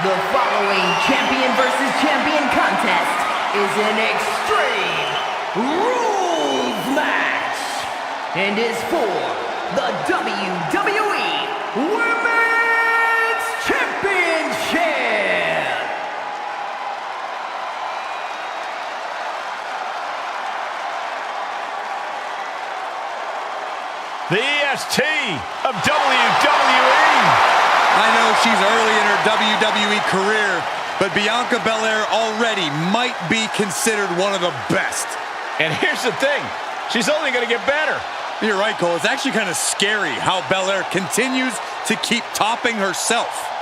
The following champion versus champion contest is an Extreme Rules match and is for the WWE Women's Championship. The EST of WWE. I know she's early in her WWE career, but Bianca Belair already might be considered one of the best. And here's the thing, she's only going to get better. You're right, Cole. It's actually kind of scary how Belair continues to keep topping herself.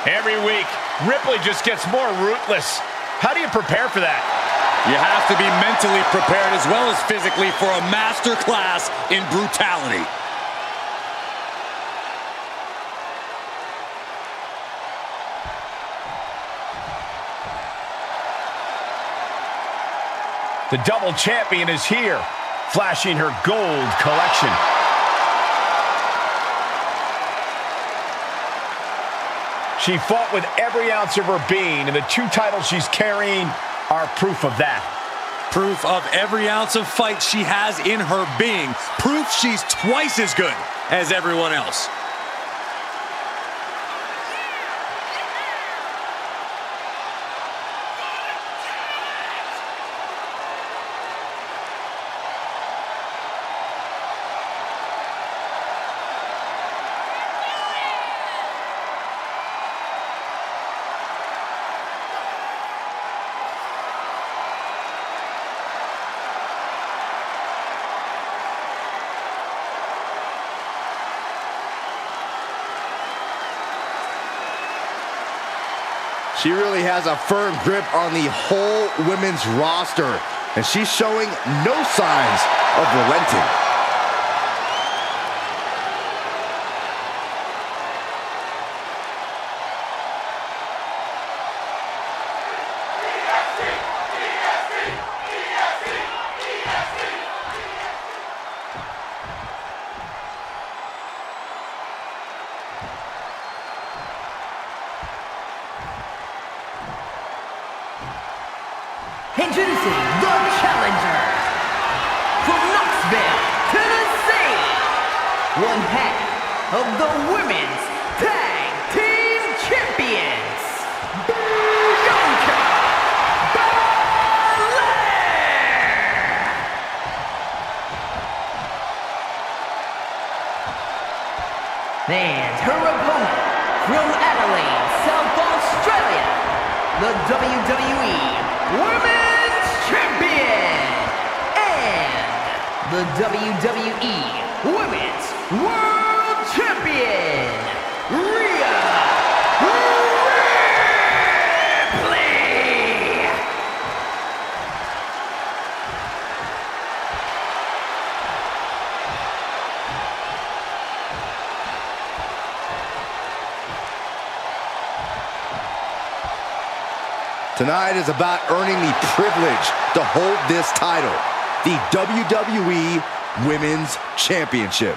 Every week, Ripley just gets more ruthless. How do you prepare for that? You have to be mentally prepared as well as physically for a master class in brutality. The double champion is here, flashing her gold collection. She fought with every ounce of her being, and the 2 titles she's carrying are proof of that. Proof of every ounce of fight she has in her being. Proof she's twice as good as everyone else. She really has a firm grip on the whole women's roster, and she's showing no signs of relenting. Introducing the challenger from Knoxville, Tennessee, one half of the Women's Tag Team Champions, Bianca Belair. And her opponent from Adelaide, South Australia, the WWE Women's Champion and the WWE Women's World Champion, RHEA Ripley. Tonight is about earning the privilege to hold this title, the WWE Women's Championship.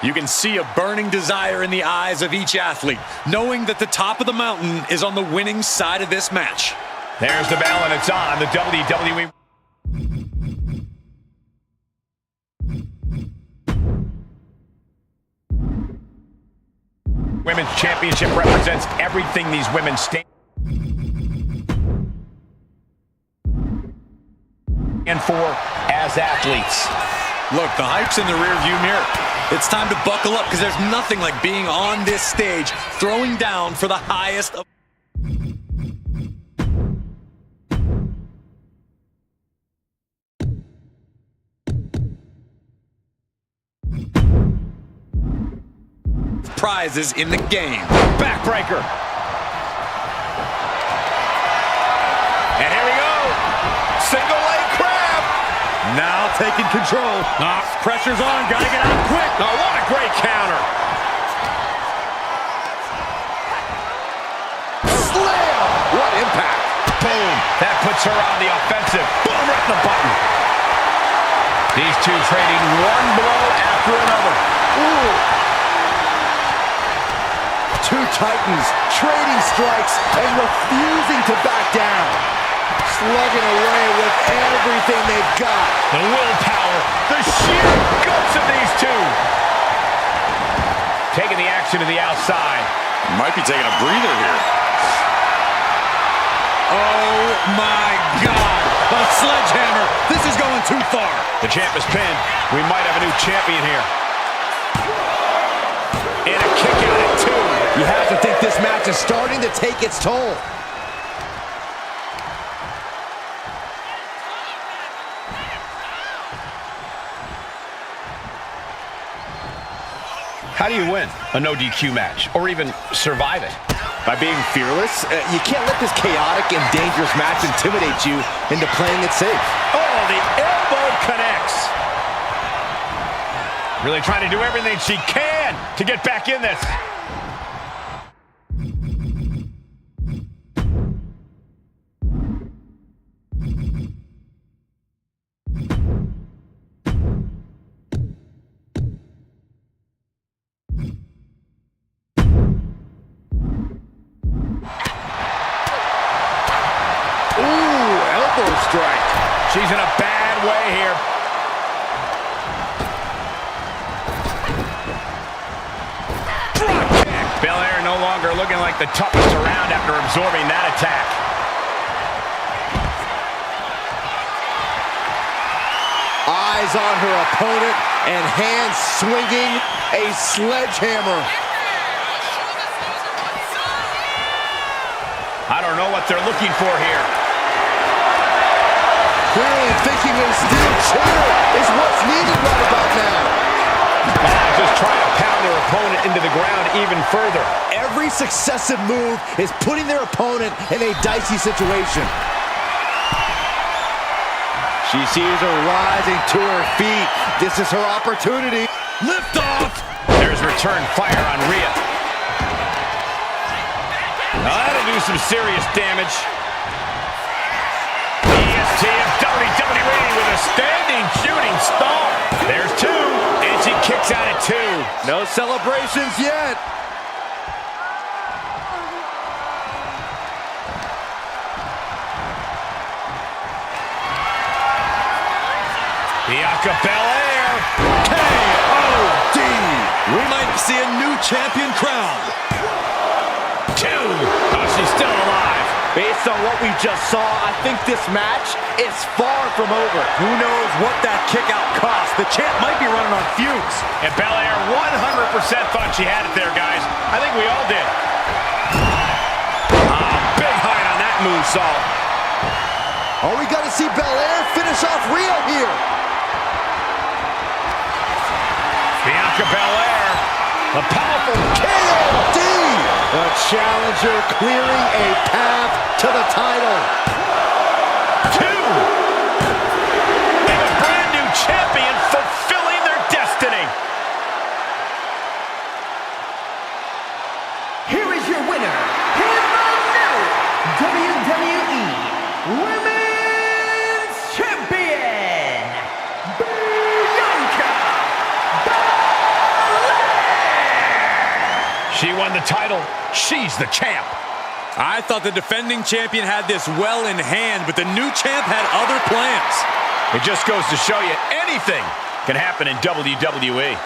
You can see a burning desire in the eyes of each athlete, knowing that the top of the mountain is on the winning side of this match. There's the bell, and it's on. The WWE Women's Championship represents everything these women stand for as athletes. Look, the hype's in the rearview mirror. It's time to buckle up because there's nothing like being on this stage, throwing down for the highest of prizes in the game. Backbreaker. And here we go. Single leg crab. Now taking control. Pressure's on. Got to get out quick. Oh, what a great counter. Slam! What impact! Boom. That puts her on the offensive. Boom, right in the button. These two trading one blow after another. Ooh. Two titans trading strikes and refusing to back down. Slugging away with everything they've got. The willpower, the sheer guts of these two. Taking the action to the outside. Might be taking a breather here. Oh my God. A sledgehammer. This is going too far. The champ is pinned. We might have a new champion here. And a kick out at 2. You have to think this match is starting to take its toll. How do you win a no DQ match or even survive it? By being fearless. You can't let this chaotic and dangerous match intimidate you into playing it safe. Oh, the elbow connects. Really trying to do everything she can to get back in this. Strike. She's in a bad way here. Drop kick. Belair no longer looking like the toughest around after absorbing that attack. Eyes on her opponent and hands swinging a sledgehammer. I don't know what they're looking for here. Clearly thinking a steel chair is what's needed right about now. Just trying to pound their opponent into the ground even further. Every successive move is putting their opponent in a dicey situation. She sees her rising to her feet. This is her opportunity. Lift off. There's return fire on Rhea. Now that'll do some serious damage. WWE with a standing shooting star. There's 2, and she kicks out at 2. No celebrations yet. Bianca Belair. K.O.D. We might see a new champion crowned. 2. Oh, she's still alive. Based on what we just saw, I think this match is far from over. Who knows what that kick out cost? The champ might be running on fumes. And Belair 100% thought she had it there, guys. I think we all did. Big height on that moonsault. Oh, we got to see Belair finish off Rhea here. Bianca Belair, a powerful K.O.D. The challenger clearing a path to the title. 2. And a brand new champion fulfilling their destiny. Here is your winner, and the new WWE Women's Champion, Bianca Belair. She won the title. She's the champ. I thought the defending champion had this well in hand, but the new champ had other plans. It just goes to show you anything can happen in WWE.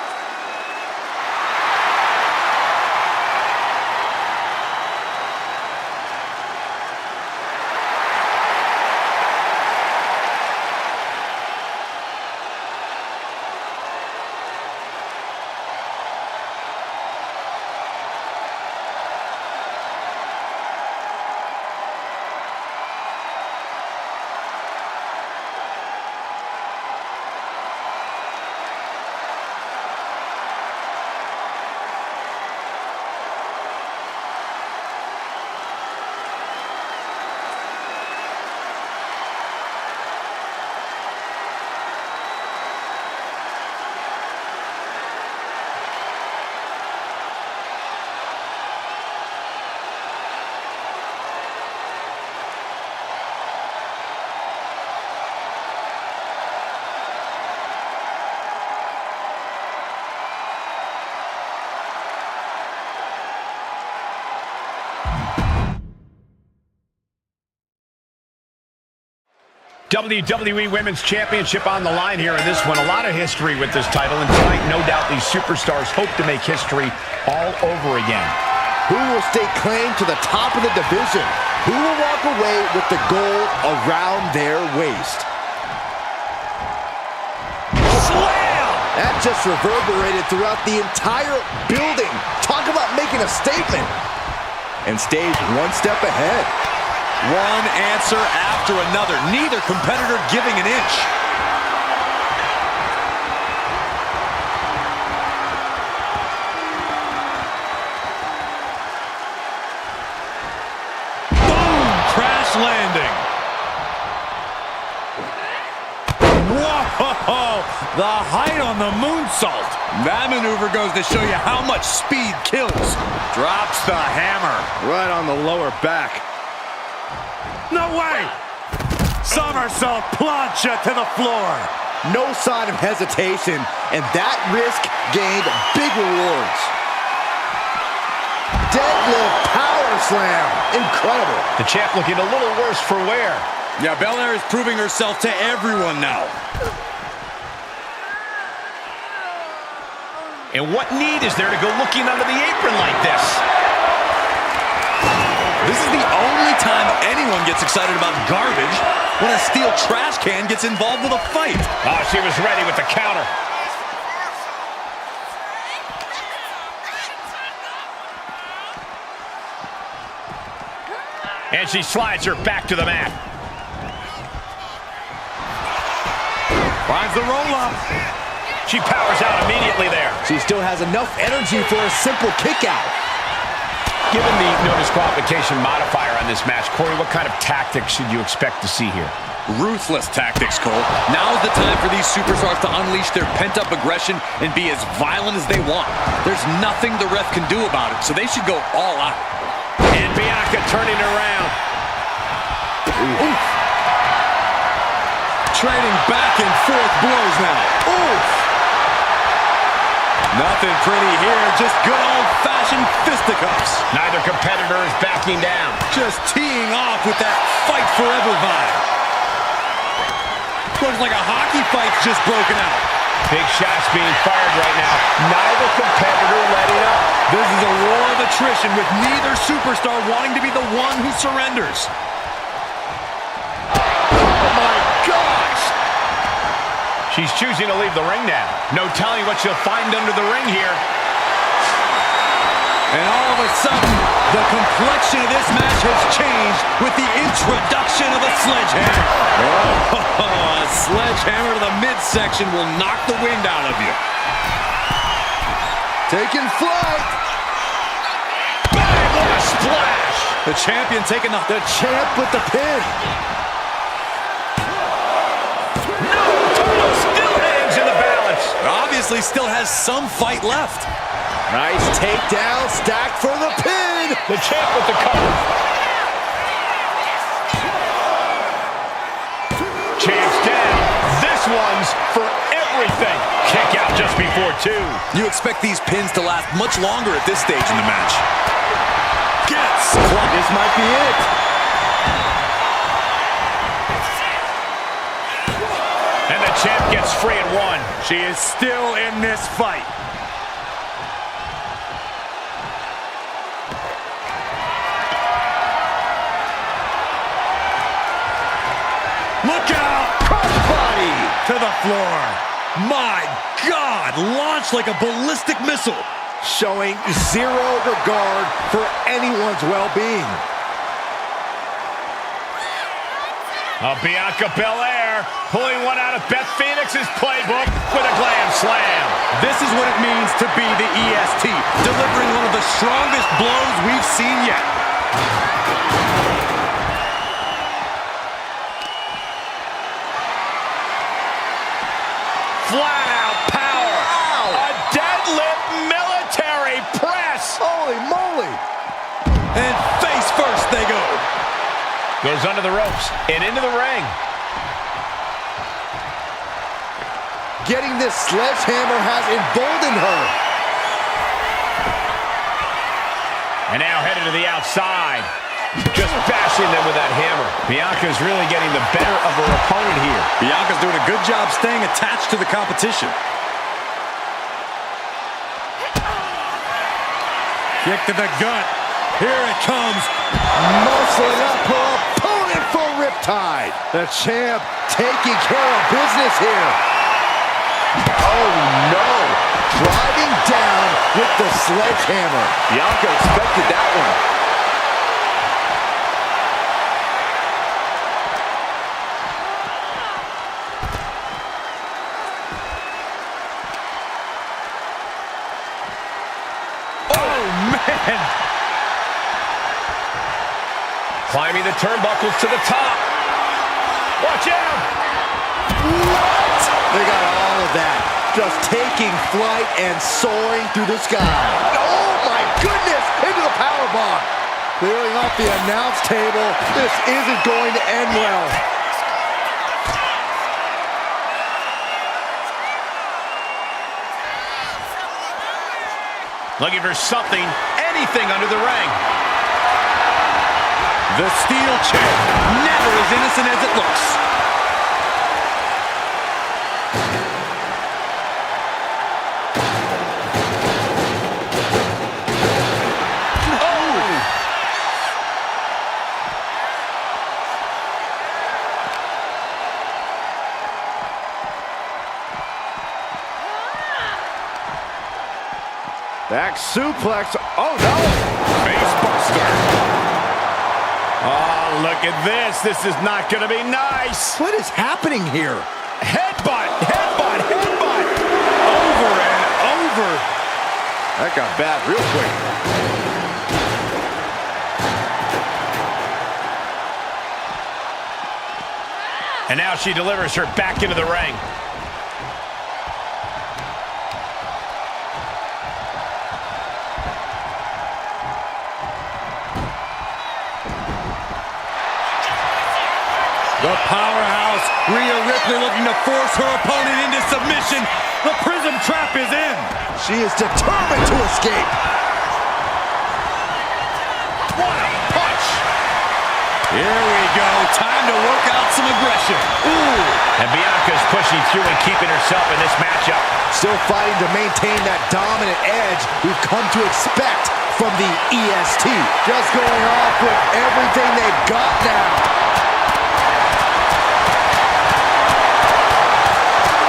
WWE Women's Championship on the line here in this one. A lot of history with this title, and tonight, no doubt, these superstars hope to make history all over again. Who will stay claim to the top of the division? Who will walk away with the gold around their waist? Slam! That just reverberated throughout the entire building. Talk about making a statement. And stays one step ahead. One answer after another. Neither competitor giving an inch. Boom! Crash landing. Whoa! The height on the moonsault. That maneuver goes to show you how much speed kills. Drops the hammer. Right on the lower back. No way! Somersault plancha to the floor. No sign of hesitation, and that risk gained big rewards. Deadlift power slam. Incredible. The champ looking a little worse for wear. Yeah, Belair is proving herself to everyone now. And what need is there to go looking under the apron like this? This is the only time anyone gets excited about garbage, when a steel trash can gets involved with a fight. Oh, she was ready with the counter. And she slides her back to the mat. Finds the roll-up. She powers out immediately there. She still has enough energy for a simple kick out. Given the no disqualification modifier on this match, Corey, what kind of tactics should you expect to see here? Ruthless tactics, Cole. Now is the time for these superstars to unleash their pent-up aggression and be as violent as they want. There's nothing the ref can do about it, so they should go all out. And Bianca turning around. Oof. Trading back and forth blows now. Oof. Nothing pretty here, just good old-fashioned fisticuffs. Neither competitor is backing down. Just teeing off with that fight forever vibe. Looks like a hockey fight's just broken out. Big shots being fired right now. Neither competitor letting up. This is a war of attrition with neither superstar wanting to be the one who surrenders. Oh my gosh! She's choosing to leave the ring now. No telling what she'll find under the ring here. And all of a sudden, the complexion of this match has changed with the introduction of a sledgehammer. Oh, a sledgehammer to the midsection will knock the wind out of you. Taking flight. Bang! What a splash! The champion taking the champ with the pin. No! Total still hangs in the balance. Obviously still has some fight left. Nice takedown, stacked for the pin. The champ with the cover. Champ's down. This one's for everything. Kick out just before 2. You expect these pins to last much longer at this stage in the match. Gets. This might be it. And the champ gets free at 1. She is still in this fight. Look out! Crossbody To the floor. My God! Launched like a ballistic missile. showing zero regard for anyone's well-being. Bianca Belair pulling one out of Beth Phoenix's playbook with a glam slam. This is what it means to be the EST, delivering one of the strongest blows we've seen yet. Flat out power. Ow. A deadlift military press. Holy moly. And face first they go. Goes under the ropes and into the ring. Getting this sledgehammer has emboldened her. And now headed to the outside. Just bashing them with that hammer. Bianca's really getting the better of her opponent here. Bianca's doing a good job staying attached to the competition. Kick to the gut. Here it comes. Muscling up her opponent for riptide. The champ taking care of business here. Oh no. Driving down with the sledgehammer. Bianca expected that one. Climbing the turnbuckles to the top. Watch out! What? They got all of that. Just taking flight and soaring through the sky. Oh my goodness! Into the powerbomb. Clearing off the announce table. This isn't going to end well. Looking for something, anything under the ring. The steel chair, never as innocent as it looks. Oh! Back suplex. Oh no! Face buster. Oh, look at this. This is not going to be nice. What is happening here? Headbutt, headbutt, headbutt. Over and over. That got bad real quick. And now she delivers her back into the ring. The powerhouse, Rhea Ripley, looking to force her opponent into submission. The prism trap is in. She is determined to escape. What a punch! Here we go. Time to work out some aggression. Ooh! And Bianca's pushing through and keeping herself in this matchup. Still fighting to maintain that dominant edge we've come to expect from the EST. Just going off with everything they've got now.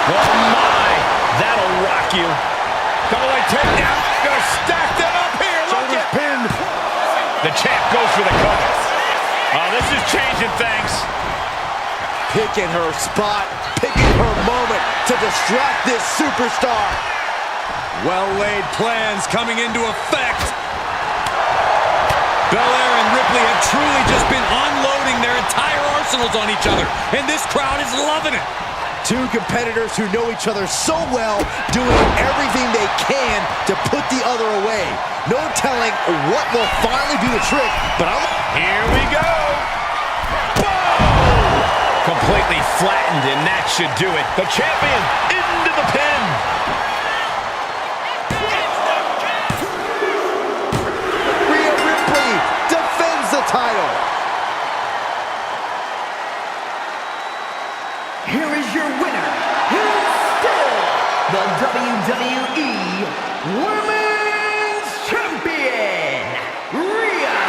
Oh my! That'll rock you. Double leg takedown. Gonna stack that up here. Look at Pinned. the champ goes for the cover. Oh, this is changing things. Picking her spot, picking her moment to distract this superstar. Well-laid plans coming into effect. Belair and Ripley have truly just been unloading their entire arsenals on each other, and this crowd is loving it. Two competitors who know each other so well, doing everything they can to put the other away. No telling what will finally do the trick, but Here we go. Boom! Completely flattened, and that should do it. The champion into the pin. Rhea Ripley defends the title. Here is your winner, and still the WWE Women's Champion, Rhea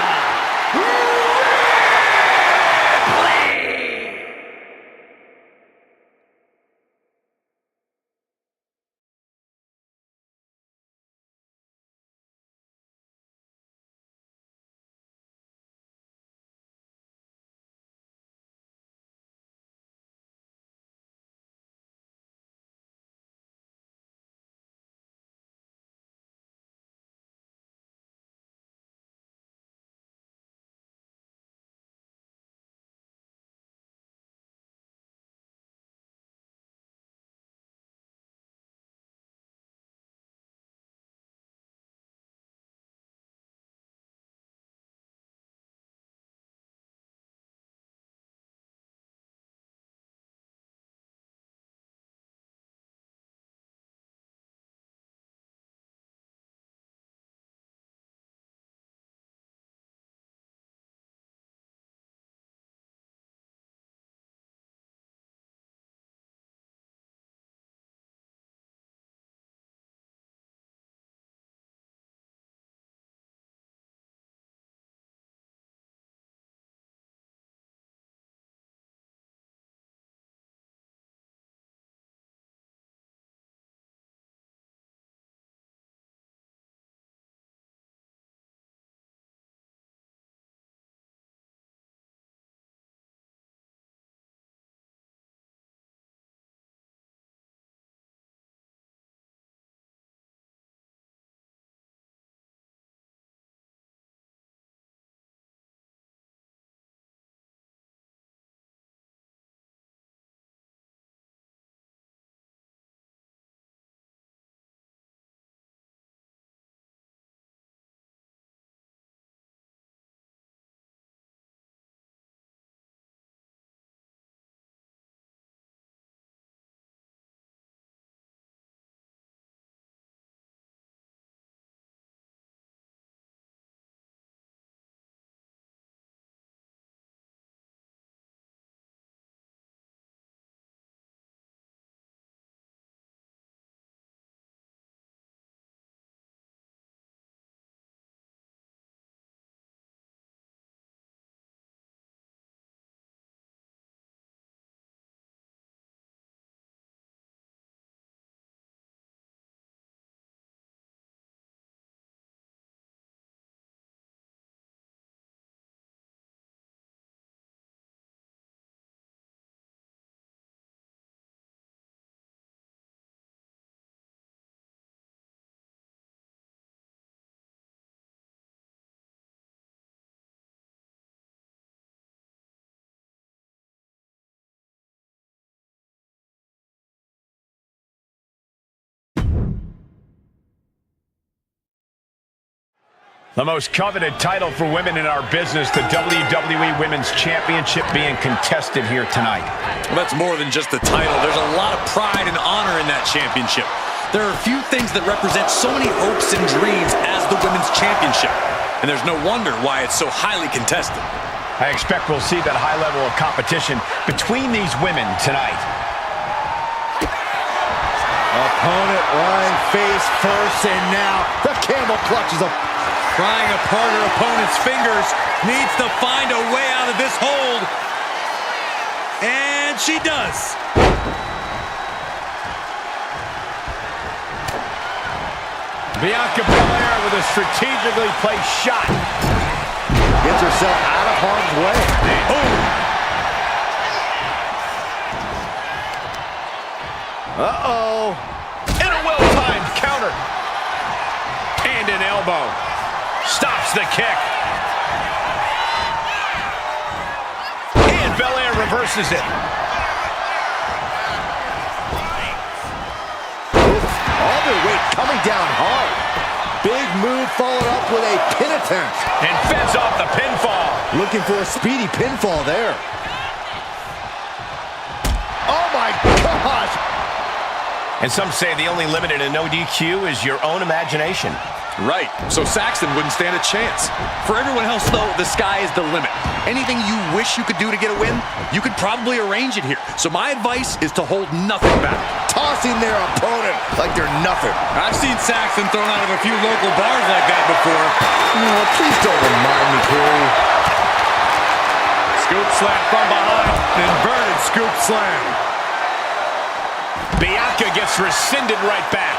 The most coveted title for women in our business, the WWE Women's Championship, being contested here tonight. Well, that's more than just the title. There's a lot of pride and honor in that championship. There are a few things that represent so many hopes and dreams as the Women's Championship. And there's no wonder why it's so highly contested. I expect we'll see that high level of competition between these women tonight. Opponent lying face first, and now the camel clutches a... Prying apart her opponent's fingers, needs to find a way out of this hold. And she does. Bianca Belair with a strategically placed shot. Gets herself out of harm's way. Uh-oh. And a well-timed counter. And an elbow. Stops the kick. And Belair reverses it. All their weight coming down hard. Big move followed up with a pin attempt. And fends off the pinfall. Looking for a speedy pinfall there. Oh my gosh! And some say the only limit in a no DQ is your own imagination. Right, so Saxton wouldn't stand a chance. For everyone else, though, the sky is the limit. Anything you wish you could do to get a win, you could probably arrange it here. So my advice is to hold nothing back. Tossing their opponent like they're nothing. I've seen Saxton thrown out of a few local bars like that before. Oh, please don't remind me, Corey. Scoop slam from behind. Inverted scoop slam. Bianca gets rescinded right back.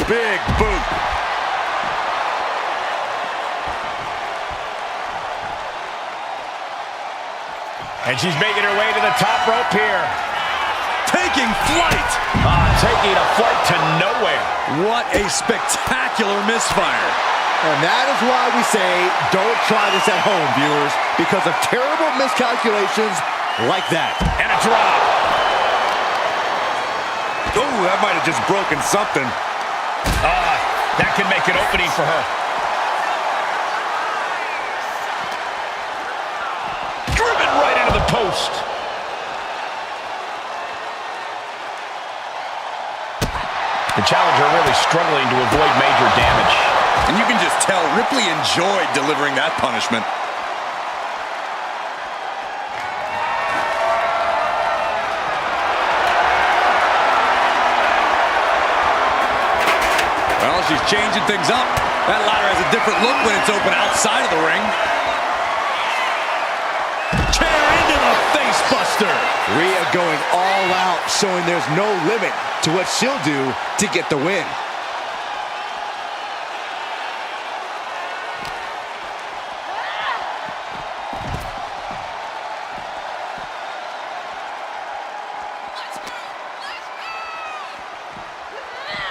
Big boot. And she's making her way to the top rope here. Taking flight. Taking a flight to nowhere. What a spectacular misfire. And that is why we say, don't try this at home, viewers, because of terrible miscalculations like that. And a drop. Oh, that might have just broken something. That can make an opening for her. Driven right into the post. The challenger really struggling to avoid major damage. And you can just tell Ripley enjoyed delivering that punishment. Well, she's changing things up. That ladder has a different look when it's open outside of the ring. Chair into the face buster. Rhea going all out, showing there's no limit to what she'll do to get the win.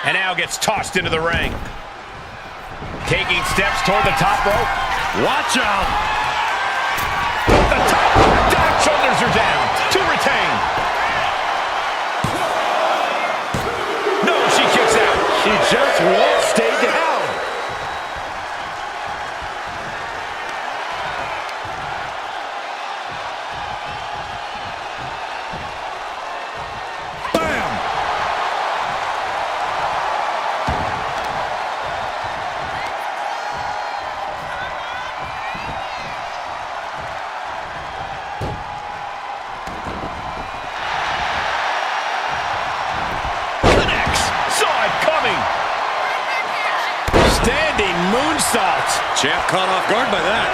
And now gets tossed into the ring. Taking steps toward the top rope. Watch out. The top rope shoulders are down to retain. No, she kicks out. She just won't stay down. Standing moonsault. Champ caught off guard by that.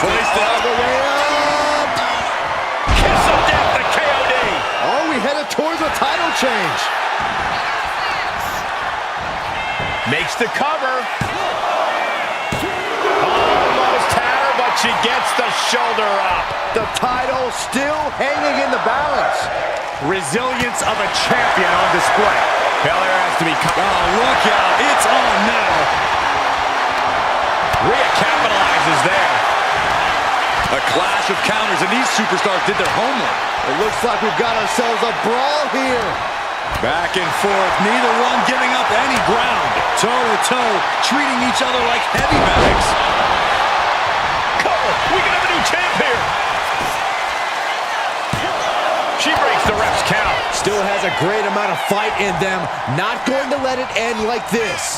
Placed all the way up. Kiss of death, the KOD. Oh, we headed towards a title change. Makes the cover. Almost had her, but she gets the shoulder up. The title still hanging in the balance. Resilience of a champion on display. Belair has to be... Oh, look out. It's on now. Rhea capitalizes there. A clash of counters, and these superstars did their homework. It looks like we've got ourselves a brawl here. Back and forth, neither one giving up any ground. Toe-to-toe, treating each other like heavy bags. Cover! We can have a new champ here! She breaks the ref's count. Still has a great amount of fight in them. Not going to let it end like this.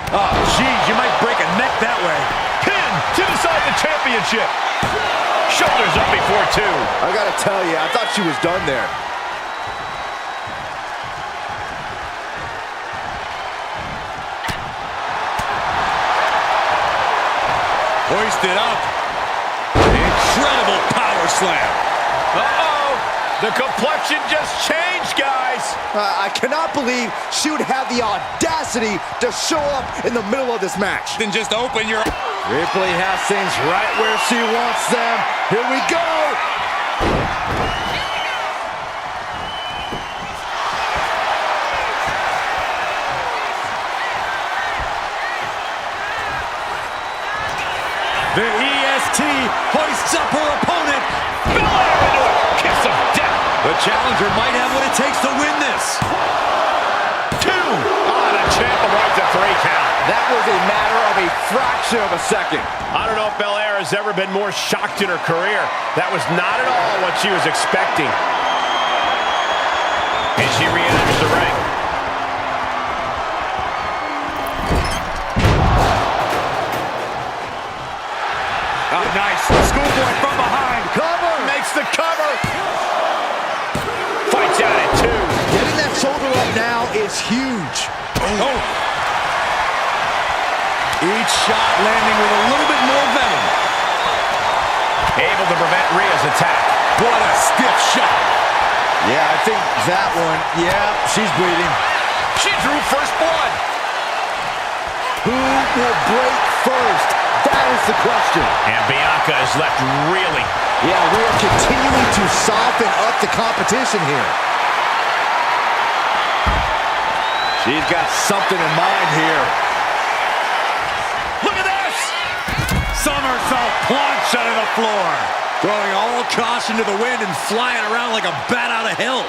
Oh, geez, you might break a neck that way. Pin to decide the championship. Shoulders up before two. I gotta tell you, I thought she was done there. Hoisted up. Incredible power slam. Uh-oh. The complexion just changed, guys. I cannot believe she would have the audacity to show up in the middle of this match. Then just open your... Ripley has things right where she wants them. Here we go. The EST hoists up her opponent. Belair into a kiss of death. The challenger might have what it takes to win this. Two. The champ arrives at 3 count. That was a matter of a fraction of a second. I don't know if Belair has ever been more shocked in her career. That was not at all what she was expecting. And she re-enters the ring. Oh, nice. Schoolboy from behind. Cover. Makes the cover. Fights out at 2. Getting that shoulder up now is huge. Oh. Each shot landing with a little bit more venom. Able to prevent Rhea's attack. What a stiff shot. Yeah, I think that one, yeah, she's bleeding. She drew first blood. Who will break first? That is the question. And Bianca is left reeling. Yeah, we are continuing to soften up the competition here. She's got something in mind here. Look at this! Somersault plunge out of the floor. Throwing all caution to the wind and flying around like a bat out of hell.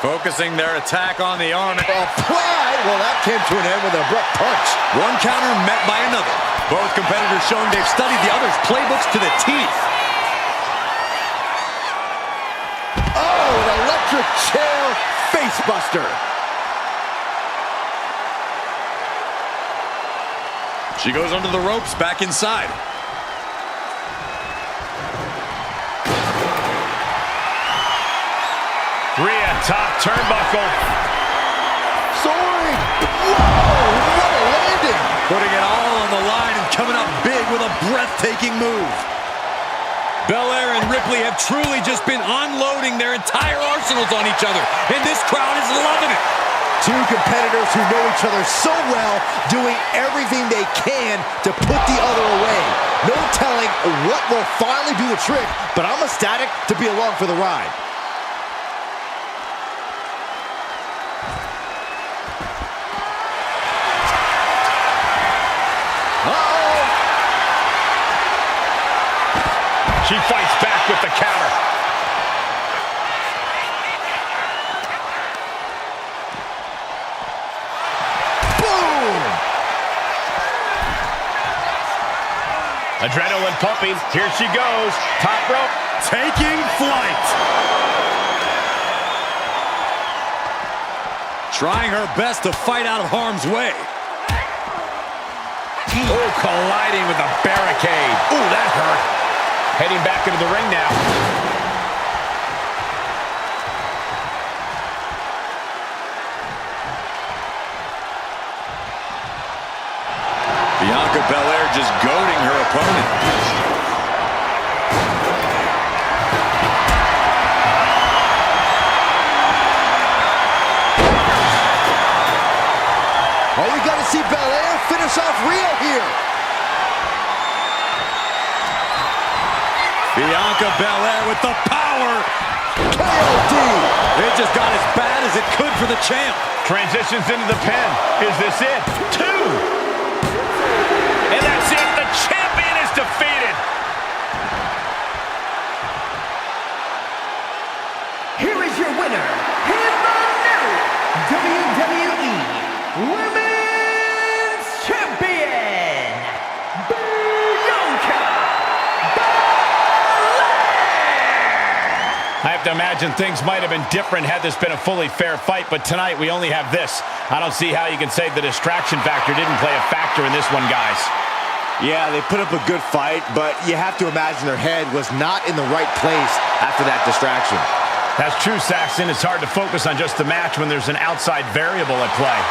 Focusing their attack on the arm. Applied. Well, that came to an end with an abrupt punch. One counter met by another. Both competitors showing they've studied the other's playbooks to the teeth. Oh, an electric chair facebuster. She goes under the ropes, back inside. Rhea, top turnbuckle. Soaring. Whoa, what a landing. Putting it all on the line and coming up big with a breathtaking move. Belair and Ripley have truly just been unloading their entire arsenals on each other, and this crowd is loving it. Two competitors who know each other so well, doing everything they can to put the other away. No telling what will finally do the trick, but I'm ecstatic to be along for the ride. Uh-oh! She fights back with the counter. Adrenaline pumping. Here she goes. Top rope. Taking flight. Trying her best to fight out of harm's way. Oh, colliding with the barricade. Ooh, that hurt. Heading back into the ring now. Bianca Belair just goading her opponent. Oh, we got to see Belair finish off Rhea here. Bianca Belair with the power. KOD. It just got as bad as it could for the champ. Transitions into the pin. Is this it? 2. And that's it. The champion is defeated. Here is your winner, in the new WWE Women's Champion, Bianca Belair! I have to imagine things might have been different had this been a fully fair fight, but tonight we only have this. I don't see how you can say the distraction factor didn't play a factor in this one, guys. Yeah, they put up a good fight, but you have to imagine their head was not in the right place after that distraction. That's true, Saxton. It's hard to focus on just the match when there's an outside variable at play.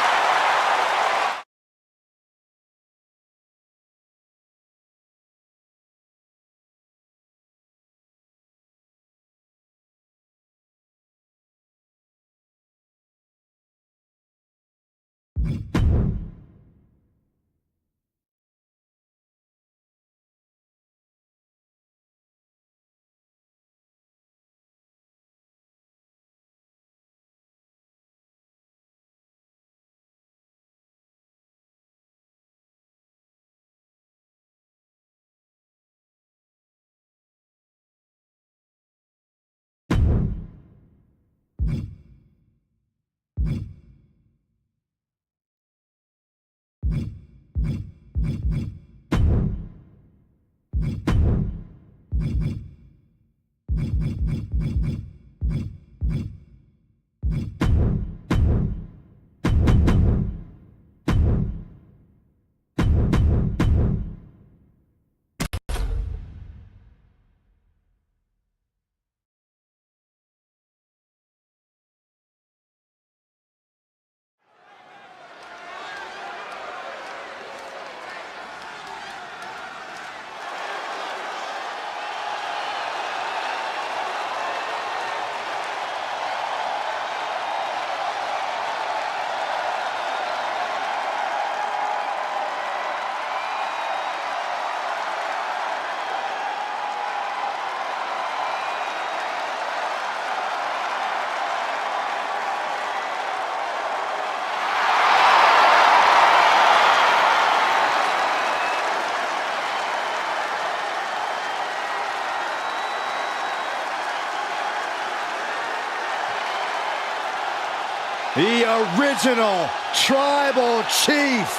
The original Tribal Chief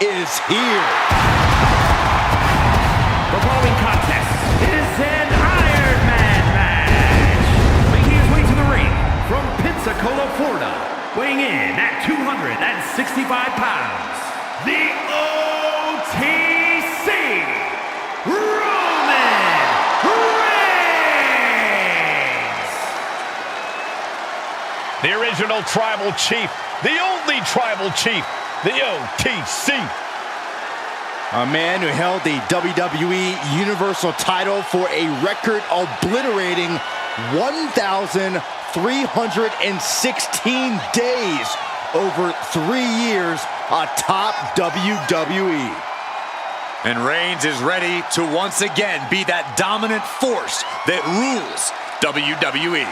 is here. The following contest is an Iron Man match. Making his way to the ring from Pensacola, Florida, weighing in at 265 pounds, the OTC, Roman Reigns. The original Tribal Chief, the only Tribal Chief, the OTC. A man who held the WWE Universal title for a record-obliterating 1,316 days over 3 years atop WWE. And Reigns is ready to once again be that dominant force that rules WWE.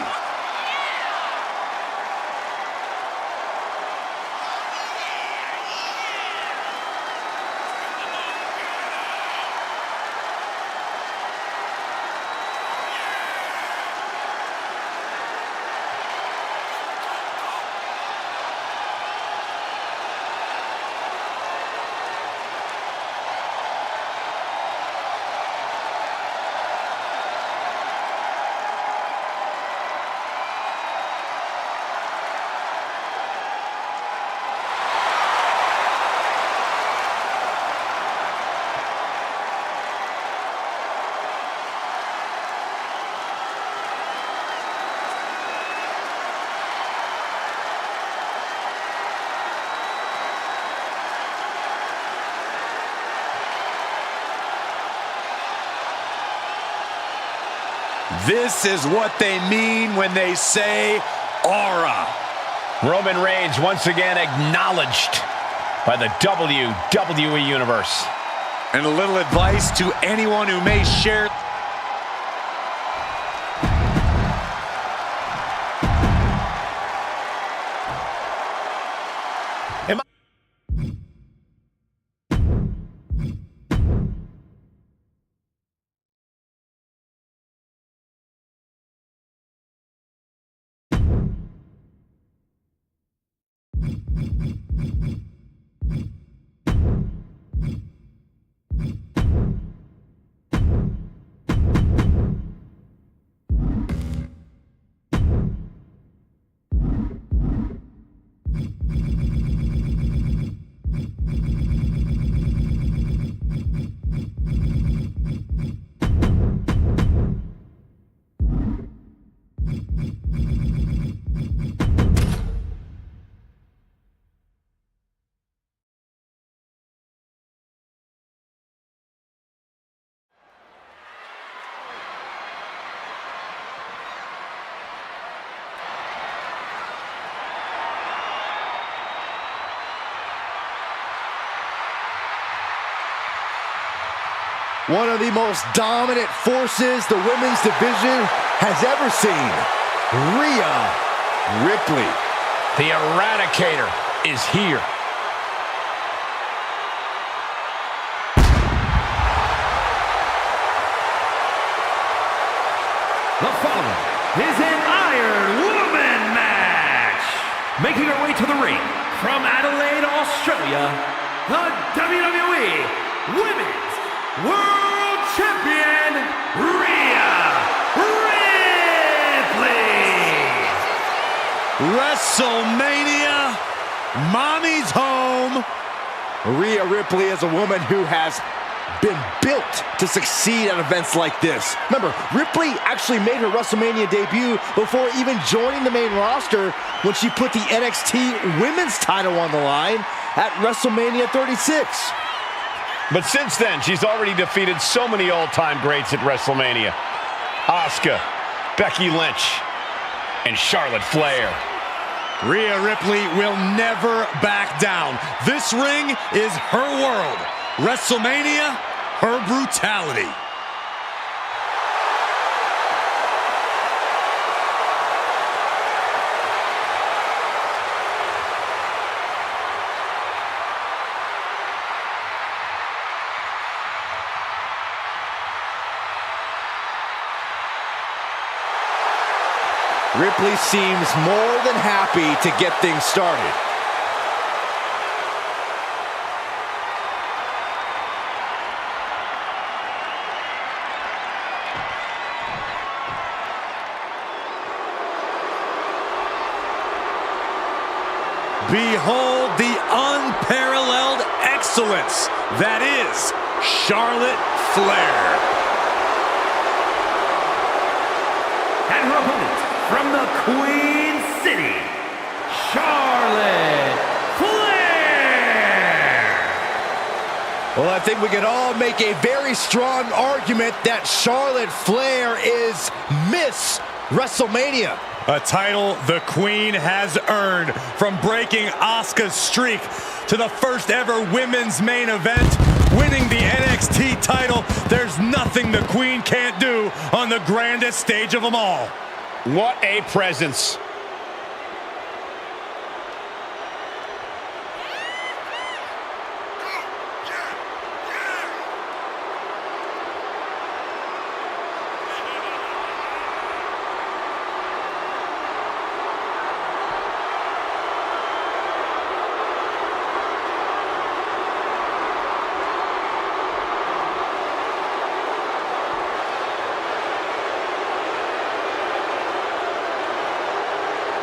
This is what they mean when they say aura. Roman Reigns once again acknowledged by the WWE Universe. And a little advice to anyone who may share. One of the most dominant forces the women's division has ever seen. Rhea Ripley. The Eradicator is here. The following is an Iron Woman match. Making her way to the ring from Adelaide, Australia, the WWE Women's World Champion, Rhea Ripley. WrestleMania, Mommy's home. Rhea Ripley is a woman who has been built to succeed at events like this. Remember, Ripley actually made her WrestleMania debut before even joining the main roster when she put the NXT Women's title on the line at WrestleMania 36. But since then, she's already defeated so many all-time greats at WrestleMania. Asuka, Becky Lynch, and Charlotte Flair. Rhea Ripley will never back down. This ring is her world. WrestleMania, her brutality. Ripley seems more than happy to get things started. Behold the unparalleled excellence that is Charlotte Flair. And her opponent from the Queen City, Charlotte Flair. Well, I think we can all make a very strong argument that Charlotte Flair is Miss WrestleMania. A title the Queen has earned, from breaking Asuka's streak to the first ever women's main event, winning the NXT title. There's nothing the Queen can't do on the grandest stage of them all. What a presence.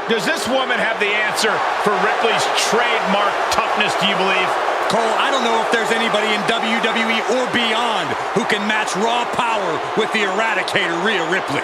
Does this woman have the answer for Ripley's trademark toughness, do you believe? Cole, I don't know if there's anybody in WWE or beyond who can match raw power with the Eradicator, Rhea Ripley.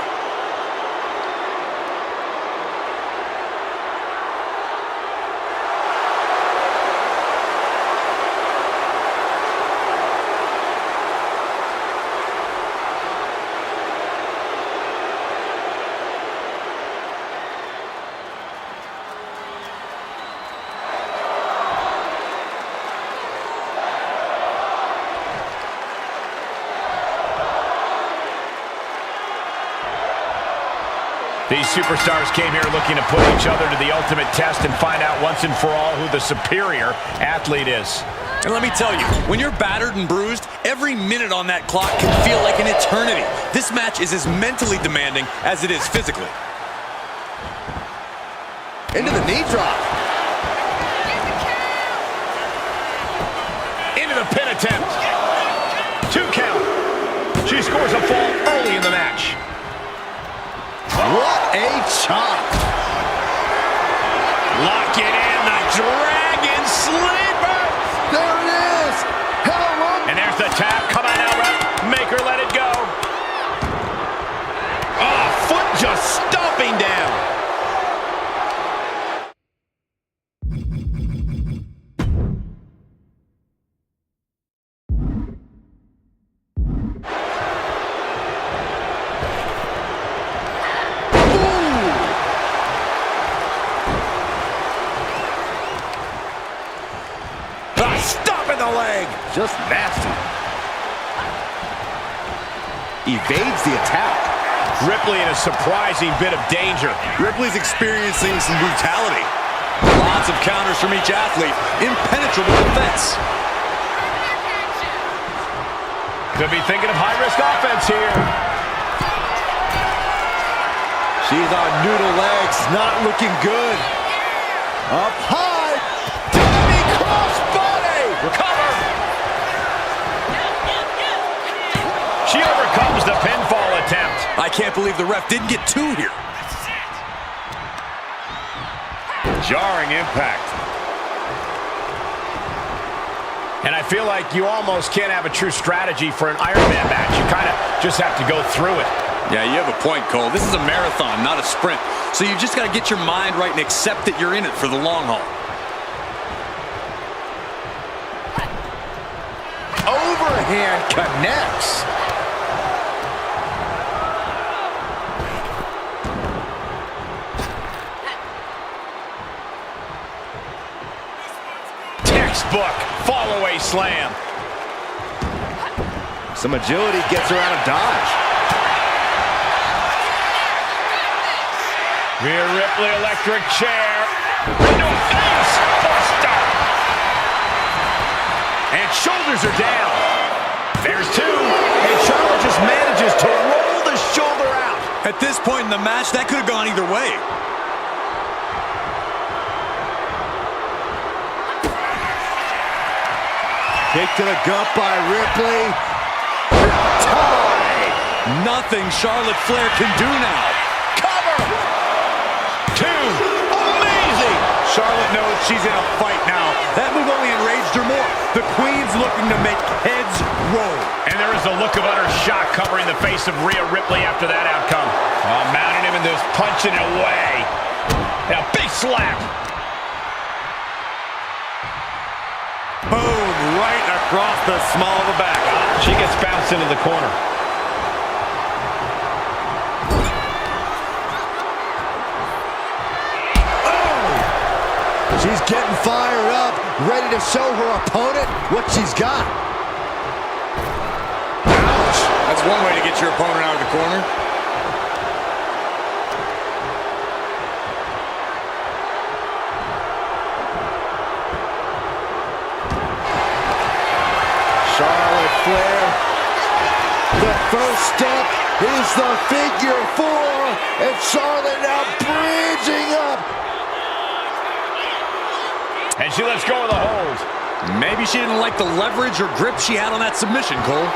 These superstars came here looking to put each other to the ultimate test and find out once and for all who the superior athlete is. And let me tell you, when you're battered and bruised, every minute on that clock can feel like an eternity. This match is as mentally demanding as it is physically. Into the knee drop. into the pin attempt. 2 count. She scores a fall early in the match. What a chop. Lock it in, the Dragon Sleeper. There it is. Hell long. And there's the tap. Come on now, ref. Make her let it go. Oh, foot just stomping down. Just nasty. Evades the attack. Ripley in a surprising bit of danger. Ripley's experiencing some brutality. Lots of counters from each athlete. Impenetrable defense. Could be thinking of high-risk offense here. She's on noodle legs. Not looking good. Up high. Diving crossbody. Recover. She overcomes the pinfall attempt. I can't believe the ref didn't get 2 here. Jarring impact. And I feel like you almost can't have a true strategy for an Iron Man match. You kind of just have to go through it. Yeah, you have a point, Cole. This is a marathon, not a sprint. So you've just got to get your mind right and accept that you're in it for the long haul. Overhand connects. Textbook fall-away slam. Some agility gets her out of dodge. Rhea Ripley electric chair. Into a face. Buster. And shoulders are down. There's 2. And Charlotte just manages to roll the shoulder out. At this point in the match, that could have gone either way. Kick to the gut by Ripley. Tie. Nothing Charlotte Flair can do now. Cover. 2. Amazing. Charlotte knows she's in a fight now. That move only enraged her more. The Queen's looking to make heads roll. And there is a look of utter shock covering the face of Rhea Ripley after that outcome. Mounting him and just punching it away. And a big slap. Boom, right across the small of the back. She gets bounced into the corner. She's getting fired up, ready to show her opponent what she's got. Ouch. That's one way to get your opponent out of the corner. Charlotte Flair. The first step is the figure 4, and Charlotte now bridging up. And she lets go of the hold. Maybe she didn't like the leverage or grip she had on that submission, Cole.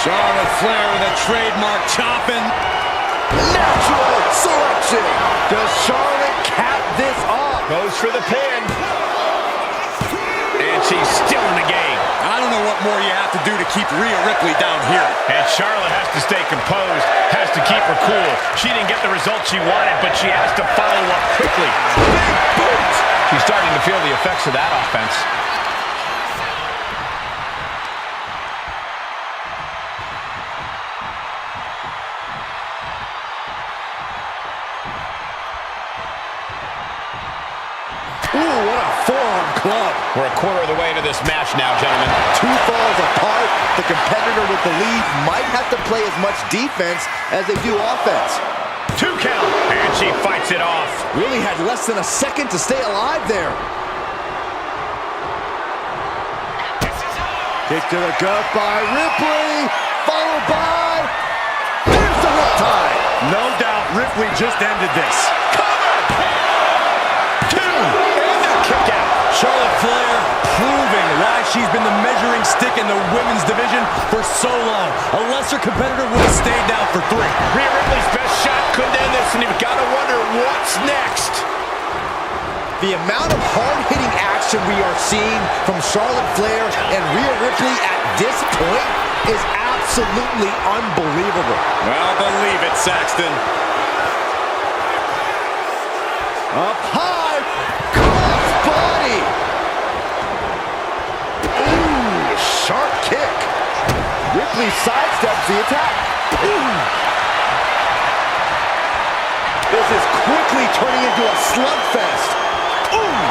Charlotte Flair with a trademark chopping. Natural selection. Does Charlotte cap this off? Goes for the pin. And she's still in the game. I don't know what more you have to do to keep Rhea Ripley down here. And Charlotte has to stay composed, has to keep her cool. She didn't get the result she wanted, but she has to follow up quickly. Big boot! She's starting to feel the effects of that offense. Ooh, what a forearm club. We're a quarter of the way into this match now, gentlemen. 2 falls apart. The competitor with the lead might have to play as much defense as they do offense. 2 count, and she fights it off. Really had less than a second to stay alive there. Kick to the gut by Ripley, followed by... There's the riptide. No doubt Ripley just ended this. Cover! 2! And the Charlotte Flair proving why she's been the measuring stick in the women's division for so long. A lesser competitor would have stayed down for 3. Rhea Ripley's best shot couldn't end this, and you've got to wonder what's next. The amount of hard-hitting action we are seeing from Charlotte Flair and Rhea Ripley at this point is absolutely unbelievable. Well, believe it, Saxton. Up high, cross body. Ooh, sharp kick. Ripley sidesteps the attack. Ooh. This is quickly turning into a slugfest. Ooh.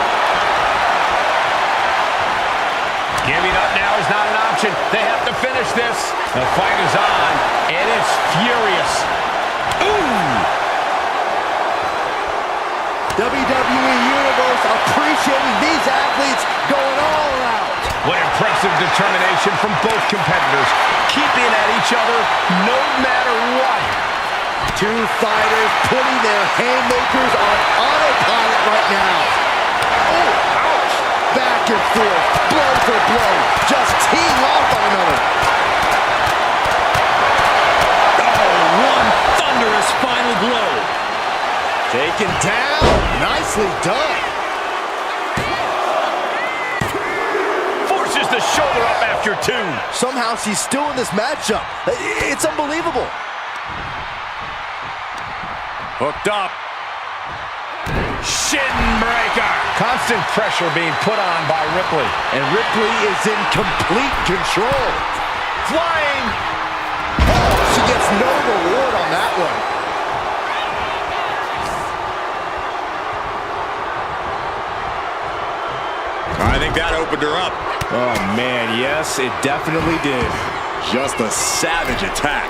Giving up now is not an option. They have to finish this. The fight is on, and it's furious. Ooh! WWE Universe appreciating these athletes going all out. What impressive determination from both competitors, keeping at each other no matter what. Two fighters putting their haymakers on autopilot right now. Oh, ouch! Back and forth, blow for blow, just teeing off on another. Oh, one thunderous final blow. Taken down, nicely done. Forces the shoulder up after 2. Somehow she's still in this matchup. It's unbelievable. Hooked up. Shin breaker. Constant pressure being put on by Ripley. And Ripley is in complete control. Flying. Oh, she gets no reward on that one. I think that opened her up. Oh, man, yes, it definitely did. Just a savage attack.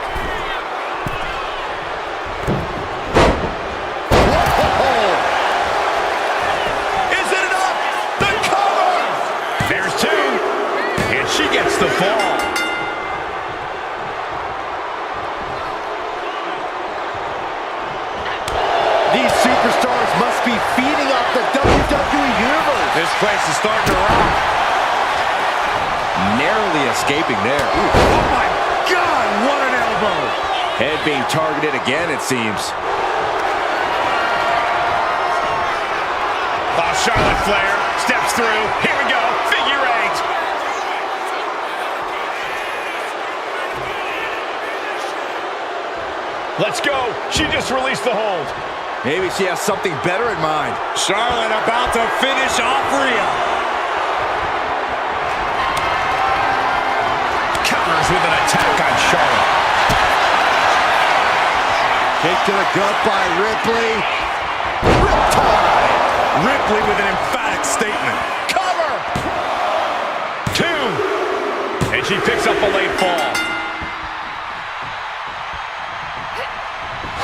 Whoa! Is it enough? The cover! There's 2. And she gets the fall. These superstars must be feeding off the WWE Universe. This place is starting to rock. Narrowly escaping there. Ooh. Oh my God, what an elbow! Head being targeted again, it seems. Oh, Charlotte Flair steps through. Here we go. Figure 8. Let's go. She just released the hold. Maybe she has something better in mind. Charlotte about to finish off Rhea. Counters with an attack on Charlotte. Kick to the gut by Ripley. Riptide. Ripley with an emphatic statement. Cover. 2. And she picks up a late fall.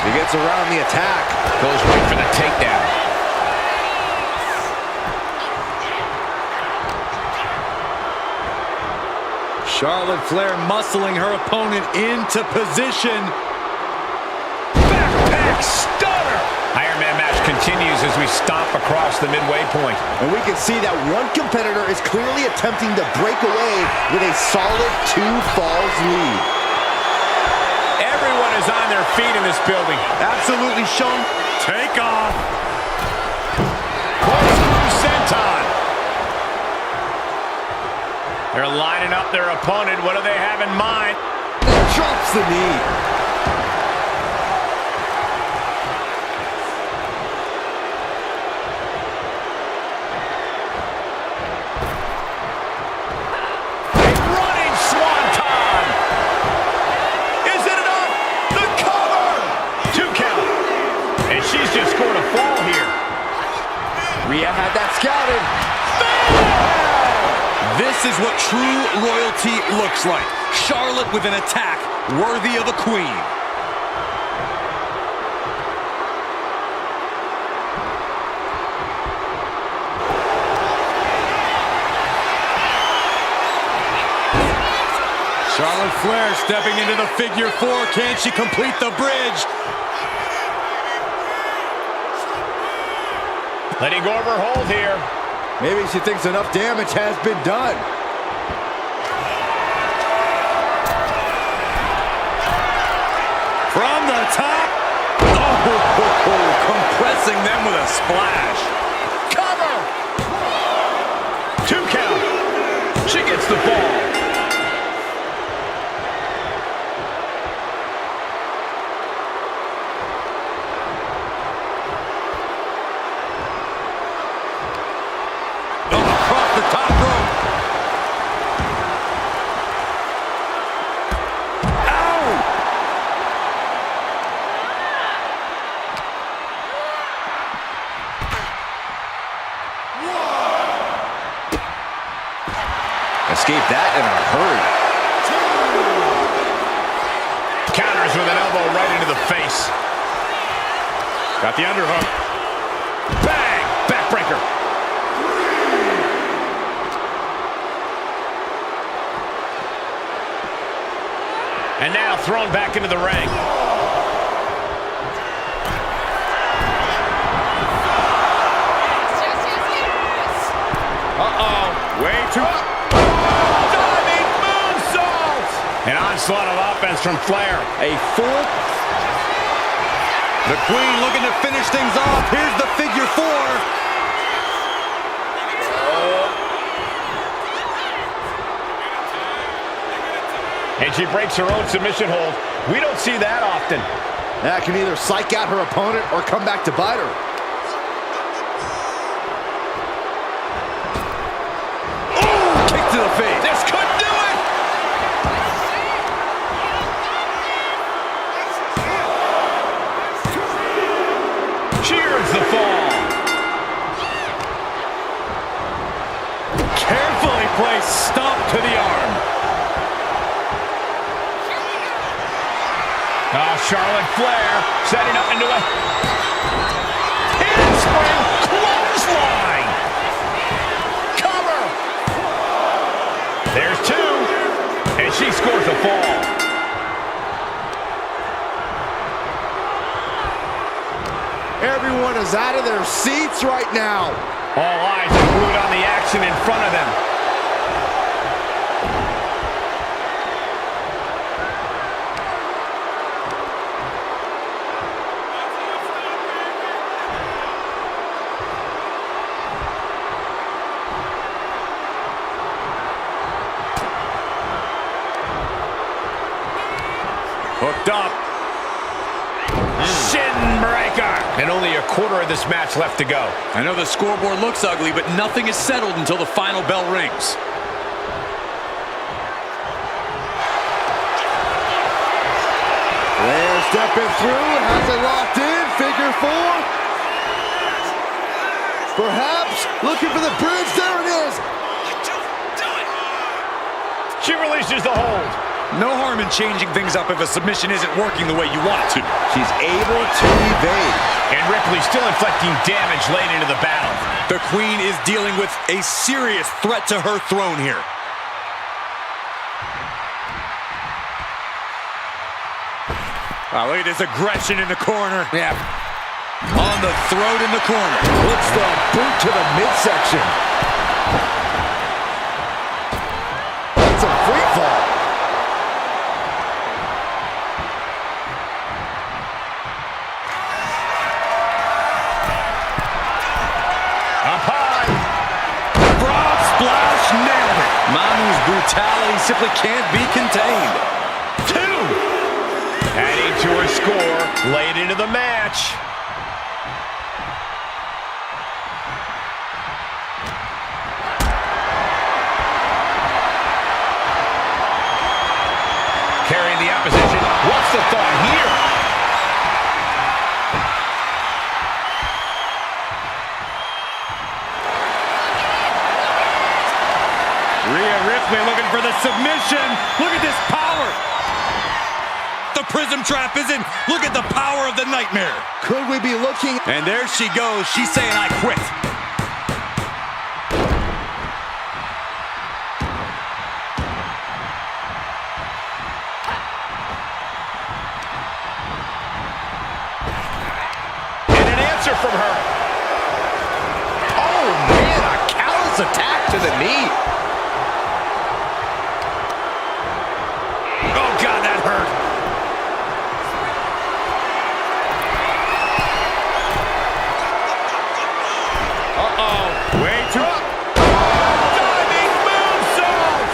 She gets around the attack. Goes right for the takedown. Charlotte Flair muscling her opponent into position. Backpack stunner. Iron Man match continues as we stomp across the midway point. And we can see that one competitor is clearly attempting to break away with a solid 2 falls lead. Everyone is on their feet in this building. Absolutely shown. Take off. Corkscrew senton. They're lining up their opponent. What do they have in mind? Drops the knee. Running swanton. Is it enough? The cover. 2 count. And she's just scored a fall here. Rhea had that scouted. This is what true royalty looks like. Charlotte with an attack worthy of a queen. Charlotte Flair stepping into the figure 4. Can she complete the bridge? Letting go of her hold here. Maybe she thinks enough damage has been done. From the top. Oh, compressing them with a splash. Cover! 2 count. She gets the fall. Across the top rope. Escape that in a hurry. Counters with an elbow right into the face. Got the underhook. Bang! Backbreaker. And now thrown back into the ring. Uh-oh. Way too... Diving moonsault! An onslaught of offense from Flair. A full... The Queen looking to finish things off. Here's the figure 4. And she breaks her own submission hold. We don't see that often. That can either psych out her opponent or come back to bite her. Oh, kick to the face. This could do it! Cheers the fall. Carefully placed stomp to the arm. Charlotte Flair setting up into a handspring clothesline. Cover. There's 2, and she scores the fall. Everyone is out of their seats right now. All eyes are glued on the action in front of them. Hooked up. Shin breaker. And only a quarter of this match left to go. I know the scoreboard looks ugly, but nothing is settled until the final bell rings. Flair stepping through, has it locked in, figure 4. Perhaps looking for the bridge, there it is. She releases the hold. No harm in changing things up if a submission isn't working the way you want it to. She's able to evade. And Ripley still inflicting damage late into the battle. The Queen is dealing with a serious threat to her throne here. Oh, look at this aggression in the corner. Yeah. On the throat in the corner. Puts the boot to the midsection. That's a free fall. Up high. Broad splash, nailed it. Mami's brutality simply can't be contained. 2. Adding to her score late into the match. Carrying the opposition. What's the thought here? Rhea Ripley looking for the submission. Look at this power. The prism trap is in. Look at the power of the nightmare. Could we be looking? And there she goes. She's saying, I quit. And an answer from her. Oh, man, a counter. vicious attack to the knee. Oh, God, that hurt. Uh-oh. Way too... Diving moonsault!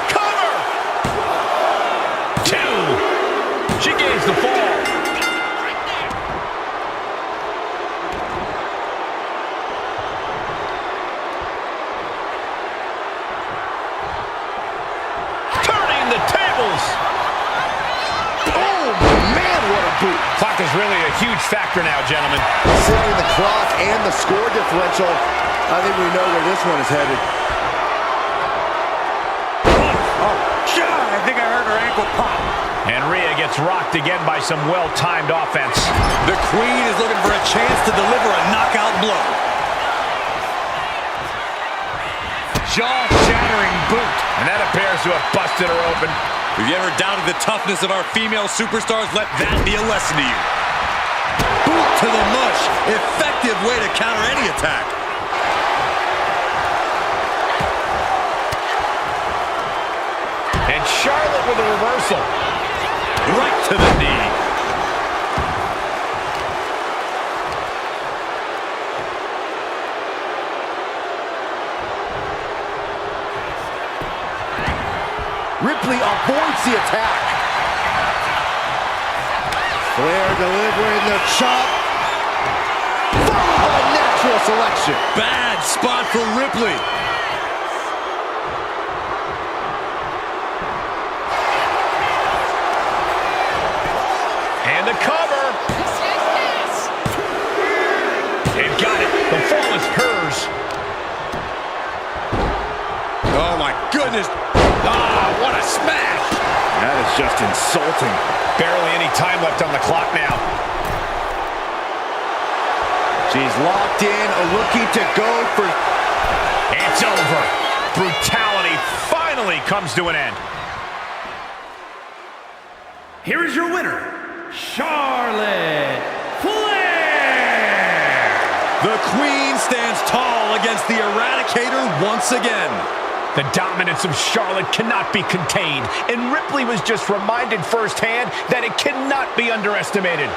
Cover! 2. She gains the fall. Turning the tables. Oh, man, what a boot. Clock is really a huge factor now, gentlemen. Considering the clock and the score differential, I think we know where this one is headed. Oh, God, I think I heard her ankle pop. And Rhea gets rocked again by some well-timed offense. The Queen is looking for a chance to deliver a knockout blow. Jaw-shattering boot. And that appears to have busted her open. If you ever doubted the toughness of our female superstars, let that be a lesson to you. Boot to the mush. Effective way to counter any attack. And Charlotte with a reversal. Right to the knee. Ripley avoids the attack. Flair delivering the chop. Followed by natural selection. Bad spot for Ripley. And the cover. And got it. The fall is hers. Oh, my goodness. Ah, what a smash. That is just insulting. Barely any time left on the clock now. She's locked in, looking to go for... It's over. Brutality finally comes to an end. Here is your winner, Charlotte Flair. The Queen stands tall against the Eradicator once again. The dominance of Charlotte cannot be contained, and Ripley was just reminded firsthand that it cannot be underestimated.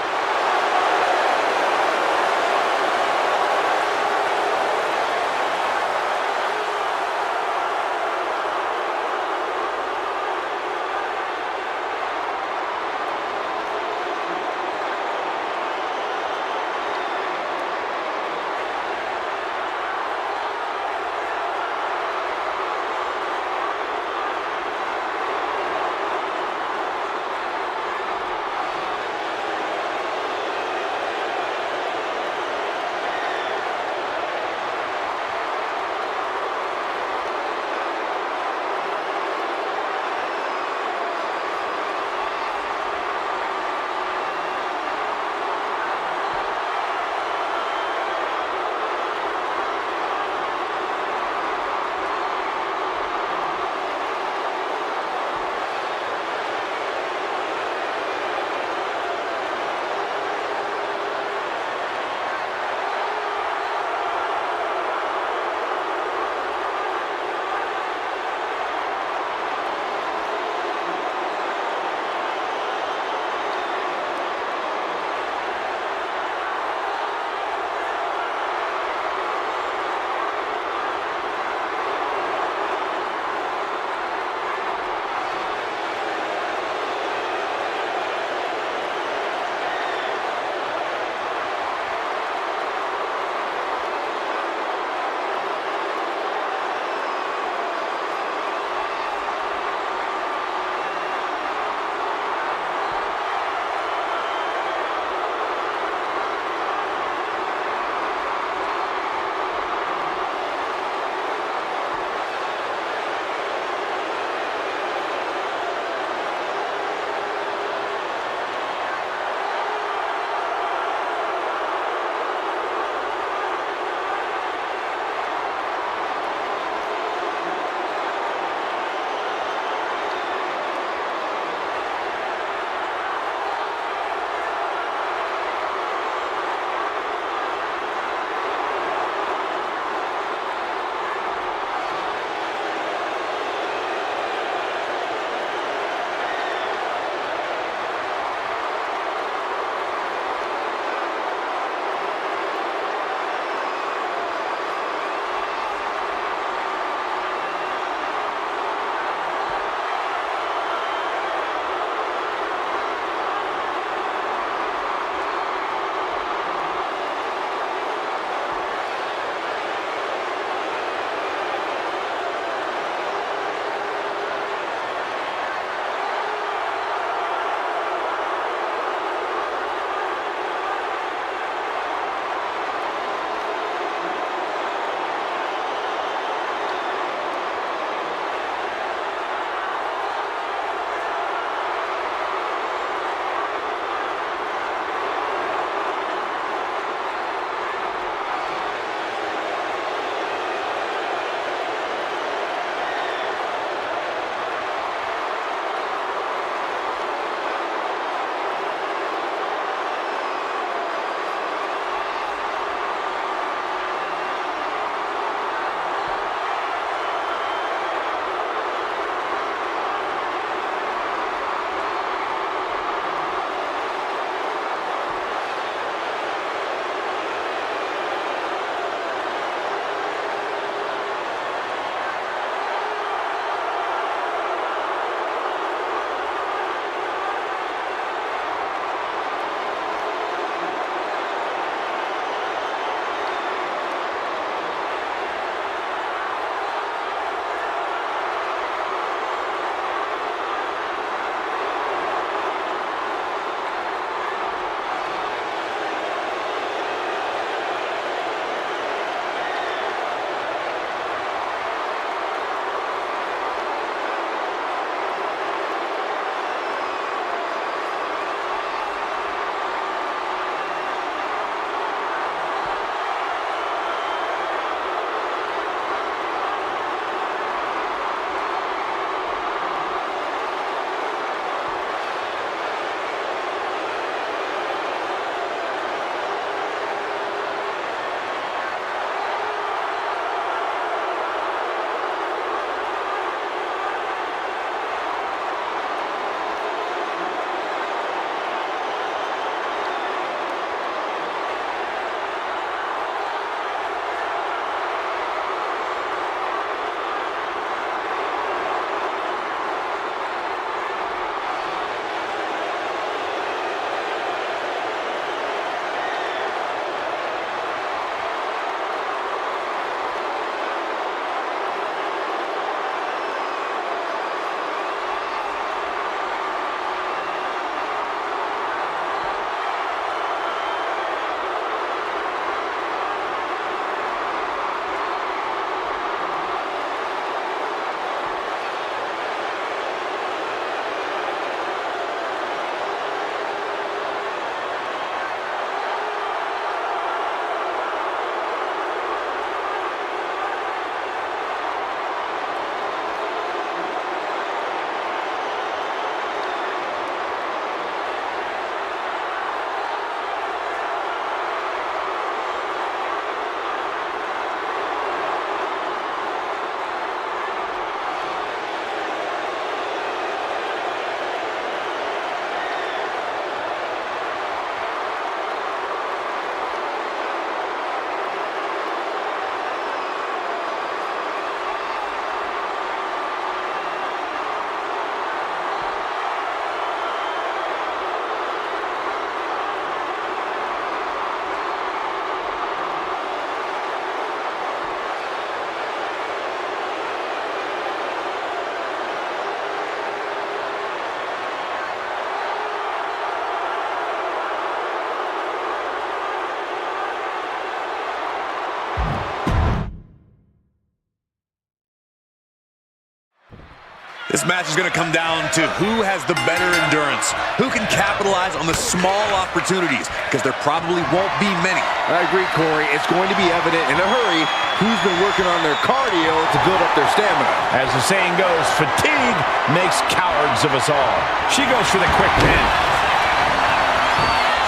This match is going to come down to who has the better endurance, who can capitalize on the small opportunities, because there probably won't be many. I agree, Corey. It's going to be evident in a hurry who's been working on their cardio to build up their stamina. As the saying goes, fatigue makes cowards of us all. She goes for the quick pin.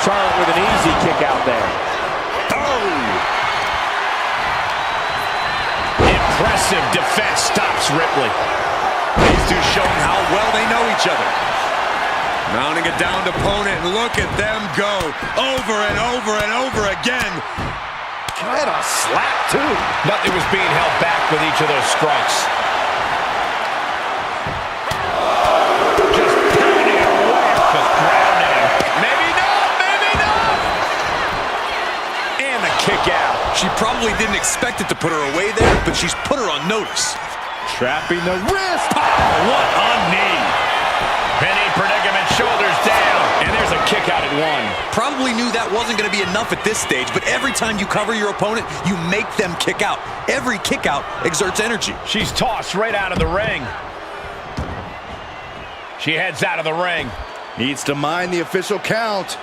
Charlotte with an easy kick out there. Impressive defense stops Ripley. These two showing how well they know each other. Mounting a downed opponent, and look at them go over and over and over again. Kind of slap, too. Nothing was being held back with each of those strikes. Just pounding it away. Just grounding him. Maybe not, maybe not. And the kick out. She probably didn't expect it to put her away there, but she's put her on notice. Trapping the wrist. Oh, what a knee. Penny predicament, shoulders down. And there's a kick out at one. Probably knew that wasn't going to be enough at this stage, but every time you cover your opponent, you make them kick out. Every kick out exerts energy. She's tossed right out of the ring. She heads out of the ring. Needs to mind the official count.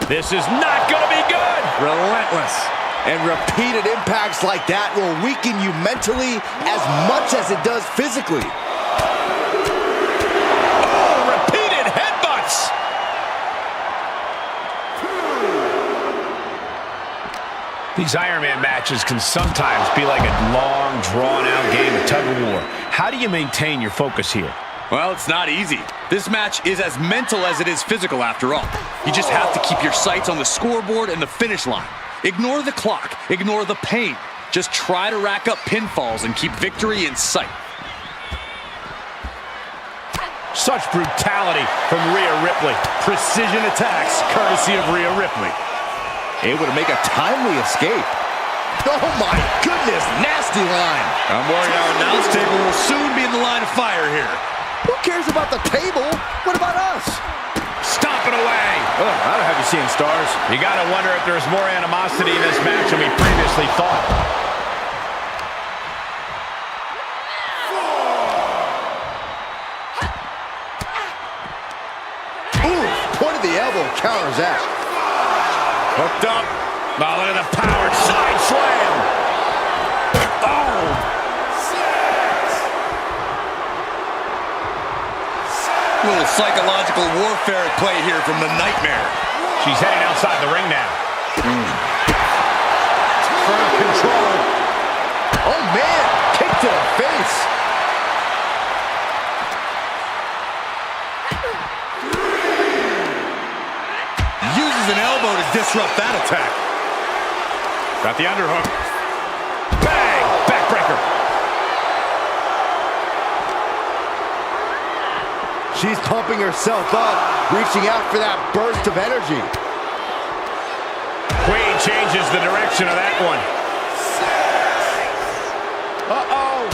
This is not going to be good. Relentless. And repeated impacts like that will weaken you mentally as much as it does physically. Oh, repeated headbutts. These Iron Man matches can sometimes be like a long, drawn-out game of tug-of-war. How do you maintain your focus here? Well, it's not easy. This match is as mental as it is physical after all. You just have to keep your sights on the scoreboard and the finish line. Ignore the clock, ignore the pain. Just try to rack up pinfalls and keep victory in sight. Such brutality from Rhea Ripley. Precision attacks, courtesy of Rhea Ripley. Able to make a timely escape. Oh my goodness, nasty line. I'm worried our announce table will soon be in the line of fire here. Who cares about the table? What about us? Stomping away. Oh, I don't have you seeing stars. You got to wonder if there's more animosity in this match than we previously thought. Ooh, point of the elbow counters that. Hooked up. Oh, look at the powered side slam. Oh. A little psychological warfare at play here from the Nightmare. She's heading outside the ring now. Firm control. Oh man, kick to the face. Uses an elbow to disrupt that attack. Got the underhook. Bang! Backbreaker. She's pumping herself up, reaching out for that burst of energy. Queen changes the direction of that one. Uh-oh.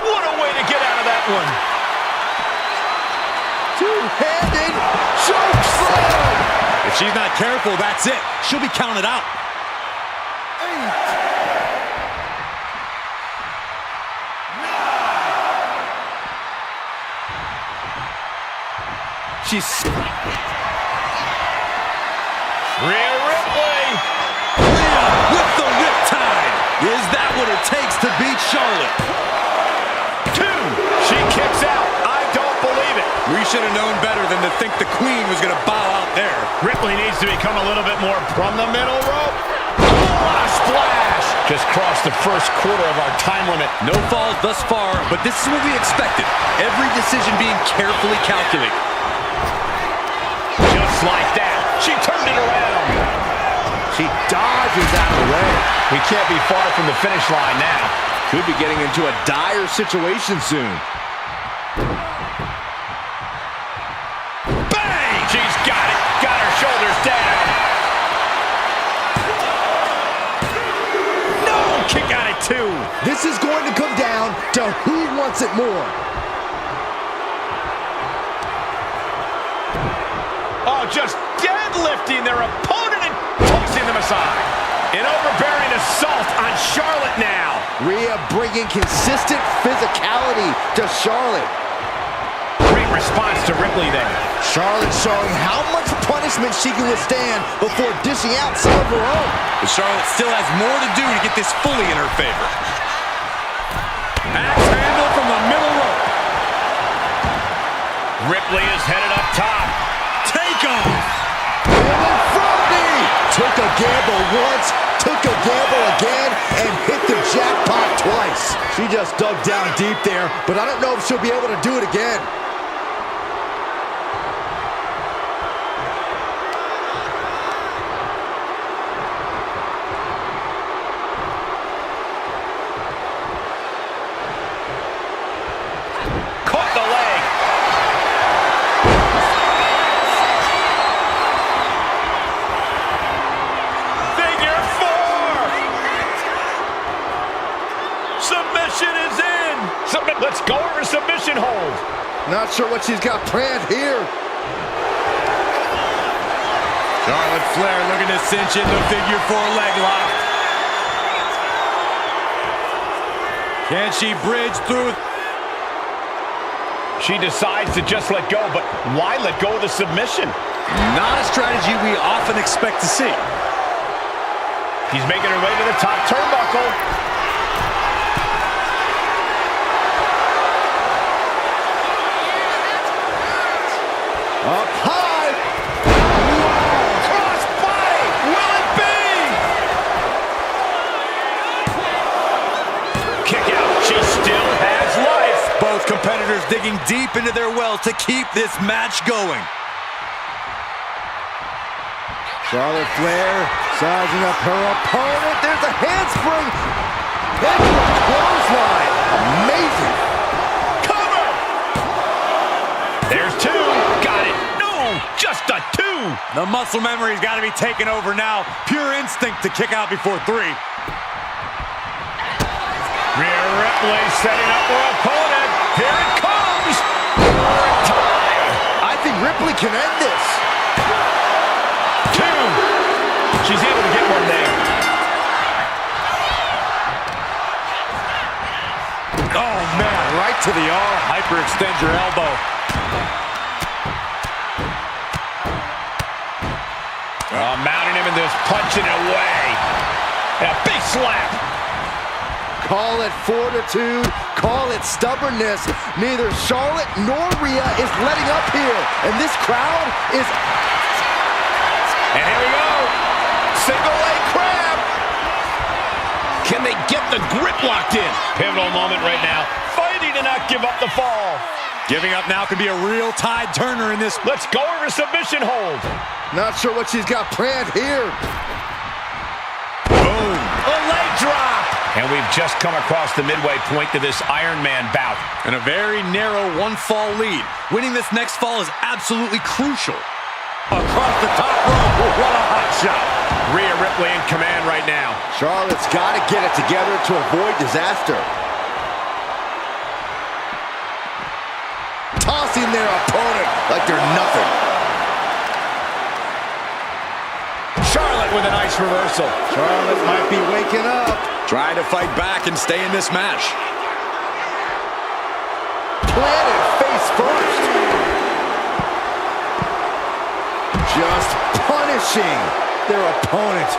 What a way to get out of that one. Two-handed choke slam. If she's not careful, that's it. She'll be counted out. She's... Rhea Ripley. Rhea with the riptide. Is that what it takes to beat Charlotte? 2. She kicks out. I don't believe it. We should have known better than to think the Queen was going to bow out there. Ripley needs to become a little bit more from the middle rope. What a splash. Just crossed the first quarter of our time limit. No falls thus far, but this is what we expected. Every decision being carefully calculated. Just like that. She turned it around. She dodges out of the way. We can't be far from the finish line now. Could be getting into a dire situation soon. Bang! She's got it. Got her shoulders down. No! Kick out at 2. This is going to come down to who wants it more. Oh, just deadlifting their opponent and tossing them aside. An overbearing assault on Charlotte now. Rhea bringing consistent physicality to Charlotte. Great response to Ripley there. Charlotte showing how much punishment she can withstand before dishing out some of her own. But Charlotte still has more to do to get this fully in her favor. Axe handle from the middle rope. Ripley is headed up top. Take off. Took a gamble once, took a gamble again, and hit the jackpot twice. She just dug down deep there, but I don't know if she'll be able to do it again. Caught the leg. Submission is in. Let's go over submission hold. Not sure what she's got planned here. Charlotte Flair looking to cinch in the figure 4 leg lock. Can she bridge through? She decides to just let go, but why let go of the submission? Not a strategy we often expect to see. He's making her way to the top turnbuckle. Up high. Cross body. Will it be? Kick out. She still has life. Both competitors digging deep into their well to keep this match going. Charlotte Flair sizing up her opponent. There's a handspring. Into a clothesline. Amazing. Cover. There's 2. Got it. No, just a 2. The muscle memory's got to be taken over now. Pure instinct to kick out before 3. Rhea Ripley setting up her opponent. Here it comes. I think Ripley can end this. 2. She's able to get one there. Oh, man, right to the arm. Hyperextend your elbow. Mounting him in this, punching it away. And a big slap. Call it fortitude, call it stubbornness. Neither Charlotte nor Rhea is letting up here. And this crowd is... And here we go. Single leg crab. Can they get the grip locked in? Pivotal moment right now. Fighting to not give up the fall. Giving up now could be a real tide turner in this. Let's go over submission hold. Not sure what she's got planned here. Boom. A leg drop. And we've just come across the midway point to this Iron Man bout. And a very narrow 1-fall lead. Winning this next fall is absolutely crucial. Across the top rope. What a hot shot. Rhea Ripley in command right now. Charlotte's got to get it together to avoid disaster. Tossing their opponent like they're nothing. Charlotte with a nice reversal. Charlotte might be waking up. Trying to fight back and stay in this match. Planted face first. Just punishing their opponent.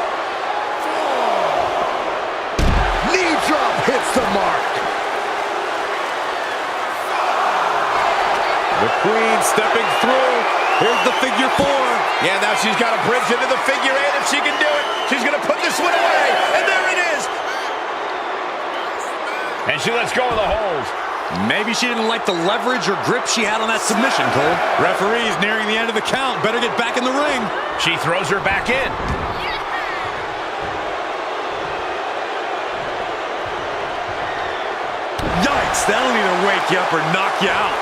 Knee drop hits the mark. The Queen stepping through. Here's the figure 4. Yeah, now she's got a bridge into the figure 8 if she can do it. She's going to put this one away. And there it is. And she lets go of the hold. Maybe she didn't like the leverage or grip she had on that submission, Cole. Referee's nearing the end of the count. Better get back in the ring. She throws her back in. Yikes, that'll either wake you up or knock you out.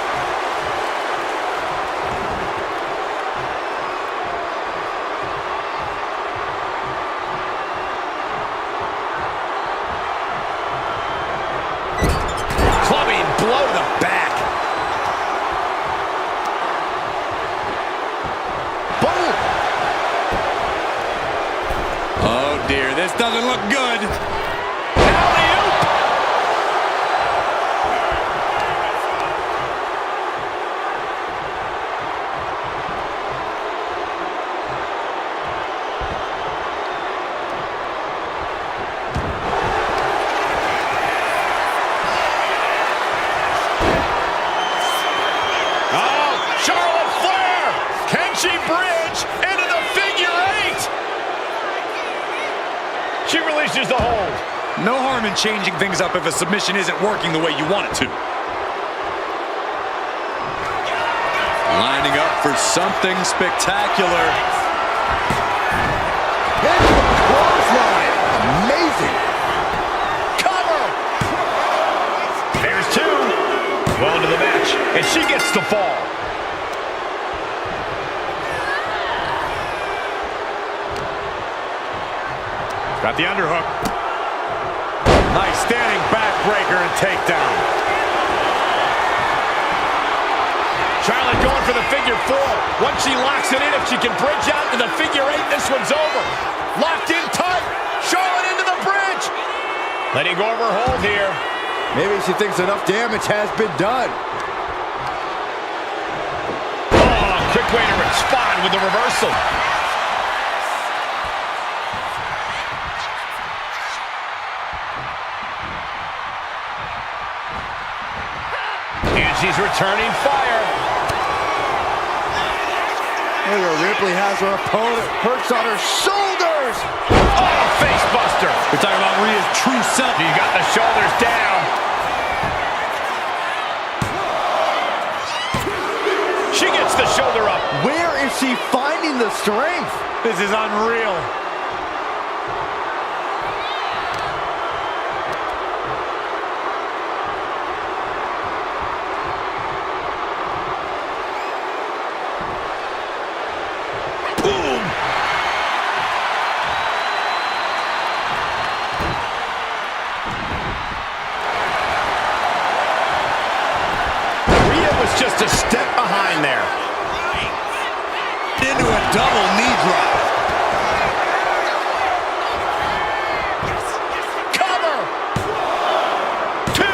Blow to the back. Boom. Oh, dear. This doesn't Ouchie bridge into the figure 8. She releases the hold. No harm in changing things up if a submission isn't working the way you want it to. Lining up for something spectacular. Into a clothesline. Amazing. Cover. There's 2. Well into the match, and she gets the fall. Got the underhook. Nice standing backbreaker and takedown. Charlotte going for the figure 4. Once she locks it in, if she can bridge out to the figure 8, this one's over. Locked in tight. Charlotte into the bridge. Letting go of her hold here. Maybe she thinks enough damage has been done. Oh, quick way to respond with the reversal. And she's returning fire. Look at Ripley has her opponent perched on her shoulders. Oh, face buster. We're talking about Rhea's true self. She got the shoulders down. She gets the shoulder up. Where is she finding the strength? This is unreal. Boom. Rhea was just a step behind there. Into a double knee drop. Cover. 2.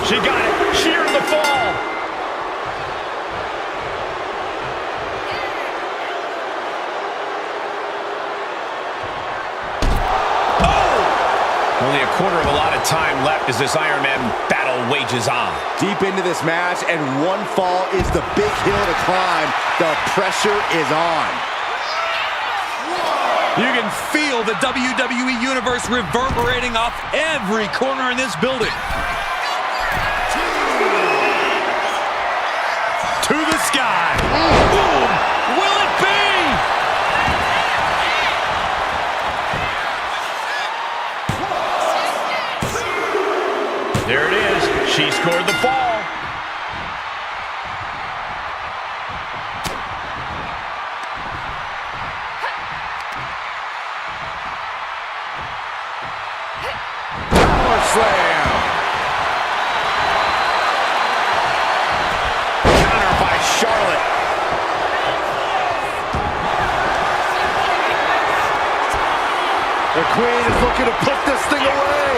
She got it. Sheer the fall. Only a quarter of a lot of time left as this Iron Man battle wages on. Deep into this match, and one fall is the big hill to climb. The pressure is on. You can feel the WWE Universe reverberating off every corner in this building. To the sky. Boom. Will it be? There it is. She scored the fall. Power slam. Counter by Charlotte. The Queen is looking to put this thing away.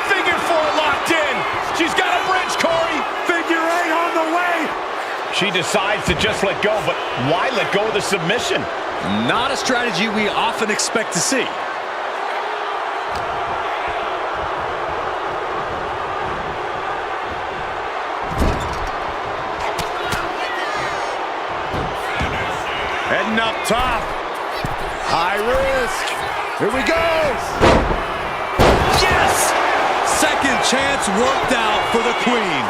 Figure 4 locked in. She's got a bridge, Corey. Figure 8 on the way. She decides to just let go, but why let go of the submission? Not a strategy we often expect to see. Heading up top. High risk. Here we go. Yes! Second chance worked out for the Queen.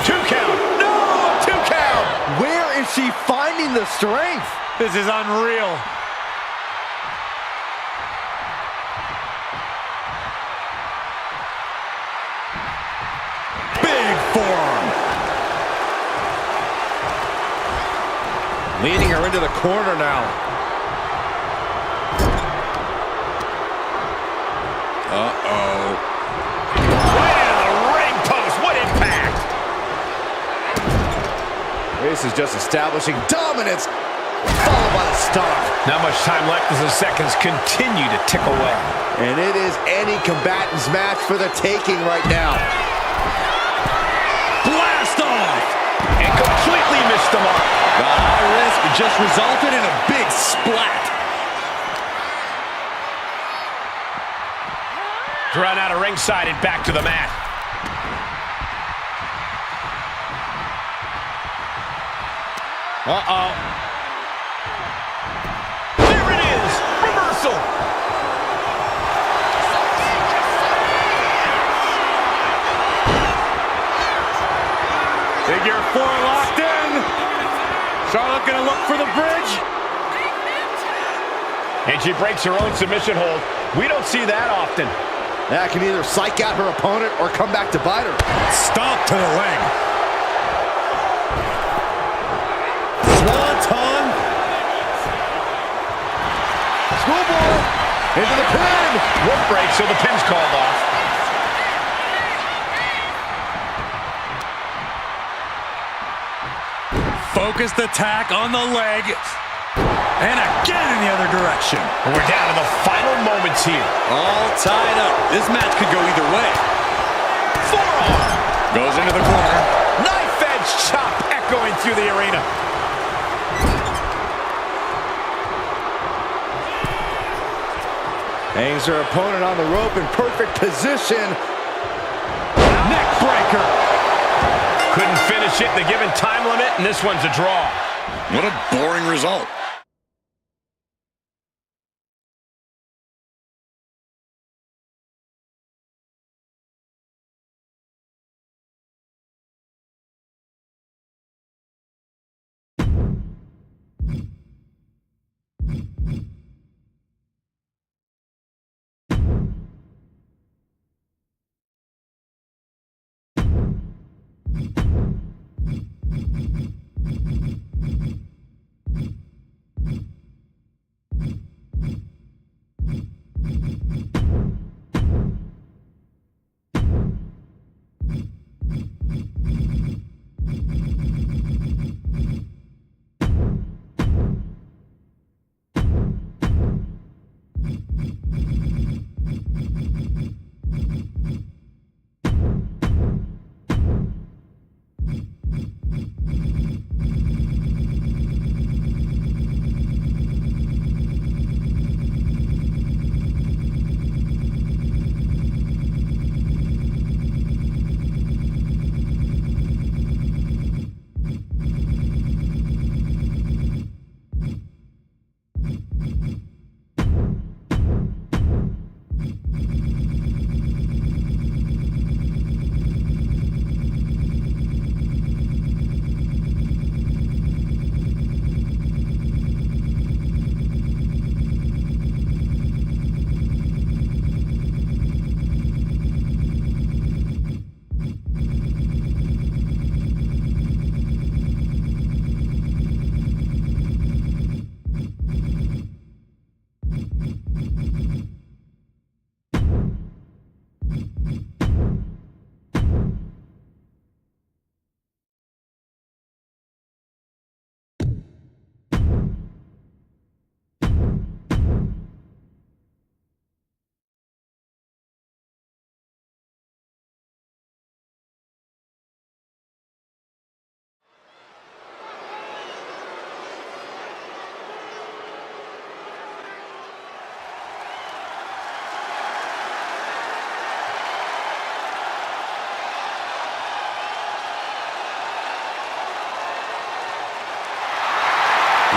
2 count. No! 2 count. Where is she finding the strength? This is unreal. Big forearm. Leading her into the corner now. Uh-oh. Right into the ring post. What impact? This is just establishing dominance, followed by the stomp. Not much time left as the seconds continue to tick away. And it is any combatant's match for the taking right now. Blast off! And completely missed the mark. The high risk just resulted in a big splat. Drawn out of ringside and back to the mat. Uh-oh. There it is! Reversal! Figure 4 locked in. Charlotte gonna look for the bridge. And she breaks her own submission hold. We don't see that often. That can either psych out her opponent or come back to bite her. Stomp to the leg. Swanton. Schoolboy into the pin. Rope break, so the pin's called off. Focused attack on the leg. And again in the other direction. We're down to the final moments here. All tied up. This match could go either way. Forearm. Goes into the corner. Knife edge chop echoing through the arena. Hangs her opponent on the rope in perfect position. Neck breaker. Couldn't finish it in the given time limit, and this one's a draw. What a boring result.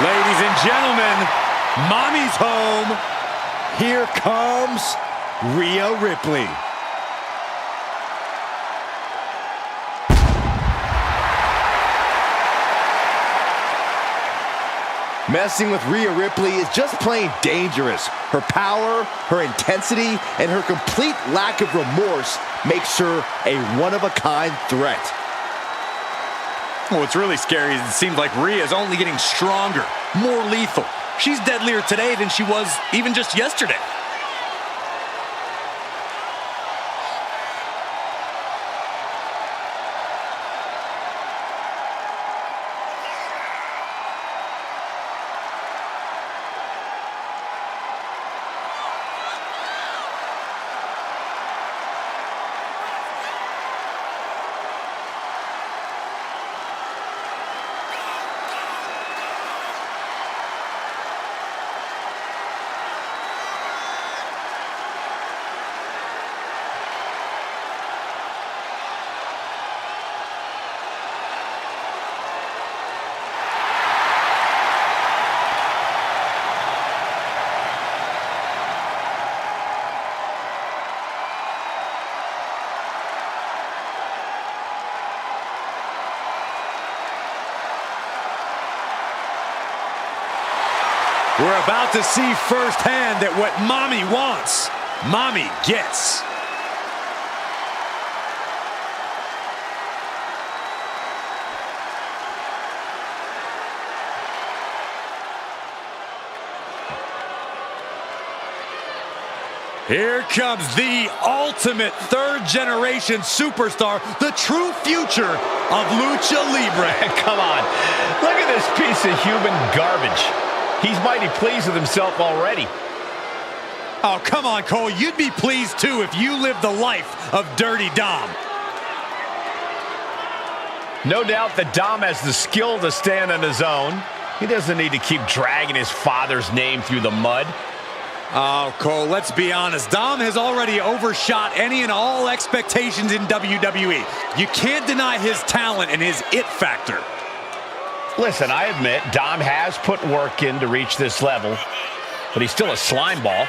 Ladies and gentlemen, Mommy's home. Here comes Rhea Ripley. Messing with Rhea Ripley is just plain dangerous. Her power, her intensity, and her complete lack of remorse makes her a one-of-a-kind threat. What's really scary is it seems like Rhea is only getting stronger, more lethal. She's deadlier today than she was even just yesterday. We're about to see firsthand that what Mommy wants, Mommy gets. Here comes the ultimate third-generation superstar, the true future of Lucha Libre. Come on, look at this piece of human garbage. He's mighty pleased with himself already. Oh, come on, Cole. You'd be pleased, too, if you lived the life of Dirty Dom. No doubt that Dom has the skill to stand on his own. He doesn't need to keep dragging his father's name through the mud. Oh, Cole, let's be honest. Dom has already overshot any and all expectations in WWE. You can't deny his talent and his it factor. Listen, I admit, Dom has put work in to reach this level, but he's still a slime ball.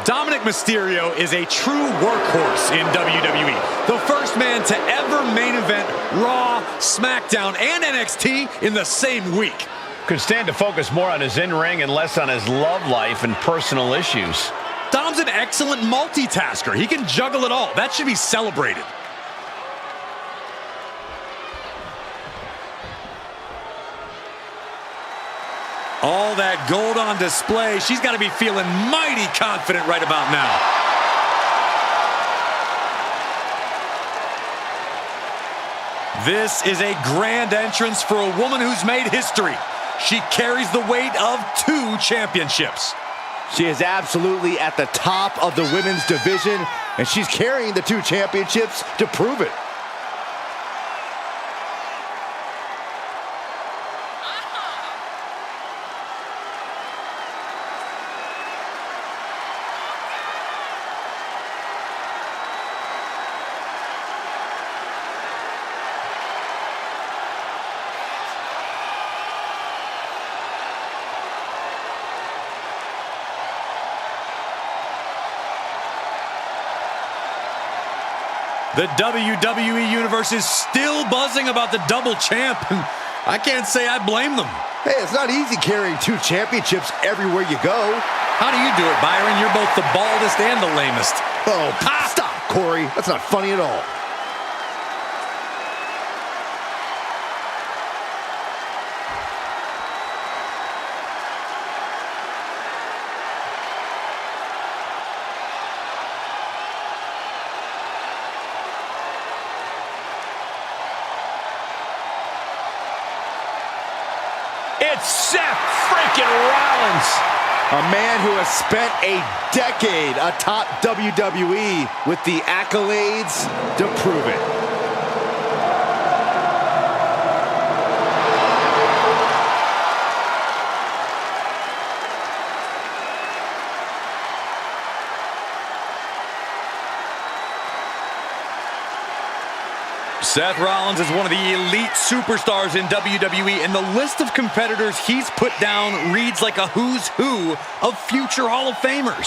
Dominik Mysterio is a true workhorse in WWE. The first man to ever main event Raw, SmackDown, and NXT in the same week. Could stand to focus more on his in-ring and less on his love life and personal issues. Dom's an excellent multitasker. He can juggle it all. That should be celebrated. All that gold on display. She's got to be feeling mighty confident right about now. This is a grand entrance for a woman who's made history. She carries the weight of 2 championships. She is absolutely at the top of the women's division, and she's carrying the 2 championships to prove it. The WWE Universe is still buzzing about the double champ, and I can't say I blame them. Hey, it's not easy carrying 2 championships everywhere you go. How do you do it, Byron? You're both the baldest and the lamest. Oh, stop, Corey. That's not funny at all. It's Seth freaking Rollins. A man who has spent a decade atop WWE with the accolades to prove it. Seth Rollins is one of the elite superstars in WWE, and the list of competitors he's put down reads like a who's who of future Hall of Famers.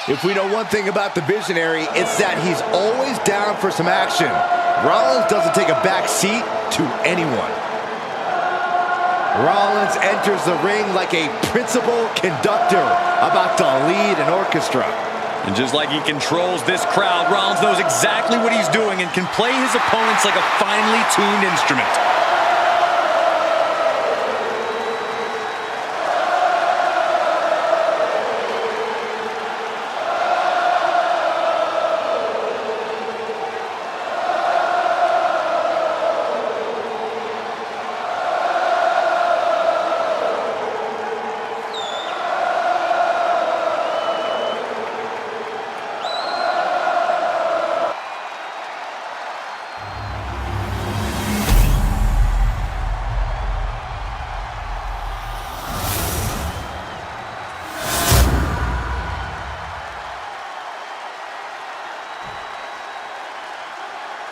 If we know one thing about the Visionary, it's that he's always down for some action. Rollins doesn't take a back seat to anyone. Rollins enters the ring like a principal conductor about to lead an orchestra. And just like he controls this crowd, Rollins knows exactly what he's doing and can play his opponents like a finely tuned instrument.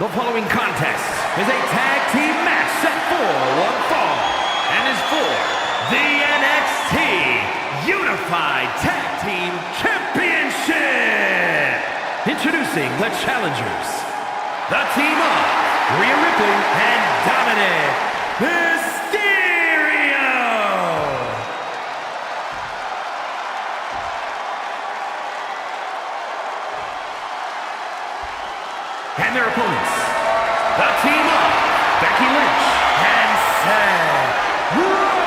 The following contest is a tag team match set for one fall and is for the NXT Unified Tag Team Championship. Introducing the challengers, the team of Rhea Ripley and Dominik Mysterio. And their opponents, the team of Becky Lynch and Seth Rollins.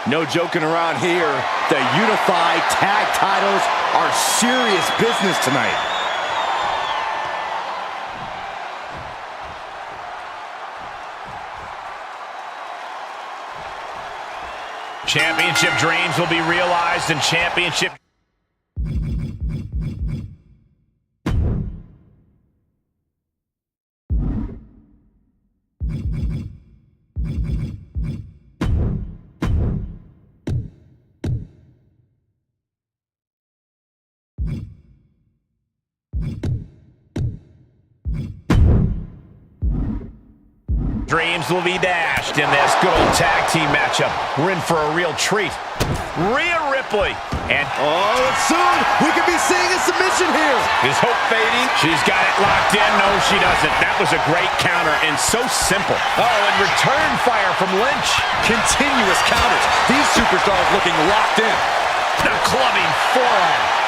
No joking around here. The Unified Tag Titles are serious business tonight. Championship dreams will be realized in championship. Dreams will be dashed in this good old tag team matchup. We're in for a real treat. Rhea Ripley and Soon we could be seeing a submission here. is hope fading? She's got it locked in. No, she doesn't. That was a great counter and so simple. Oh, and return fire from Lynch. Continuous counters. These superstars looking locked in. The clubbing forearm.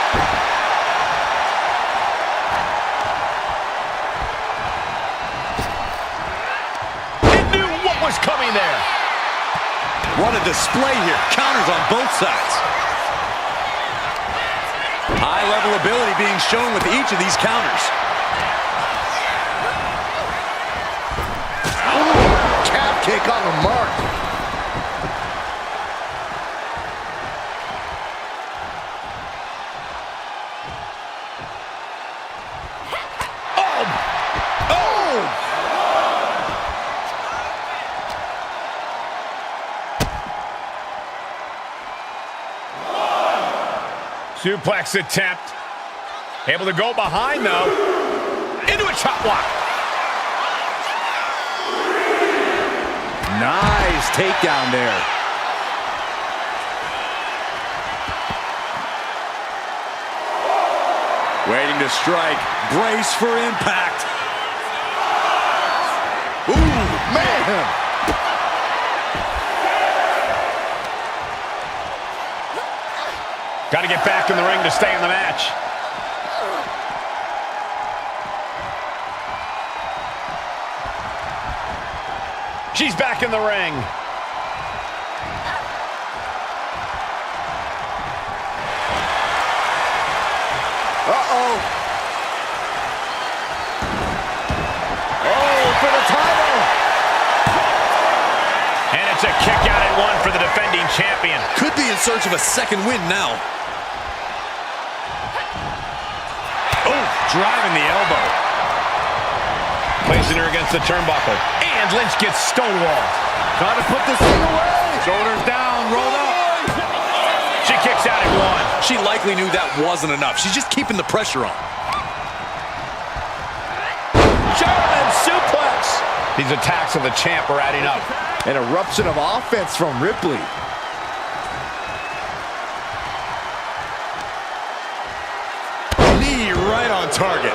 Was coming there. What a display here. Counters on both sides. High-level ability being shown with each of these counters. Calf kick on the mark. Suplex attempt. Able to go behind, though. Into a chop block. Nice takedown there. Waiting to strike. Brace for impact. Ooh, man. Got to get back in the ring to stay in the match. She's back in the ring. Uh-oh. Oh, for the title. And it's a kick out at one for the defending champion. Could be in search of a second win now. Driving the elbow. Placing her against the turnbuckle. And Lynch gets stonewalled. Trying to put this thing away. Shoulders down, rolled up. She kicks out at one. She likely knew that wasn't enough. She's just keeping the pressure on. German suplex. These attacks of the champ are adding up. An eruption of offense from Ripley. Right on target.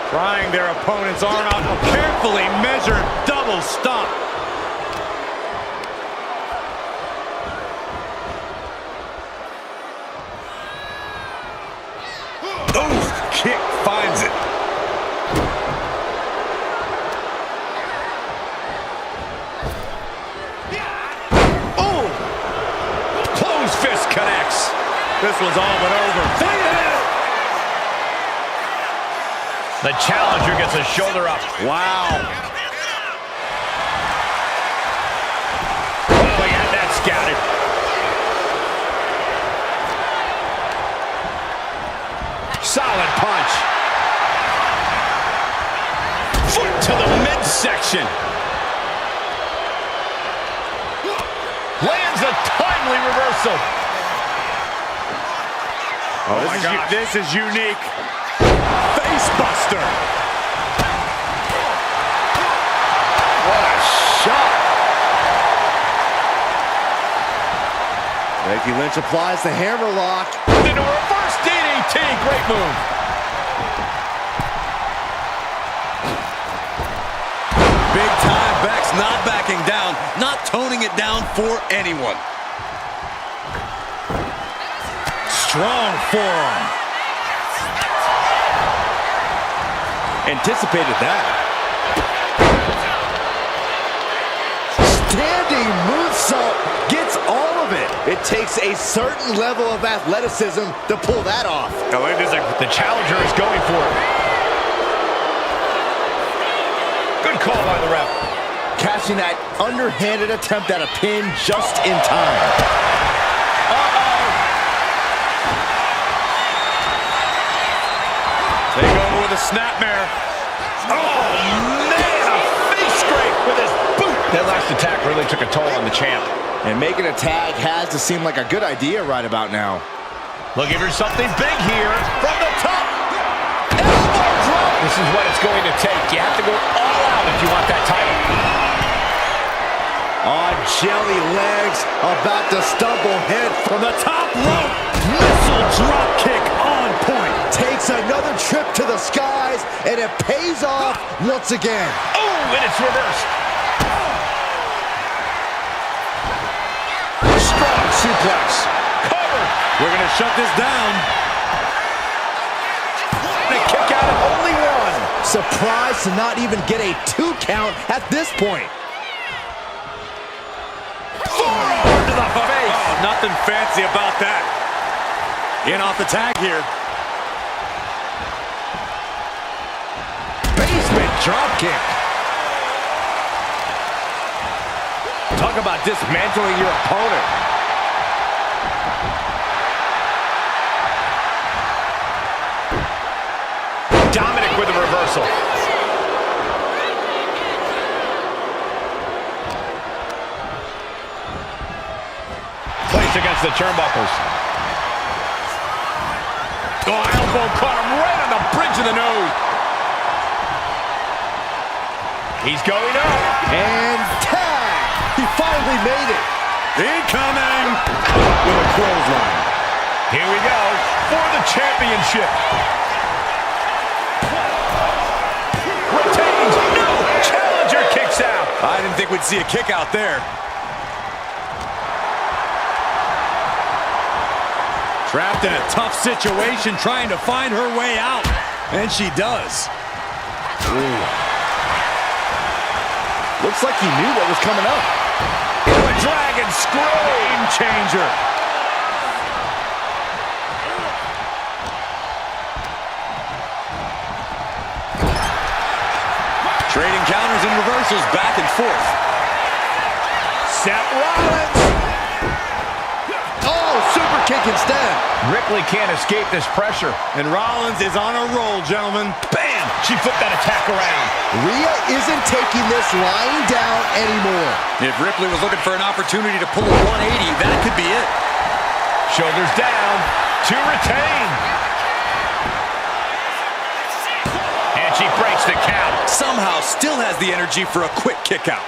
Trying their opponent's arm out. A carefully measured double stomp. Oh, kick finds it. Oh! Closed fist connects. This one's all but over. The challenger gets a shoulder up. Wow. Oh, he had that scouted. Solid punch. Foot to the midsection. Lands a timely reversal. Oh, this is unique. Face buster. What a shot. Becky Lynch applies the hammerlock. Into a reverse DDT. Great move. Big time. Beck's not backing down, not toning it down for anyone. Strong forearm. Anticipated that. Standing moonsault gets all of it. It takes a certain level of athleticism to pull that off. The challenger is going for it. Good call by the ref. Catching that underhanded attempt at a pin just in time. Take over with a snapmare. Oh, man, a face scrape with his boot. That last attack really took a toll on the champ. And making a tag has to seem like a good idea right about now. Looking for something big here from the top. Elbow drop. This is what it's going to take. You have to go all out if you want that title. On jelly legs, about to stumble head from the top rope. Missile drop kick on point. Takes another trip to the skies, and it pays off once again. Oh, and it's reversed. Strong suplex. Covered. We're going to shut this down. And a kick out of only one. Surprised to not even get a 2 count at this point. Forearm to the face. Oh, nothing fancy about that. In off the tag here. Basement drop kick. Talk about dismantling your opponent. Dominik with a reversal. Placed against the turnbuckles. Oh, elbow caught him right on the bridge of the nose. He's going up. And tag. He finally made it. Incoming. With a clothesline. Here we go for the championship. Retains. No. Challenger kicks out. I didn't think we'd see a kick out there. Trapped in a tough situation, trying to find her way out. And she does. Ooh. Looks like he knew what was coming up. A dragon screw. Game changer. Trading counters and reversals back and forth. Seth Rollins. Oh, super kick instead. Ripley can't escape this pressure. And Rollins is on a roll, gentlemen. Bam! She flipped that attack around. Rhea isn't taking this lying down anymore. If Ripley was looking for an opportunity to pull a 180, that could be it. Shoulders down to retain. And she breaks the count. Somehow still has the energy for a quick kick out.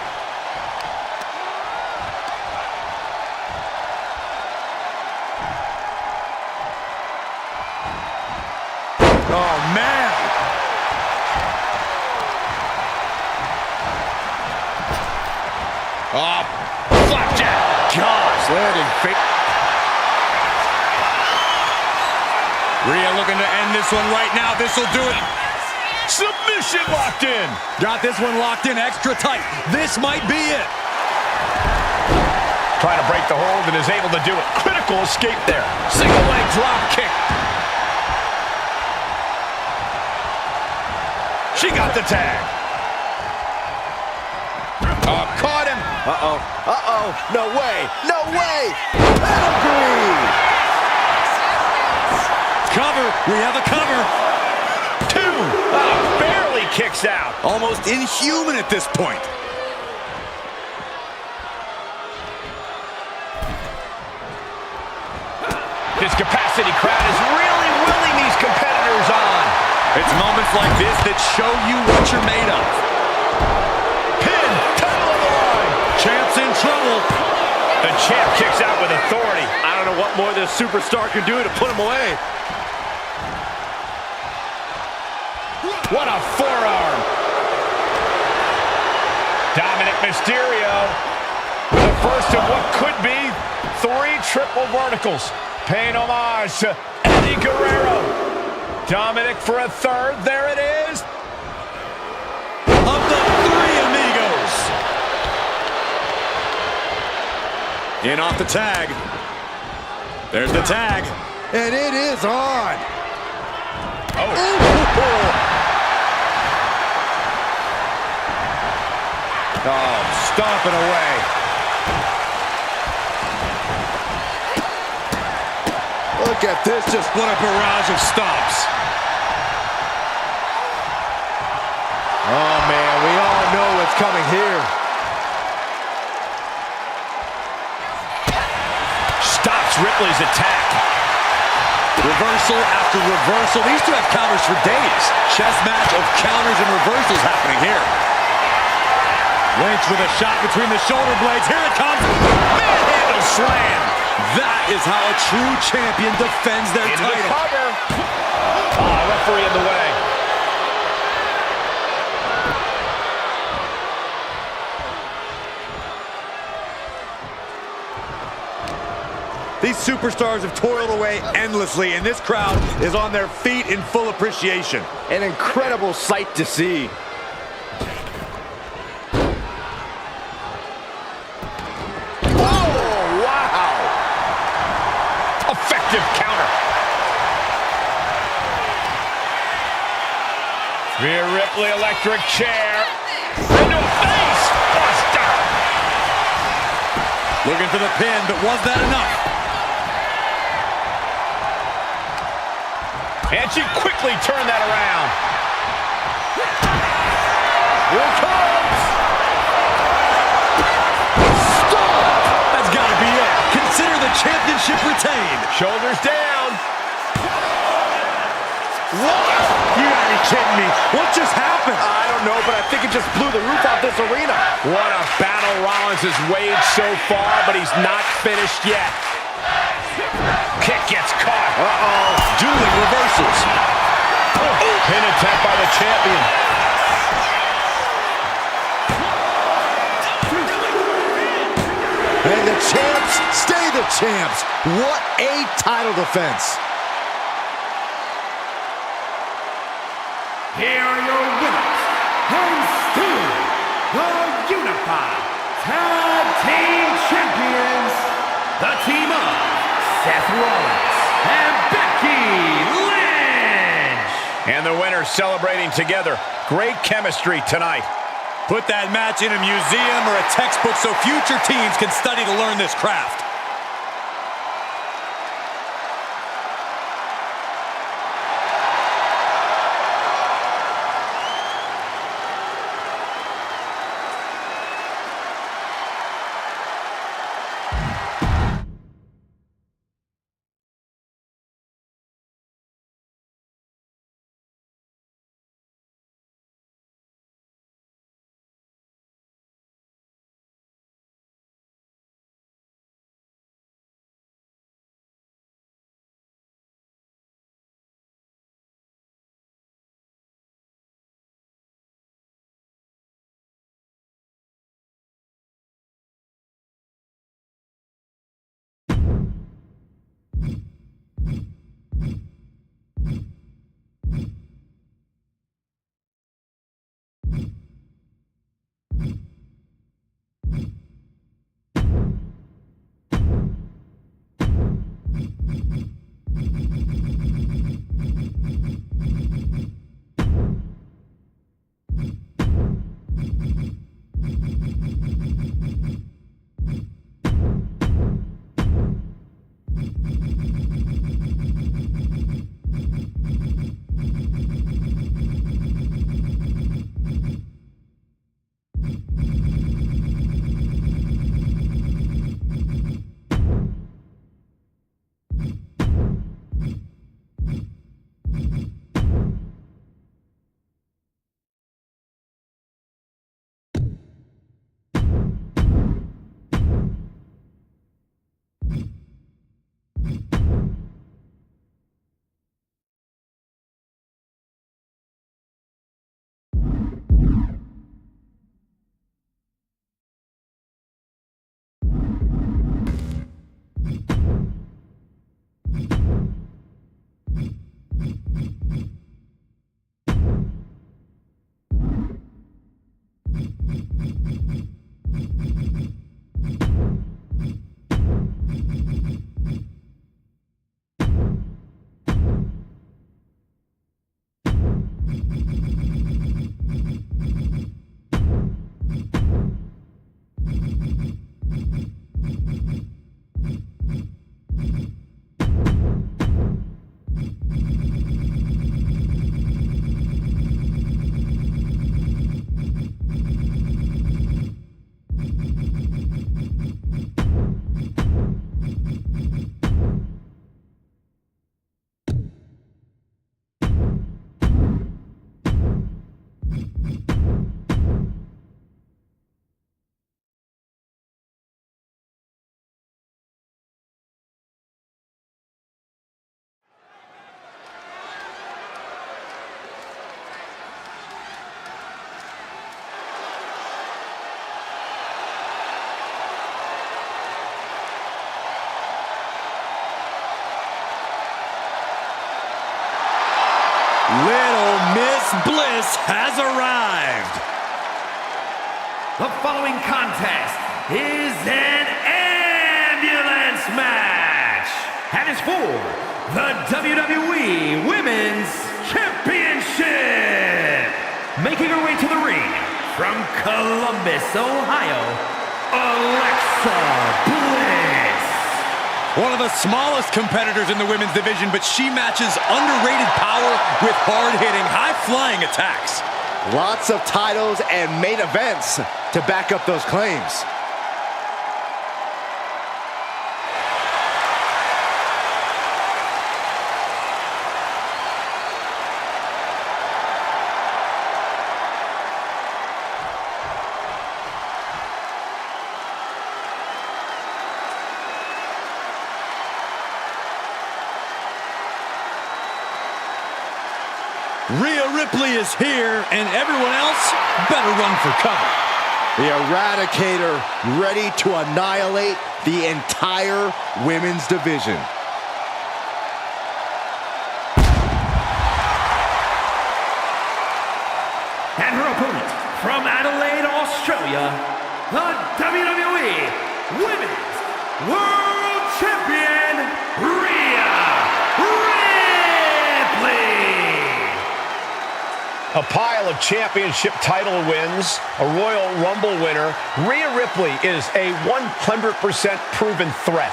Oh, man. Oh, flapjack. Gosh, landing fake. Rhea looking to end this one right now. This will do it. Submission locked in. Got this one locked in extra tight. This might be it. Trying to break the hold and is able to do it. Critical escape there. Single leg drop kick. She got the tag. Oh, caught him. Uh-oh. Uh-oh. No way. No way. Pedigree. Cover. We have a cover. Two. Barely kicks out. Almost inhuman at this point. This capacity crowd is really willing these competitors on. It's moments like this that show you what you're made of. Pin, title on the line. Champ's in trouble. The champ kicks out with authority. I don't know what more this superstar can do to put him away. What a forearm. Dominik Mysterio with the first of what could be 3 triple verticals. Paying homage to Eddie Guerrero. Dominik for a third. There it is. Of the 3 amigos. In off the tag. There's the tag. And it is on. Oh, stomping away. Look at this, just What a barrage of stops. oh man, we all know what's coming here. Stops Ripley's attack. Reversal after reversal. These two have counters for days. Chess match of counters and reversals happening here. Lynch with a shot between the shoulder blades. Here it comes. Manhandle slam. That is how a true champion defends their Into the title. cover. Referee in the way. These superstars have toiled away endlessly, and this crowd is on their feet in full appreciation. An incredible sight to see. Oh, wow. Effective counter. Rhea Ripley, electric chair. Into a face buster. Looking for the pin, but was that enough? And she quickly turned that around. Here it comes. That's got to be it. Consider the championship retained. Shoulders down. What? You gotta be kidding me. What just happened? I don't know, but I think it just blew the roof off this arena. What a battle Rollins has waged so far, but he's not finished yet. Kick gets caught. Dueling reversals. Pin attempt by the champion. And the champs stay the champs. What a title defense. Here are your winners, and still the Unified Tag Team Champions, the team of Seth Rollins and Becky Lynch. And the winners celebrating together. Great chemistry tonight. Put that match in a museum or a textbook so future teams can study to learn this craft. Little Miss Bliss has arrived. The following contest is an ambulance match and is for the WWE Women's Championship. Making her way to the ring from Columbus, Ohio, Alexa Bliss. One of the smallest competitors in the women's division, but she matches underrated power with hard-hitting, high-flying attacks. Lots of titles and main events to back up those claims. Rhea Ripley is here, and everyone else better run for cover. The Eradicator ready to annihilate the entire women's division. And her opponent from Adelaide, Australia, the WWE Women's World Champion, Rhea Ripley. A pile of championship title wins, a Royal Rumble winner, Rhea Ripley is a 100% proven threat.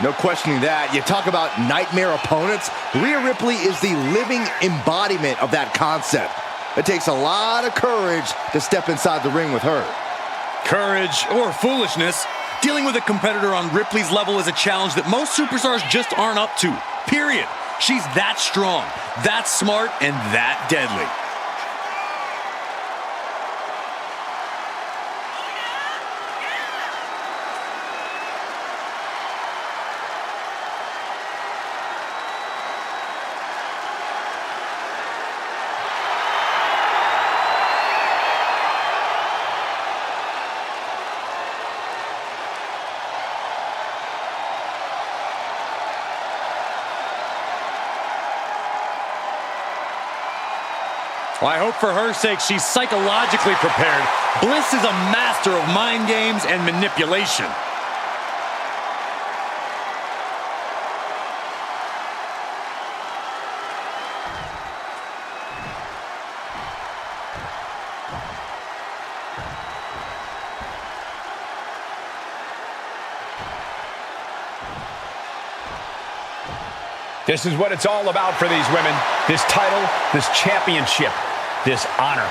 No questioning that. You talk about nightmare opponents. Rhea Ripley is the living embodiment of that concept. It takes a lot of courage to step inside the ring with her. Courage or foolishness, dealing with a competitor on Ripley's level is a challenge that most superstars just aren't up to. Period. She's that strong, that smart, and that deadly. Well, I hope for her sake she's psychologically prepared. Bliss is a master of mind games and manipulation. This is what it's all about for these women. This title, this championship, this honor.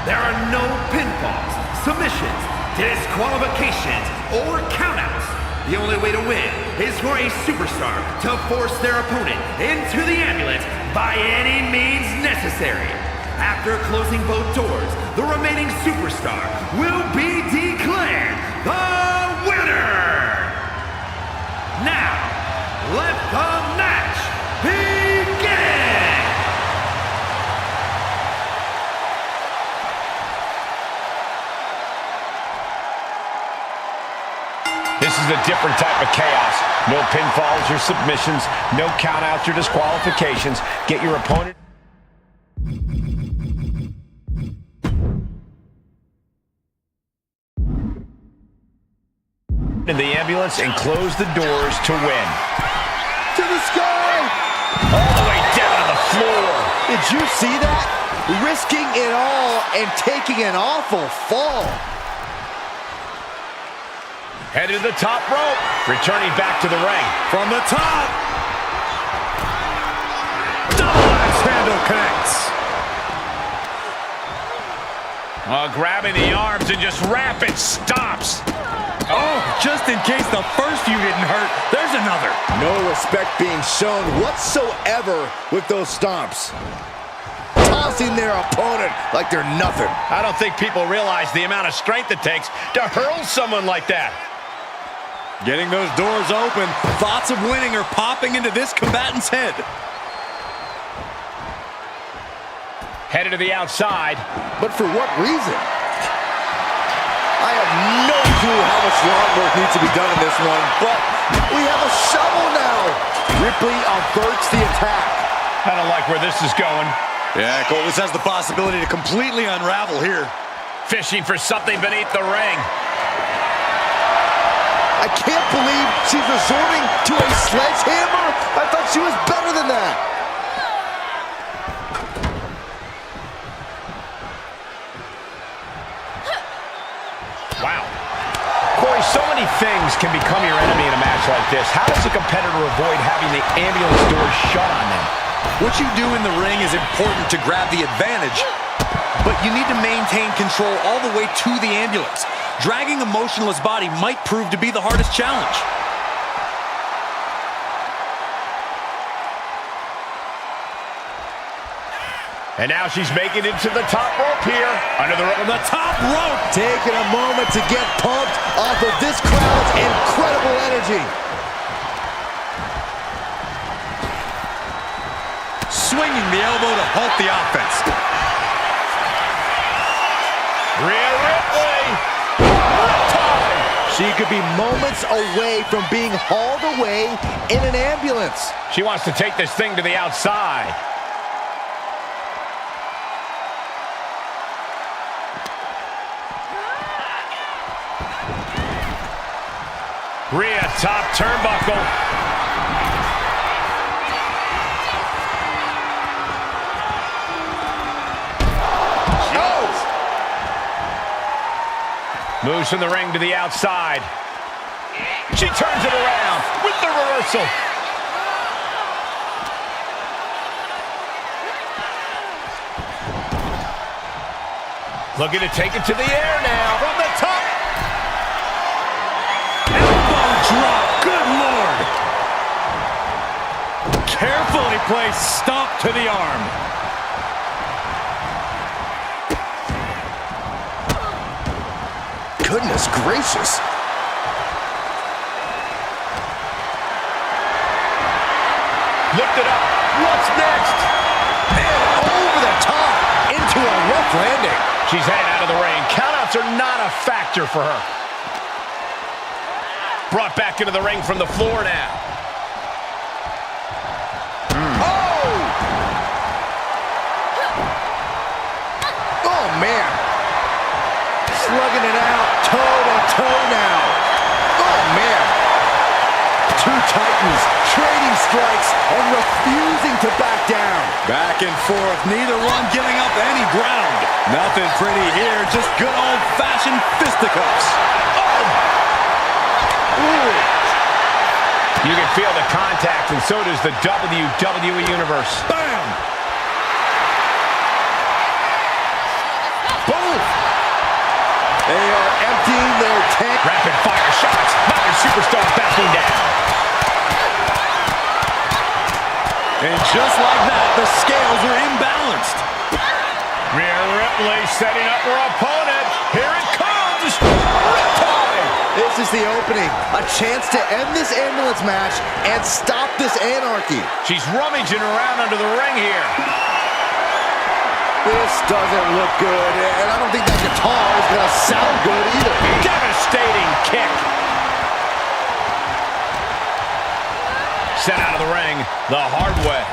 There are no pinfalls, submissions, disqualifications, or countouts. The only way to win is for a superstar to force their opponent into the ambulance by any means necessary. After closing both doors, the remaining superstar will be declared the winner. Now, let the match begin. This is a different type of chaos. No pinfalls or submissions, no countouts or disqualifications. Get your opponent in the ambulance and close the doors to win. To the sky! All the way down to the floor. Did you see that? Risking it all and taking an awful fall. Headed to the top rope. Returning back to the ring. From the top. Double axe handle connects. Grabbing the arms and just rapid stops. Oh, just in case the first few didn't hurt, there's another. No respect being shown whatsoever with those stomps. Tossing their opponent like they're nothing. I don't think people realize the amount of strength it takes to hurl someone like that. Getting those doors open, thoughts of winning are popping into this combatant's head. Headed to the outside. But for what reason? I have no clue how much lawn work needs to be done in this one, but we have a shovel now. Ripley averts the attack. I don't like where this is going. Yeah, Cole, this has the possibility to completely unravel here. Fishing for something beneath the ring. I can't believe she's resorting to a sledgehammer. I thought she was better than that. Wow. Corey, so many things can become your enemy in a match like this. How does a competitor avoid having the ambulance doors shut on them? What you do in the ring is important to grab the advantage, but you need to maintain control all the way to the ambulance. Dragging a motionless body might prove to be the hardest challenge. And now she's making it to the top rope here. Under the top rope. Taking a moment to get pumped off of this crowd's incredible energy. Swinging the elbow to halt the offense. Rhea Ripley. She could be moments away from being hauled away in an ambulance. She wants to take this thing to the outside. Rhea, top turnbuckle. Moves from the ring to the outside. She turns it around with the reversal. Looking to take it to the air now from the top. Elbow drop. Good Lord. Carefully placed stop to the arm. Goodness gracious. Lift it up. What's next? And over the top into a rough landing. She's headed out of the ring. Countouts are not a factor for her. Brought back into the ring from the floor now. Oh, man. Slugging it out, toe-to-toe now. Oh, man. Two titans trading strikes and refusing to back down. Back and forth, neither one giving up any ground. Nothing pretty here, just good old-fashioned fisticuffs. You can feel the contact, and so does the WWE Universe. Bam! Boom! They are emptying their tank. Rapid fire shots. Modern superstar backing down. And just like that, the scales are imbalanced. Rhea Ripley setting up her opponent. Here it comes. Riptide. This is the opening. A chance to end this ambulance match and stop this anarchy. She's rummaging around under the ring here. This doesn't look good, and I don't think that guitar is going to sound good either. Devastating kick. Sent out of the ring the hard way.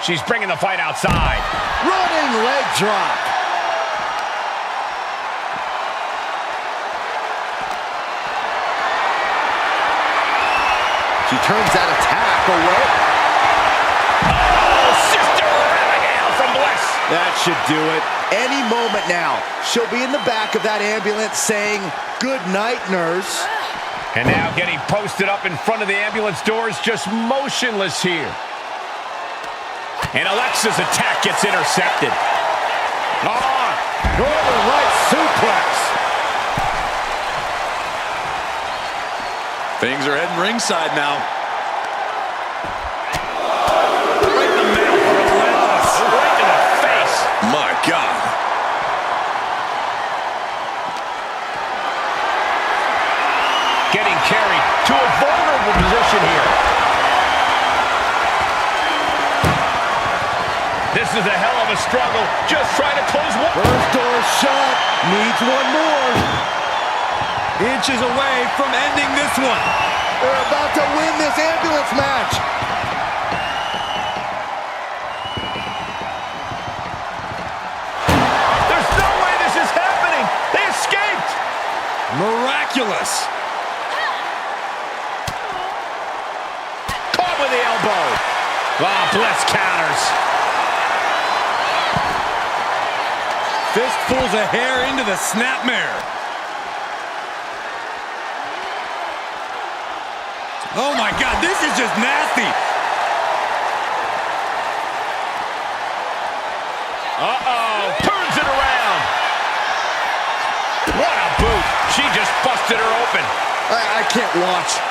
She's bringing the fight outside. Running leg drop. She turns that attack away. Oh, Sister Abigail from Bliss. That should do it. Any moment now, she'll be in the back of that ambulance saying, "Good night, nurse." And now getting posted up in front of the ambulance doors, just motionless here. And Alexa's attack gets intercepted. Northern Light suplex. Things are heading ringside now. Right in the mouth. Relentless. Right to the face. My God. Getting carried to a vulnerable position here. This is is a hell of a struggle. Just trying to close one. First door shut. Needs one more. Inches away from ending this one. They're about to win this ambulance match. There's no way this is happening. They escaped. Miraculous. Caught with the elbow. Ah, Bliss counters. Fistfuls of hair into the snapmare. Oh my God, this is just nasty. Uh-oh. Turns it around. What a boot. She just busted her open. I can't watch.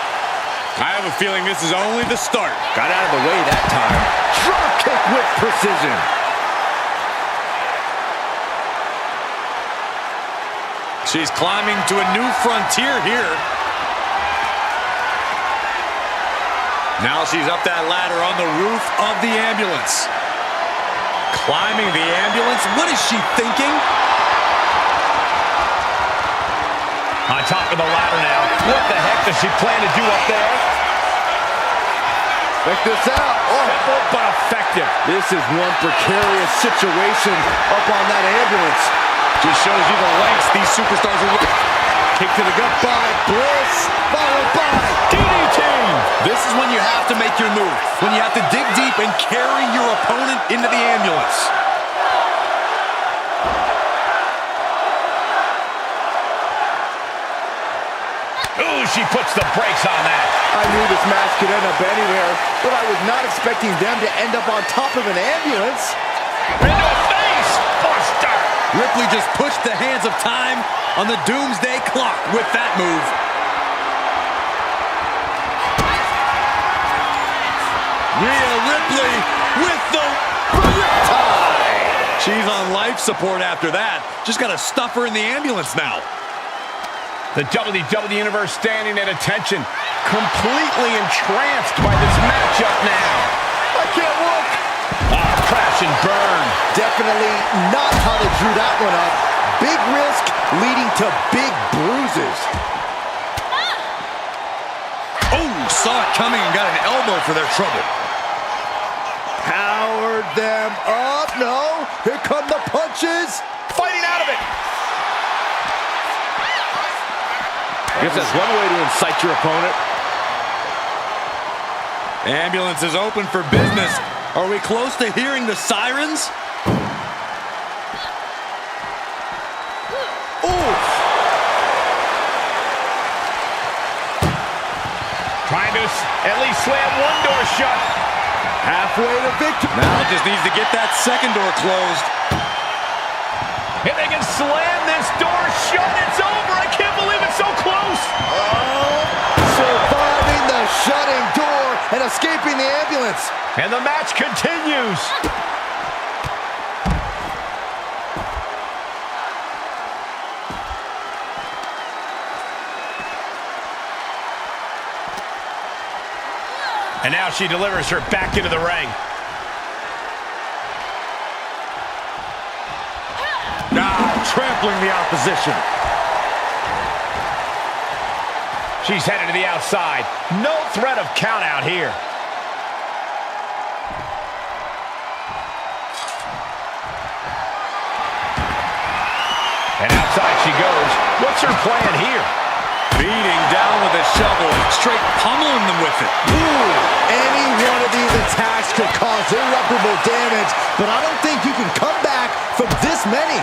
I have a feeling this is only the start. Got out of the way that time. Drop kick with precision. She's climbing to a new frontier here. Now she's up that ladder on the roof of the ambulance. Climbing the ambulance? What is she thinking? On top of the ladder now. What the heck does she plan to do up there? Check this out. Simple but effective. This is one precarious situation up on that ambulance. Just shows you the lengths these superstars are. Kick to the gut by Bliss, followed by DDT. This is when you have to make your move. When you have to dig deep and carry your opponent into the ambulance. Ooh, she puts the brakes on that. I knew this match could end up anywhere, but I was not expecting them to end up on top of an ambulance. Into a face buster. Ripley just pushed the hands of time on the doomsday clock with that move. Rhea Ripley with the tie. She's on life support after that. Just got to stuff her in the ambulance now. The WWE Universe standing at attention, completely entranced by this matchup now. I can't look. Crash and burn. Definitely not how they drew that one up. Big risk leading to big bruises. Oh, saw it coming and got an elbow for their trouble. Powered them up. No, here come the punches. Fighting out of it. Guess that's one way to incite your opponent. Ambulance is open for business. Are we close to hearing the sirens? Ooh. Trying to at least slam one door shut. Halfway to victory. Now just needs to get that second door closed. If they can slam this door shut, it's over. I can't believe it's so close. Surviving the shutting door and escaping the ambulance. And the match continues. And now she delivers her back into the ring. Trampling the opposition. She's headed to the outside. No threat of count out here. And outside she goes. What's her plan here? Beating down with a shovel, straight pummeling them with it. Ooh, any one of these attacks could cause irreparable damage, but I don't think you can come back from this many.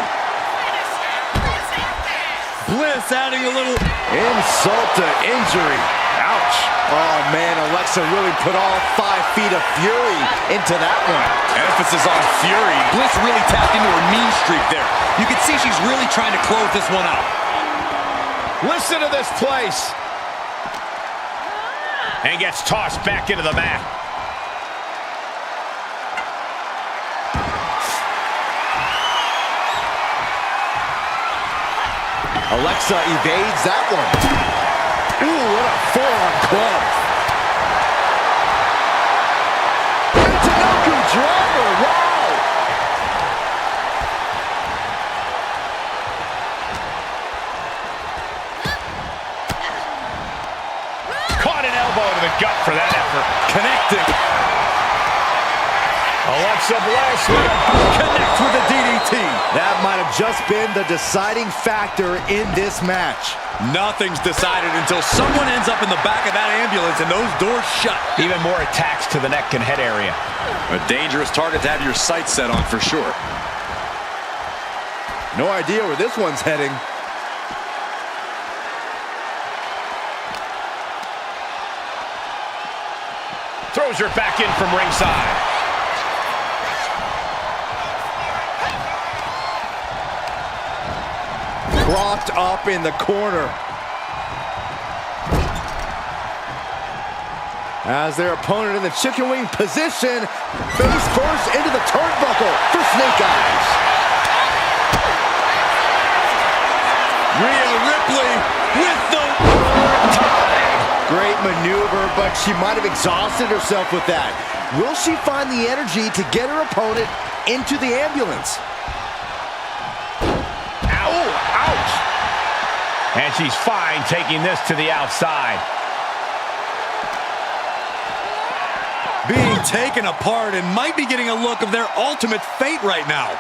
Bliss adding a little Insult to injury. Ouch. Oh, man, Alexa really put all 5 feet of fury into that one. emphasis on fury. Bliss really tapped into her mean streak there. You can see she's really trying to close this one out. Listen to this place. And gets tossed back into the mat. Alexa evades that one. Ooh, what a forearm club. Driver, wow. Alexa Bliss Connects with the DDT. That might have just been the deciding factor in this match. Nothing's decided until someone ends up in the back of that ambulance and those doors shut. Even more attacks to the neck and head area. A dangerous target to have your sights set on for sure. No idea where this one's heading. Throws her back in from ringside. Propped up in the corner. As their opponent in the chicken wing position, face first into the turnbuckle for Snake Eyes. Rhea Ripley with the tie. Great maneuver, but she might have exhausted herself with that. Will she find the energy to get her opponent into the ambulance? And she's fine taking this to the outside. being taken apart and might be getting a look of their ultimate fate right now.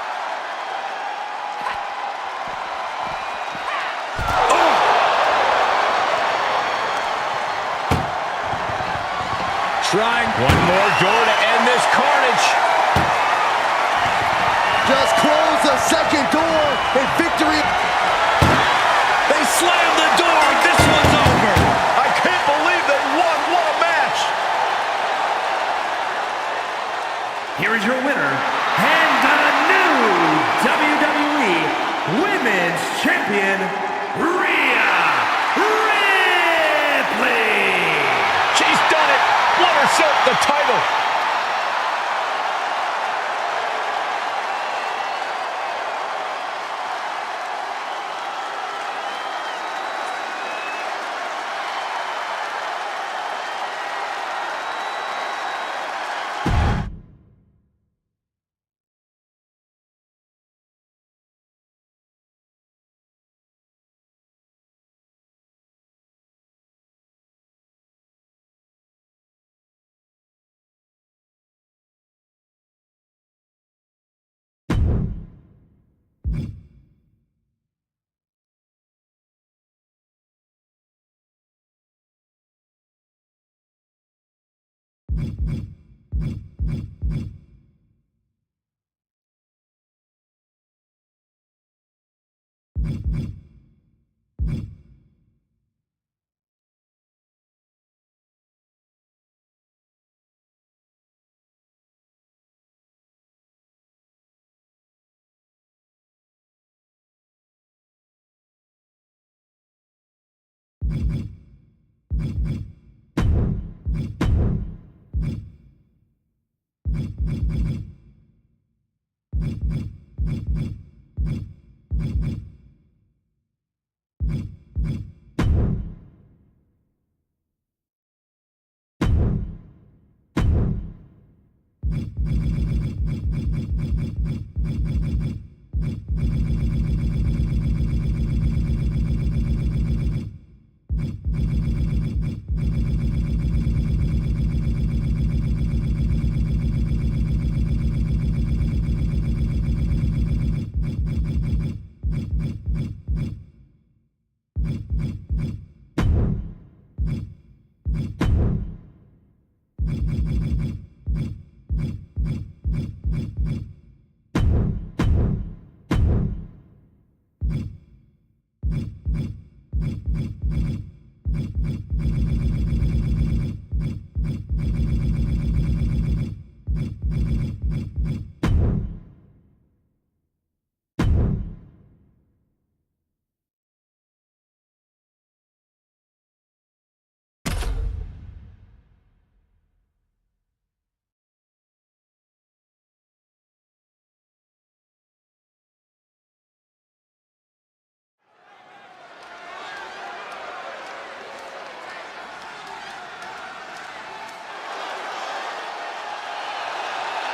Trying one more door to end this carnage. Just close the second door and victory. They slam the door. This one's over. I can't believe they won. What a match. Here is your winner and the new WWE Women's Champion, Rhea Ripley. She's done it. Won herself the title.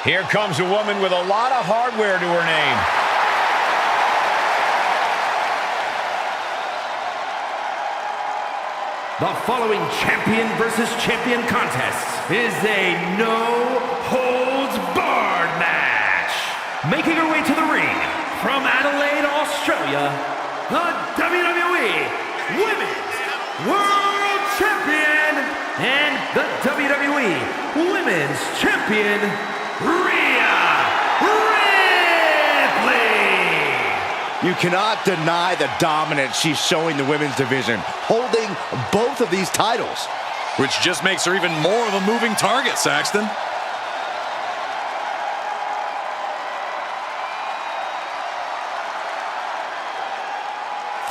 Here comes a woman with a lot of hardware to her name. The following champion versus champion contest is a no-holds-barred Adelaide, Australia, the WWE Women's World Champion and the WWE Women's Champion, RHEA Ripley. You cannot deny the dominance she's showing the women's division, holding both of these titles. Which just makes her even more of a moving target, Saxton.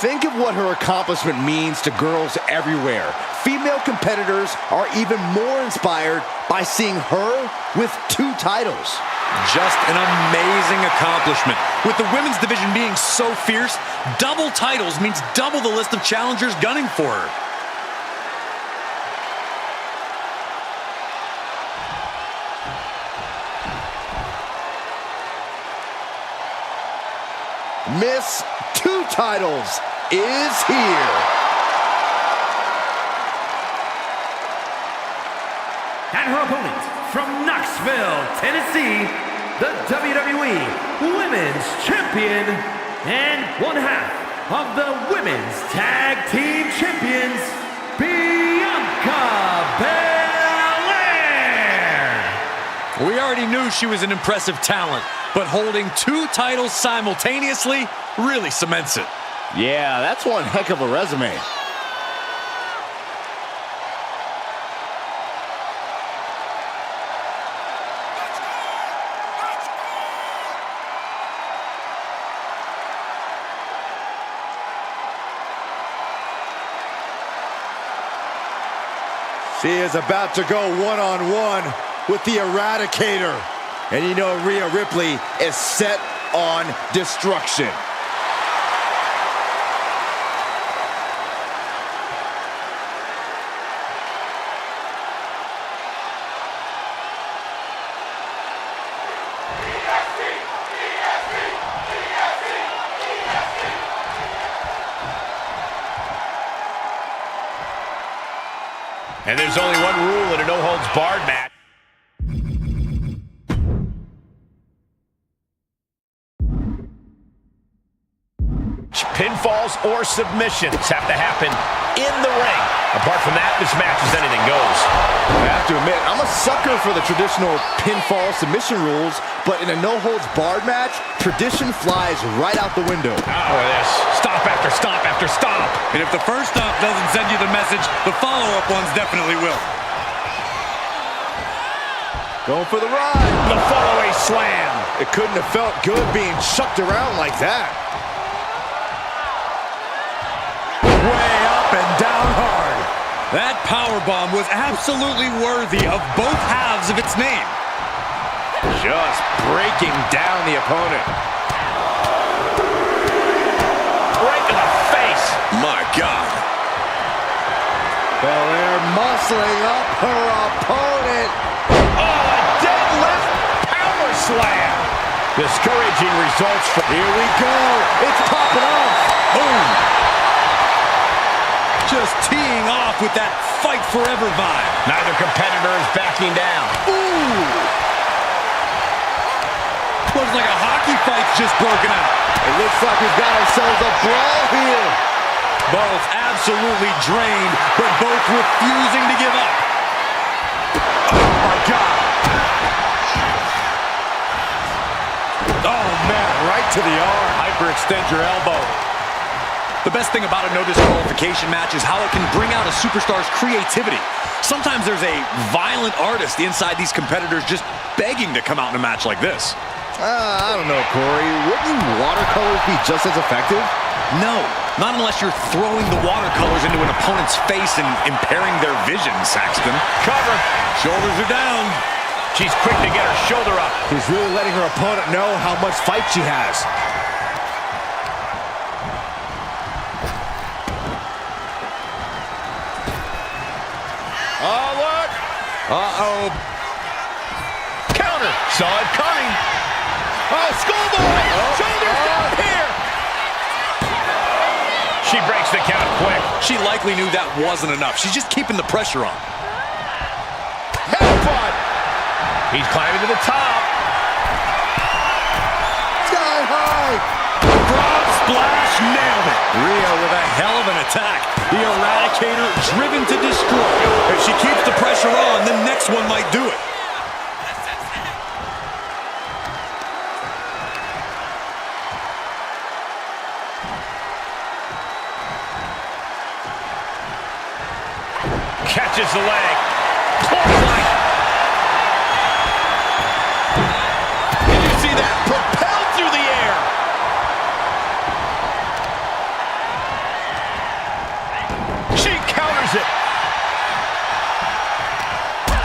Think of what her accomplishment means to girls everywhere. Female competitors are even more inspired by seeing her with 2 titles. Just an amazing accomplishment. With the women's division being so fierce, double titles means double the list of challengers gunning for her. Miss 2 titles is here. And her opponent from Knoxville, Tennessee, the WWE Women's Champion and one half of the Women's Tag Team Champions, Bianca Belair. We already knew she was an impressive talent, but holding 2 titles simultaneously really cements it. Yeah, that's one heck of a resume. She is about to go one-on-one with the Eradicator. And you know Rhea Ripley is set on destruction. And there's only one rule in a no-holds-barred match. Pinfalls or submissions have to happen in the ring. Apart from that, this match is anything goes. I have to admit, I'm a sucker for the traditional pinfall submission rules, but in a no-holds-barred match, tradition flies right out the window. Oh, look at this. Stop after stop after stop. And if the first stop doesn't send you the message, the follow-up ones definitely will. Going for the ride. The follow-away slam. It couldn't have felt good being chucked around like that. Way up and down hard. That powerbomb was absolutely worthy of both halves of its name. Just breaking down the opponent. Right to the face. My God. Belair muscling up her opponent. Oh, a deadlift power slam. Discouraging results for... Here we go. It's popping off. Boom. Just teeing off with that fight forever vibe. Neither competitor is backing down. Ooh. Looks like a hockey fight's just broken out. It looks like we've got ourselves a brawl here. Both absolutely drained, but both refusing to give up. Oh, my God. Oh, man, right to the arm. Hyperextend your elbow. The best thing about a no disqualification match is how it can bring out a superstar's creativity. Sometimes there's a violent artist inside these competitors just begging to come out in a match like this. I don't know, Corey. Wouldn't watercolors be just as effective? No, not unless you're throwing the watercolors into an opponent's face and impairing their vision, Saxton. Cover. Shoulders are down. She's quick to get her shoulder up. She's really letting her opponent know how much fight she has. Oh, look. Uh-oh. Counter. Saw it coming. Oh, schoolboy. Shoulders down here. She breaks the count quick. She likely knew that wasn't enough. She's just keeping the pressure on. Headbutt. He's climbing to the top. Sky high. splash, nailed it. Rhea with a hell of an attack. The Eradicator driven to destroy. If she keeps the pressure on, the next one might do it. Catches the leg. Clothesline. Did you see that? Propelled through the air. She counters it.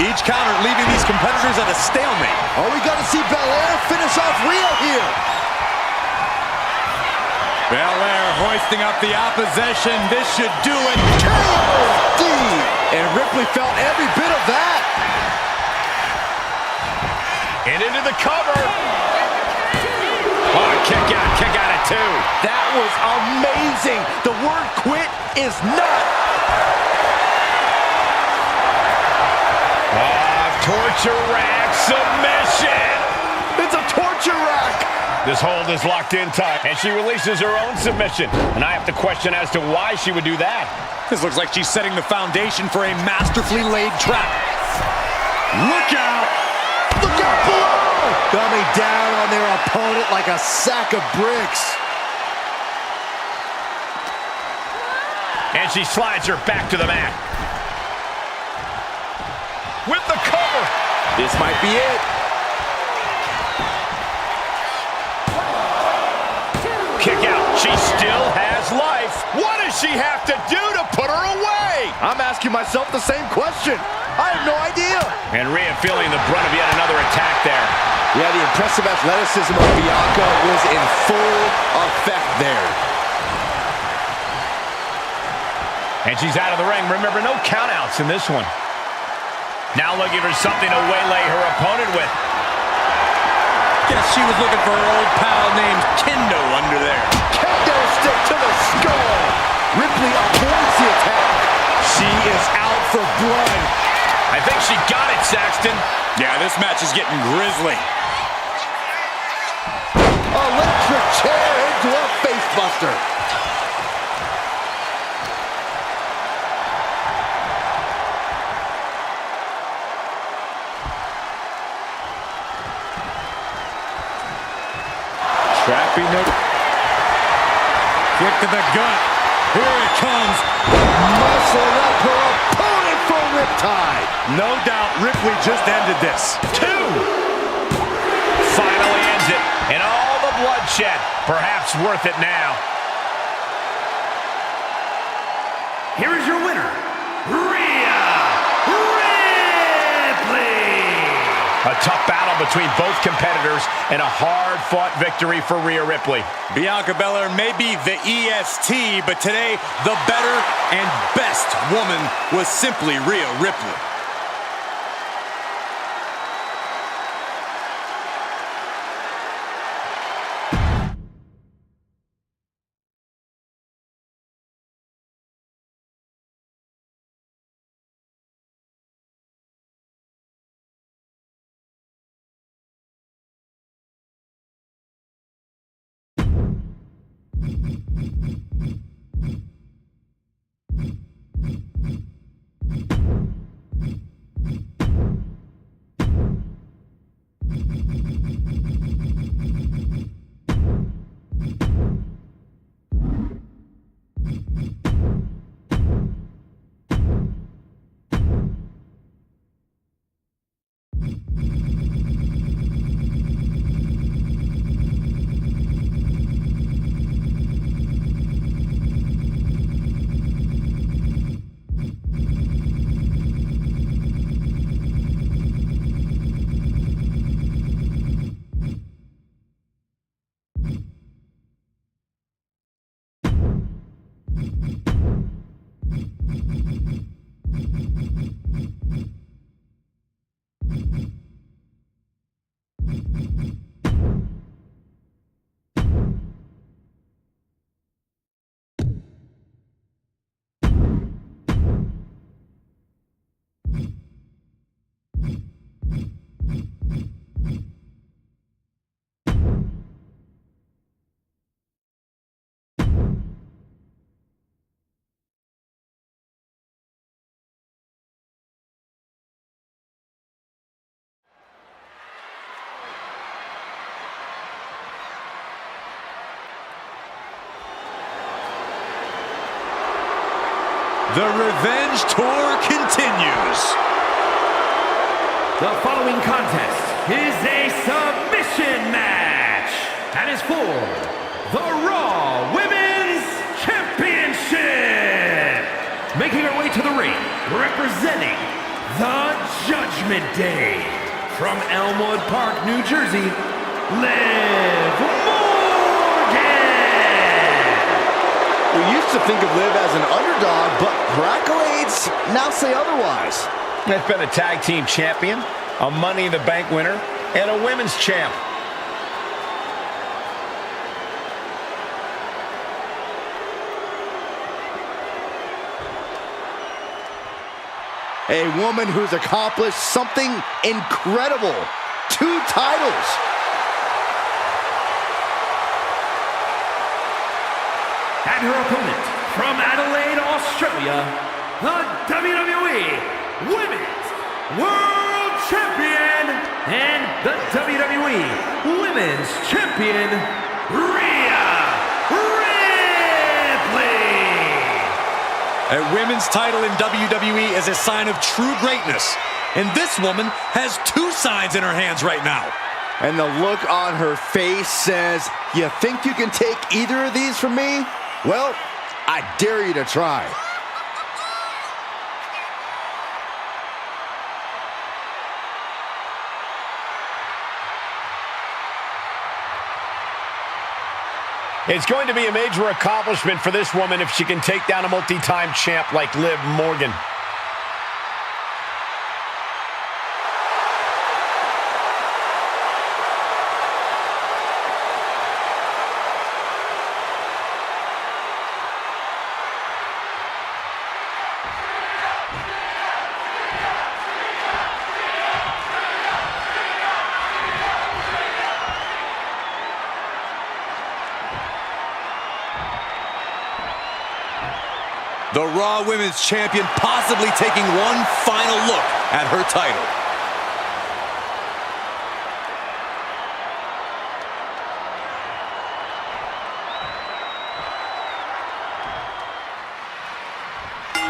Each counter leaving these competitors at a stalemate. Oh, we got to see Belair finish off Rhea here. Belair hoisting up the opposition. This should do it. KOD. And Ripley felt every bit of that. And into the cover. Oh, kick out at 2. That was amazing. The word quit is not. Torture rack submission. It's a torture rack. This hold is locked in tight, and she releases her own submission. And I have to question as to why she would do that. This looks like she's setting the foundation for a masterfully laid trap. Look out! Look out below! Coming down on their opponent like a sack of bricks. And she slides her back to the mat. With the cover. This might be it. Kick out. She still has life. What does she have to do to put her away? I'm asking myself the same question. I have no idea. And Rhea feeling the brunt of yet another attack there. Yeah, the impressive athleticism of Bianca was in full effect there. And she's out of the ring. Remember, no countouts in this one. Now looking for something to waylay her opponent with. Guess she was looking for her old pal named Kendo under there. Kendo stick to the skull. Ripley avoids the attack. She is out for blood. I think she got it, Saxton. Yeah, this match is getting grisly. Electric chair into a facebuster. Trapping the kick to the gut. Here it comes. Muscling up her opponent for a riptide. No doubt Ripley just ended this. 2. Finally ends it. And all the bloodshed. Perhaps worth it now. Here is your winner, Rhea Ripley. A tough battle between both competitors and a hard-fought victory for Rhea Ripley. Bianca Belair may be the EST, but today the better and best woman was simply Rhea Ripley. The revenge tour continues. The following contest is a submission match and is for the Raw Women's Championship. Making her way to the ring, representing the Judgment Day, from Elmwood Park, New Jersey, Liv Morgan. We used to think of Liv as an underdog, but her accolades now say otherwise. Has been a tag team champion, a Money in the Bank winner, and a women's champ. A woman who's accomplished something incredible. 2 titles. And her opponent, from Adelaide, Australia, the WWE Women's World Champion and the WWE Women's Champion, RHEA Ripley. A women's title in WWE is a sign of true greatness. And this woman has 2 signs in her hands right now. And the look on her face says, you think you can take either of these from me? Well, I dare you to try. It's going to be a major accomplishment for this woman if she can take down a multi-time champ like Liv Morgan. The Raw Women's Champion possibly taking one final look at her title.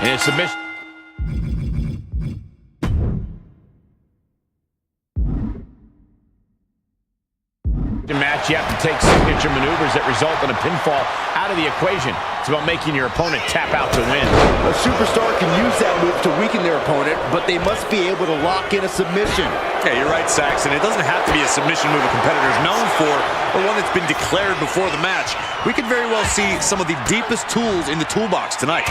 And a submission. Match, you have to take signature maneuvers that result in a pinfall out of the equation. It's about making your opponent tap out to win. A superstar can use that move to weaken their opponent, but they must be able to lock in a submission. Yeah, you're right, Saxon. It doesn't have to be a submission move a competitor is known for, or one that's been declared before the match. We could very well see some of the deepest tools in the toolbox tonight.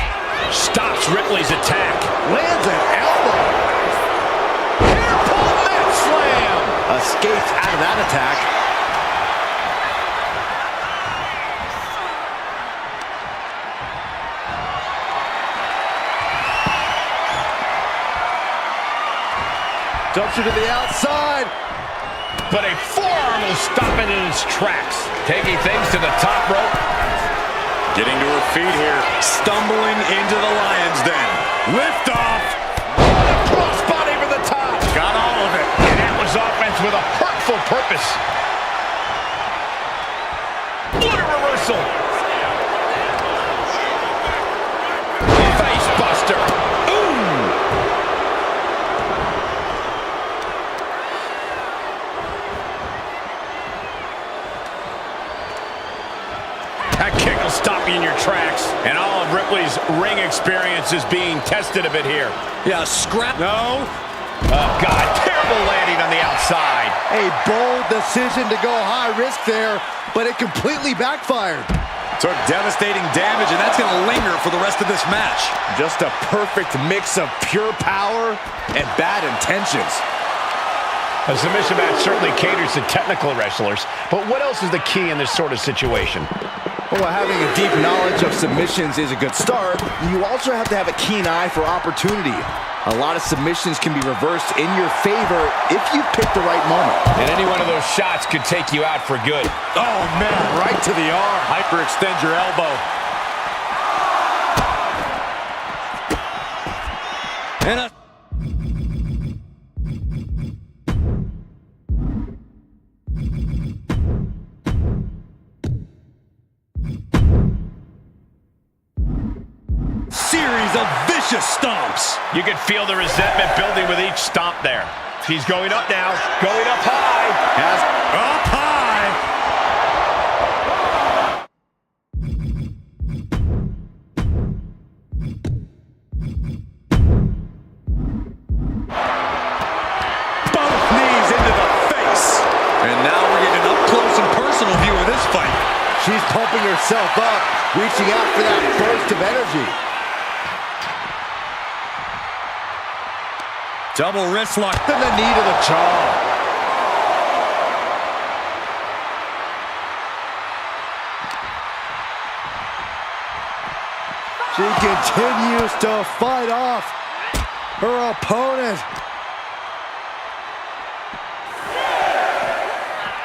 Stops Ripley's attack. Lands an elbow. Careful net slam. Escapes out of that attack. Dumps her to the outside. But a forearm will stop it in its tracks. Taking things to the top rope. Getting to her feet here. Stumbling into the lion's den. Lift off. What a crossbody for the top. Got all of it. And that was offense with a hurtful purpose. What a reversal. Face buster. That kick will stop you in your tracks. And all of Ripley's ring experience is being tested a bit here. Yeah, scrap. No. Oh, God. Terrible landing on the outside. A bold decision to go high risk there, but it completely backfired. Took devastating damage, and that's going to linger for the rest of this match. Just a perfect mix of pure power and bad intentions. A submission match certainly caters to technical wrestlers, but what else is the key in this sort of situation? Well, having a deep knowledge of submissions is a good start. You also have to have a keen eye for opportunity. A lot of submissions can be reversed in your favor if you pick the right moment. And any one of those shots could take you out for good. Oh, man, right to the arm. Hyperextend your elbow. And a... series of just stomps. You can feel the resentment building with each stomp there. She's going up now, going up high. Up high. Both knees into the face. And now we're getting an up-close and personal view of this fight. She's pumping herself up, reaching out for that burst of energy. Double wrist lock. Then the knee to the jaw. She continues to fight off her opponent.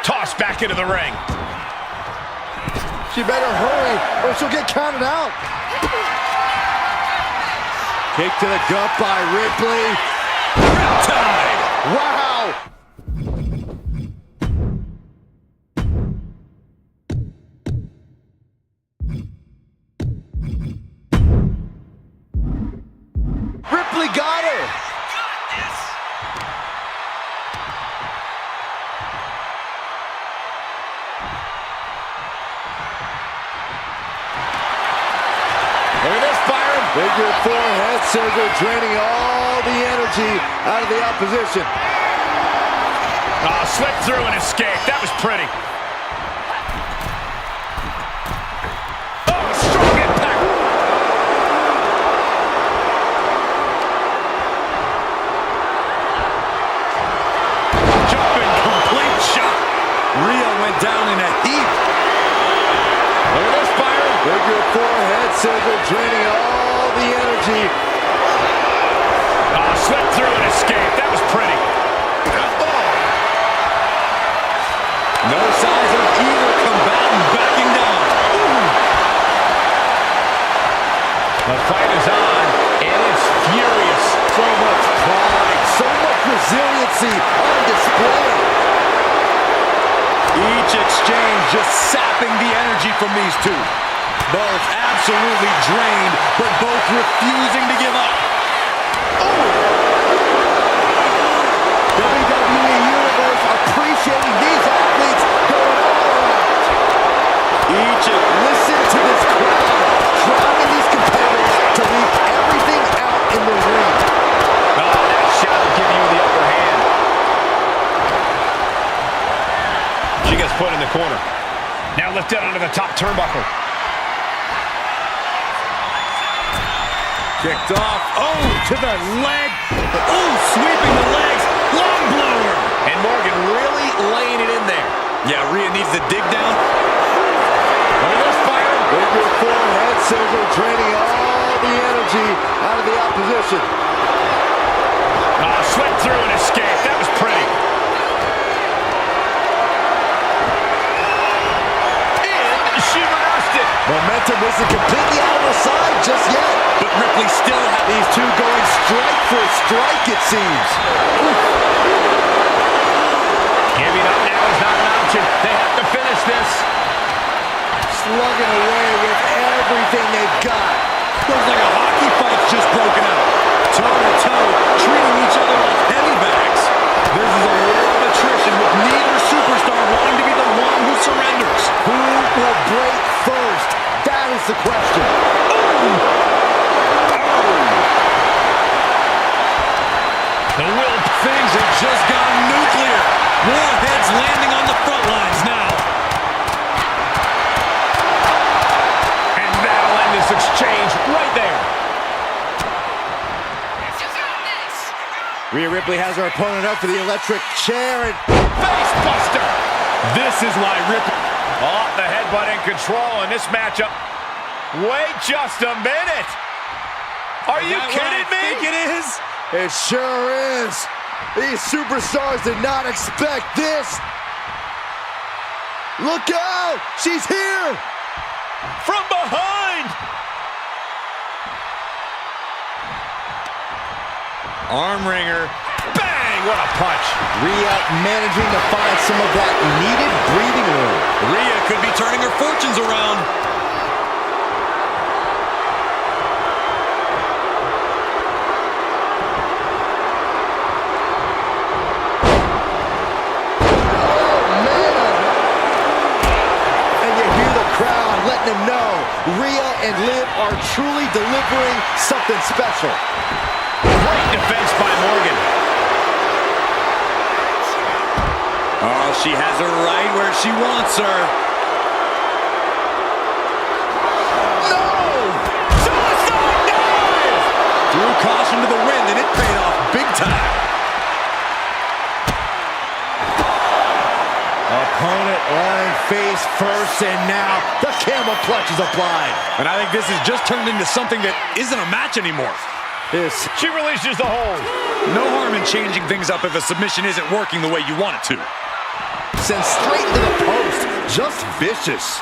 Tossed back into the ring. She better hurry or she'll get counted out. Kick to the gut by Ripley. Riptide. Wow! Ripley got her! Look at this, Byron. Figure four head scissor, draining all the energy out of the opposition. Oh, slipped through and escaped. That was pretty. Oh, strong impact. Jumping complete shot. Rhea went down in a heap. Look at this, Byron. Figure four head scissor, draining all the energy. Oh, slipped through and escaped. That was pretty. No signs of either combatant backing down. The fight is on, and it's furious. So much pride, so much resiliency on display. Each exchange just sapping the energy from these two. Both absolutely drained, but both refusing to give up. WWE Universe appreciating these athletes going all out. Listen to this crowd, driving these competitors to leave everything out in the ring. Oh, that shot will give you the upper hand. She gets put in the corner. Now lifted onto the top turnbuckle. Kicked off. Oh, to the leg. Oh, sweeping the legs. Long blower. And Morgan really laying it in there. Yeah, Rhea needs to dig down. Look at this, Byron. Figure four head scissor, draining all the energy out of the opposition. Oh, slipped through and escaped. That was pretty. And she reversed it. Momentum isn't completely out of her side just yet. But Ripley still has These two going strike for strike, it seems. Giving up now is not an option. They have to finish this. Slugging away with everything they've got. Looks like a hockey fight's just broken out. Toe-to-toe, treating each other like heavy bags. This is a war of attrition with neither superstar wanting to be the one who surrenders. Who will break first? That is the question. The will. Things have just gone nuclear. Warheads landing on the front lines now. And that'll end this exchange right there. Rhea Ripley has her opponent up for the electric chair and Face buster. This is why Ripley... Oh, the headbutt in control in this matchup. Wait just a minute. Are you kidding me? I think it is. it sure is. These superstars did not expect this. Look out! She's here! From behind. Arm wringer. Bang, what a punch. Rhea managing to find some of that needed breathing room. Rhea could be turning her fortunes around. them know Rhea and Liv are truly delivering something special. Great defense by Morgan. Oh, she has her right where she wants her. No! Suicide dive! Threw caution to the wind, and it paid off big time. Opponent lying face first, and now the camel clutch is applied. And I think this has just turned into something that isn't a match anymore. She releases the hold. No harm in changing things up if a submission isn't working the way you want it to. Sent straight to the post. Just vicious.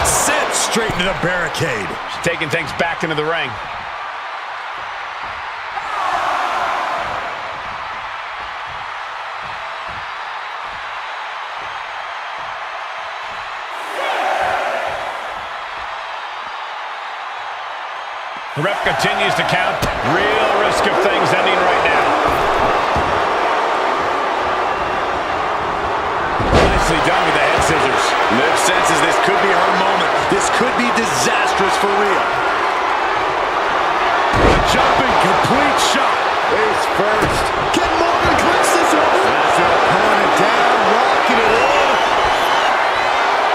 Sent straight into the barricade. She's taking things back into the ring. The ref continues to count. Real risk of things ending right now. Nicely done with the head scissors. Liv senses this could be her moment. This could be disastrous for Rhea. The jumping complete shot. Face first. Get Morgan quick scissors. Has the opponent down, rocking it in.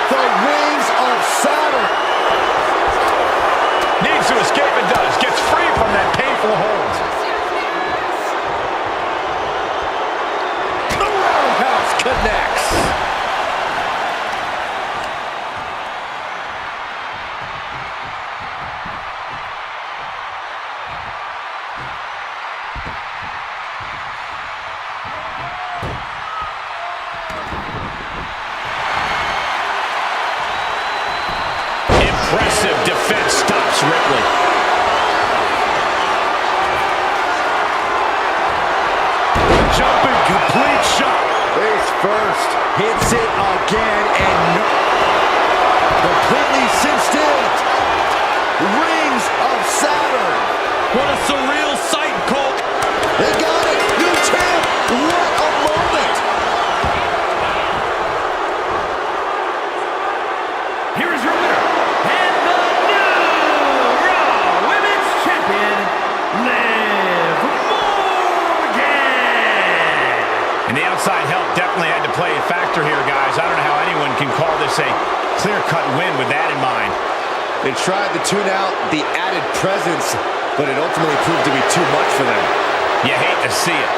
The rings of Saturn. Needs to escape and does. Gets free from that painful hold. The roundhouse connects. Impressive defense stops Ripley. Jumping complete shot. Face first. Hits it again and completely cinched in. Rings of Saturn. What a surreal sight, Cole. They got it. New champ. What a moment. Here is your winner, and the new Raw Women's Champion, Liv Morgan. And the outside help definitely had to play a factor here, guys. I don't know how anyone can call this a clear-cut win with that in mind. They tried to tune out the added presence, but it ultimately proved to be too much for them. You hate to see it.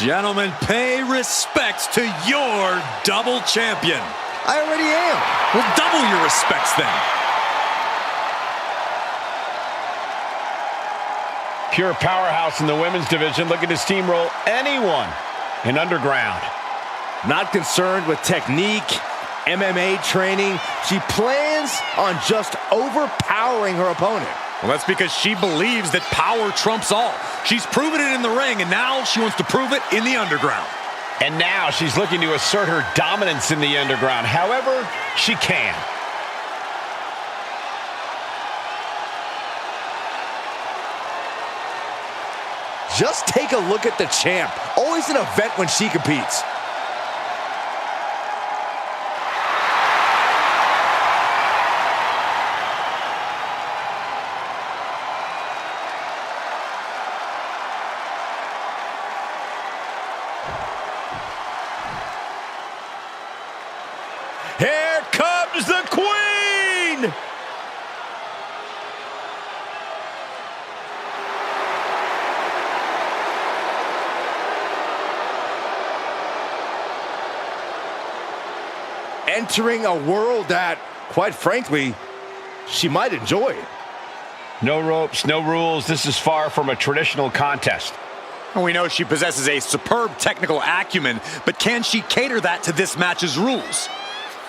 Gentlemen, pay respects to your double champion. I already am. Well, double your respects then. Pure powerhouse in the women's division, looking to steamroll anyone in Underground. Not concerned with technique, MMA training. She plans on just overpowering her opponent. Well, that's because she believes that power trumps all. She's proven it in the ring, and now she wants to prove it in the Underground. And now she's looking to assert her dominance in the Underground, however she can. Just take a look at the champ. Always an event when she competes. Here comes the Queen! Entering a world that, quite frankly, she might enjoy. No ropes, no rules. This is far from a traditional contest. And we know she possesses a superb technical acumen, but can she cater that to this match's rules?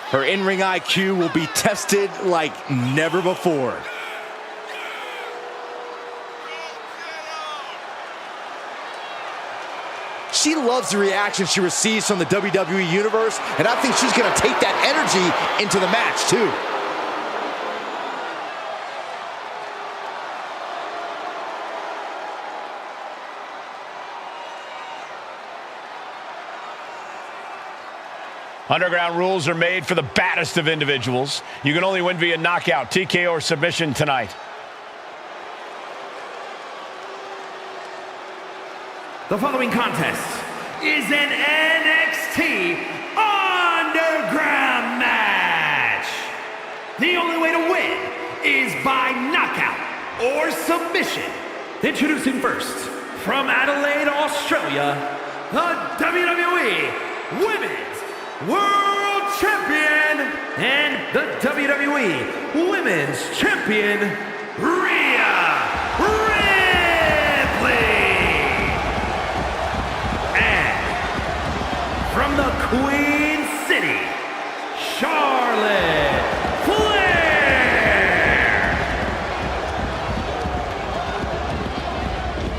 Her in-ring IQ will be tested like never before. She loves the reaction she receives from the WWE Universe, and I think she's going to take that energy into the match, too. Underground rules are made for the baddest of individuals. You can only win via knockout, TKO, or submission tonight. The following contest is an NXT Underground match. The only way to win is by knockout or submission. Introducing first, from Adelaide, Australia, the WWE Women's World Champion and the WWE Women's Champion, RHEA Ripley. From the Queen City, Charlotte Flair.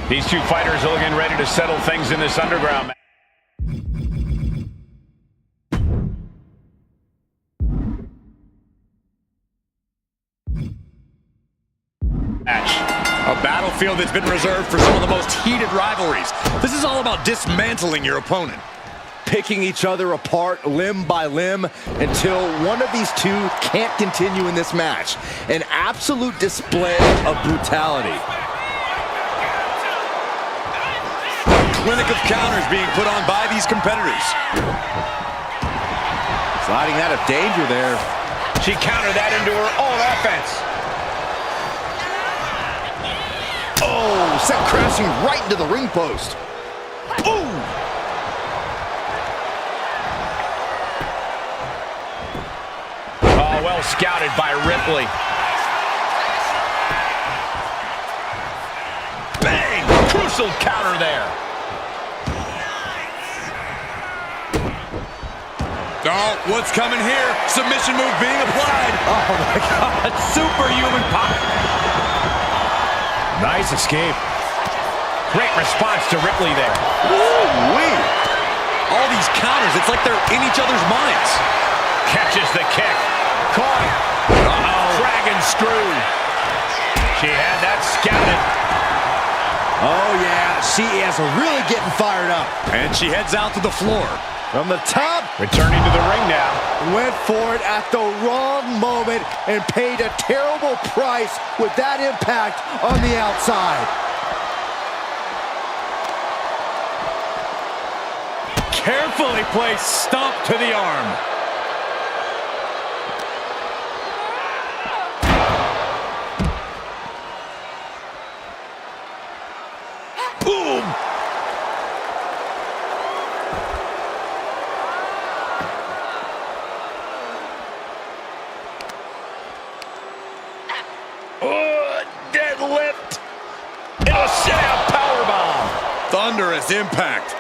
These two fighters are looking ready to settle things in this Underground match. A battlefield that's been reserved for some of the most heated rivalries. This is all about dismantling your opponent. Picking each other apart limb by limb until one of these two can't continue in this match. An absolute display of brutality. A clinic of counters being put on by these competitors. Sliding out of danger there. She countered that into her own offense. Oh, sent crashing right into the ring post. Ooh! Oh, well scouted by Ripley. Bang! Crucial counter there. Oh, what's coming here? Submission move being applied. Oh my God, superhuman pop. Nice escape. Great response to Ripley there. Woo-wee. All these counters, it's like they're in each other's minds. Catches the kick. Caught. Uh-oh. Dragon screw. She had that scouted. Oh yeah, she is really getting fired up. And she heads out to the floor. From the top, Returning to the ring now. went for it at the wrong moment and paid a terrible price with that impact on the outside. Carefully placed stomp to the arm. Boom! Oh, deadlift. It'll set thunderous impact.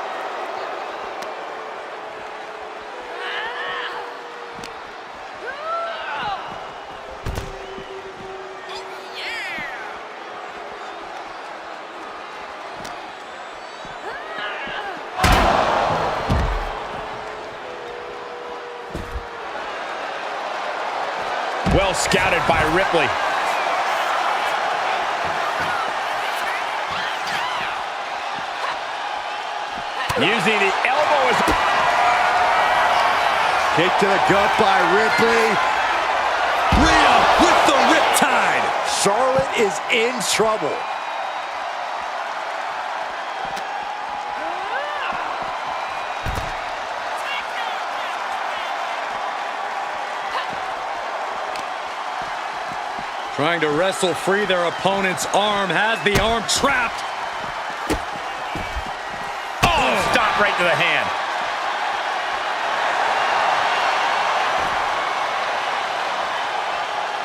Well scouted by Ripley. Using the elbow as... Kick to the gut by Ripley. Rhea with the riptide. Charlotte is in trouble. Trying to wrestle free their opponent's arm, has the arm trapped. Oh, stop right to the hand.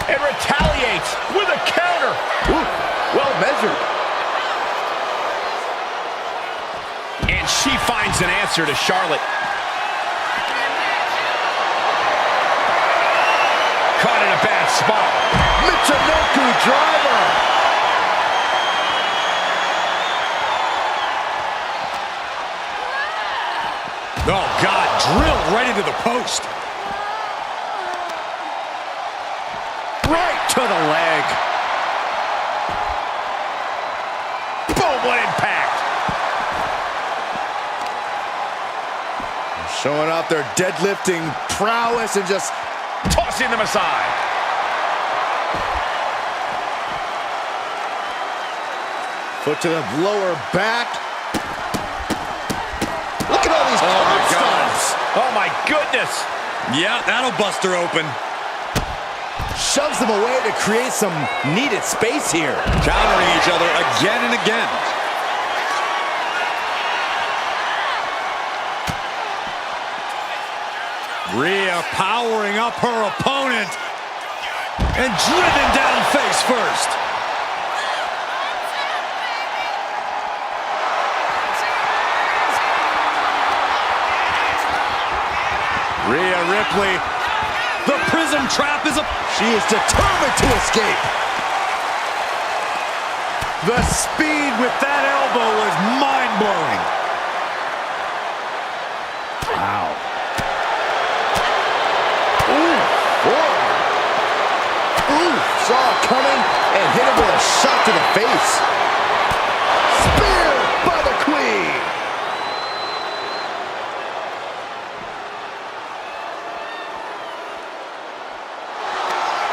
And retaliates with a counter. Ooh, well measured. And she finds an answer to Charlotte. Caught in a bad spot. Michinoku driver. Oh, God, drilled right into the post. Right to the leg. Boom, what impact. Showing off their deadlifting prowess and just Tossing them aside. foot to the lower back. Look at all these curb stomps. Oh, my goodness. Yeah, that'll bust her open. Shoves them away to create some needed space here. Countering each other again and again. Rhea powering up her opponent and driven down face first. Rhea Ripley, the prism trap is She is determined to escape. The speed with that elbow was mind-blowing. Wow. Ooh, boy. Ooh, saw it coming and hit him with a shot to the face. Spear by the Queen.